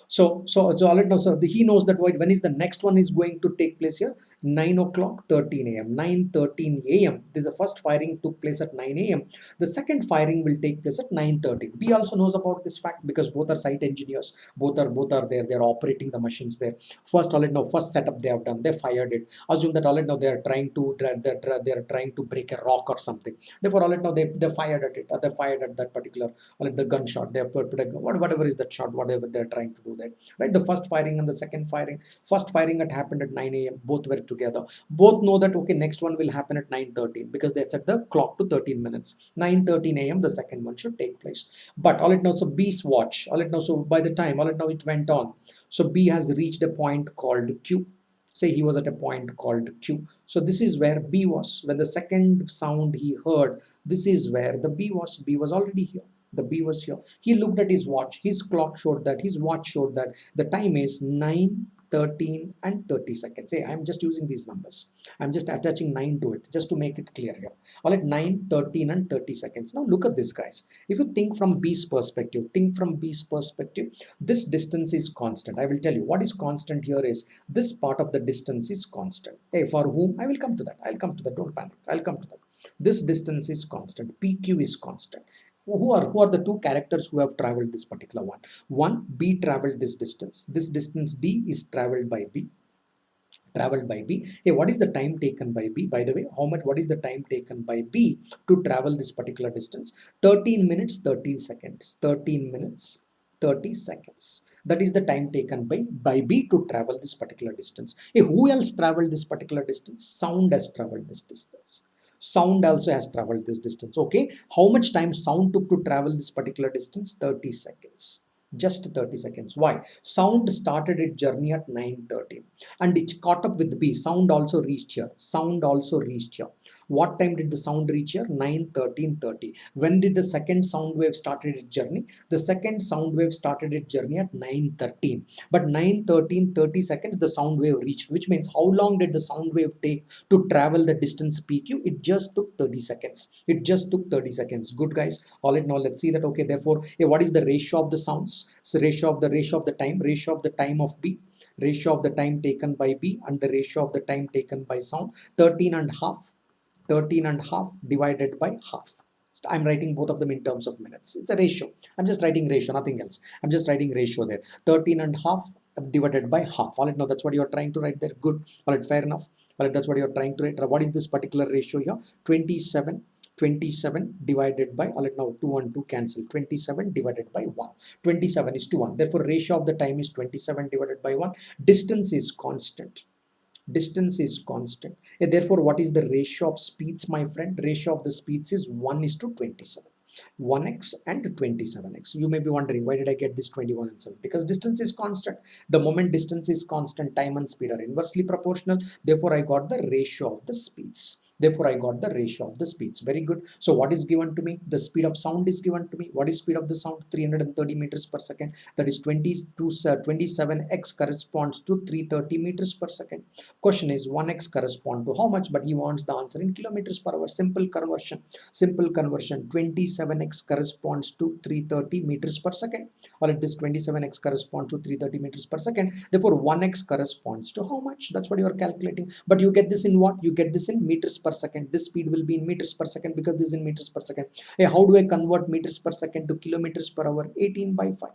So all it knows, so he knows that when is the next one is going to take place here? 9 o'clock 13 a.m. 9:13 a.m. This is the first firing took place at 9 a.m. The second firing will take place at 9:13. B also knows about this fact because both are site engineers. Both are there. They're operating the machines there. First, all it now first setup they have done. They fired it. Assume that all it now they are trying to break a rock or something. Therefore, all it now they fired at it. They fired at that particular the gunshot. They have put whatever is that shot, whatever they're trying to do there, right? The first firing and the second firing. First firing had happened at 9 a.m. Both were together. Both know that okay, next one will happen at 9:13 because they set the clock to 13 minutes. 9:13 a.m. the second one should take place. But all it knows, so B's watch. All it knows, so by the time all it know it went on. So B has reached a point called Q. Say he was at a point called Q. So this is where B was. When the second sound he heard, this is where the B was. B was already here. The B was here. He looked at his watch. His clock showed that, his watch showed that the time is 9, 13 and 30 seconds. Hey, I'm just using these numbers. I'm just attaching 9 to it just to make it clear here. All at 9, 13 and 30 seconds. Now look at this, guys. If you think from B's perspective, this distance is constant. I will tell you what is constant here is this part of the distance is constant. Hey, for whom? I will come to that. I'll come to that. Don't panic. I'll come to that. This distance is constant. PQ is constant. Who are the two characters who have traveled this particular one? One, B traveled this distance. This distance D is traveled by B. Hey, what is the time taken by B? By the way, what is the time taken by B to travel this particular distance? 13 minutes, 13 seconds. 13 minutes, 30 seconds. That is the time taken by B to travel this particular distance. Who else traveled this particular distance? Sound has traveled this distance. Sound also has traveled this distance. Okay, how much time sound took to travel this particular distance? 30 seconds. Just 30 seconds. Why? Sound started its journey at 9:30 and it's caught up with B. Sound also reached here. Sound also reached here. What time did the sound reach here? 9:13:30. When did the second sound wave started its journey? The second sound wave started its journey at 9:13. But 9:13, 30 seconds the sound wave reached, which means how long did the sound wave take to travel the distance PQ? It just took 30 seconds. It just took 30 seconds. Good guys. All right, now let's see that. Okay, therefore, what is the ratio of the sounds? So ratio of the time of B, ratio of the time taken by B and the ratio of the time taken by sound. 13 and half, 13 and half divided by half. I'm writing both of them in terms of minutes. It's a ratio. I'm just writing ratio, nothing else. I'm just writing ratio there. 13 and half divided by half. All right, now that's what you're trying to write there. Good. All right, fair enough. All right, that's what you're trying to write. What is this particular ratio here? 27 divided by, all right, now 2 and 2 cancel. 27 divided by 1. 27 is to 1. Therefore, ratio of the time is 27 divided by 1. Distance is constant. Distance is constant. Therefore, what is the ratio of speeds, my friend? Ratio of the speeds is 1 is to 27. 1x and 27x. You may be wondering, why did I get this 21 and 7? Because distance is constant. The moment distance is constant, time and speed are inversely proportional. Therefore, I got the ratio of the speeds. Therefore, I got the ratio of the speeds. Very good. So what is given to me? The speed of sound is given to me. What is speed of the sound? 330 meters per second. That is 27x corresponds to 330 meters per second. Question is 1x correspond to how much? But he wants the answer in kilometers per hour. Simple conversion. Simple conversion. 27x corresponds to 330 meters per second. Or let this 27x corresponds to 330 meters per second. Therefore, 1x corresponds to how much? That's what you are calculating. But you get this in what? You get this in meters per second. This speed will be in meters per second because this is in meters per second. Hey, how do I convert meters per second to kilometers per hour? 18 by 5.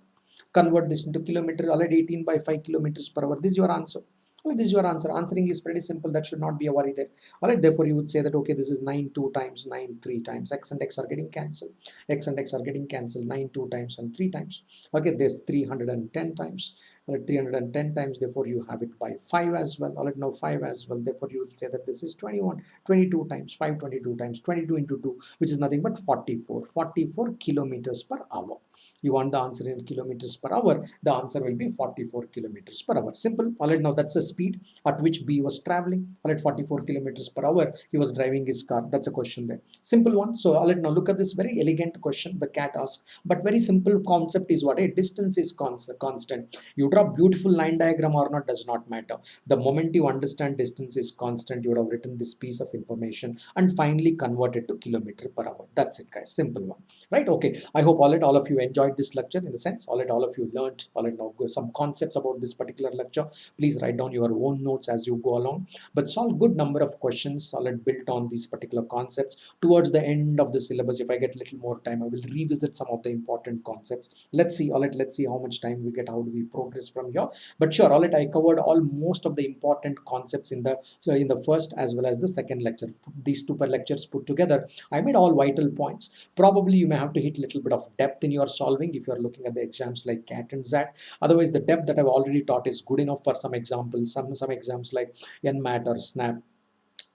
Convert this into kilometers. Already 18 by 5 kilometers per hour. This is your answer. Well, this is your answer. Answering is pretty simple. That should not be a worry there. All right. Therefore, you would say that, okay, this is 9 2 times, 9 3 times. X and X are getting cancelled. X and X are getting cancelled. 9 2 times and 3 times. Okay, there's 310 times. All right, 310 times. Therefore, you have it by 5 as well. All right, now 5 as well. Therefore, you will say that this is 21. 22 times 5, 22 times 22 into 2, which is nothing but 44. 44 kilometers per hour. You want the answer in kilometers per hour. The answer will be 44 kilometers per hour. Simple. All right, now that's the speed at which B was traveling. All right, 44 kilometers per hour. He was driving his car. That's a question there. Simple one. So all right, now look at this very elegant question the cat asks. But very simple concept is what? A distance is constant. You draw beautiful line diagram or not does not matter. The moment you understand distance is constant, you would have written this piece of information and finally converted to kilometer per hour. That's it, guys. Simple one. Right? Okay. I hope all of you enjoyed this lecture in the sense all of you learned now some concepts about this particular lecture. Please write down your own notes as you go along, but solve good number of questions built on these particular concepts. Towards the end of the syllabus, if I get little more time, I will revisit some of the important concepts. Let's see let's see how much time we get, how do we progress from here. But sure, I covered most of the important concepts in the first as well as the second lecture. These two lectures put together, I made all vital points. Probably you may have to hit a little bit of depth in your solving if you are looking at the exams like CAT and XAT. Otherwise, the depth that I've already taught is good enough for some examples. Some exams like NMAT or SNAP,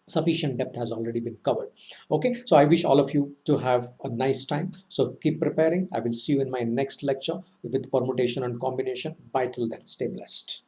sufficient depth has already been covered. Okay, so I wish all of you to have a nice time. So keep preparing. I will see you in my next lecture with permutation and combination. Bye till then. Stay blessed.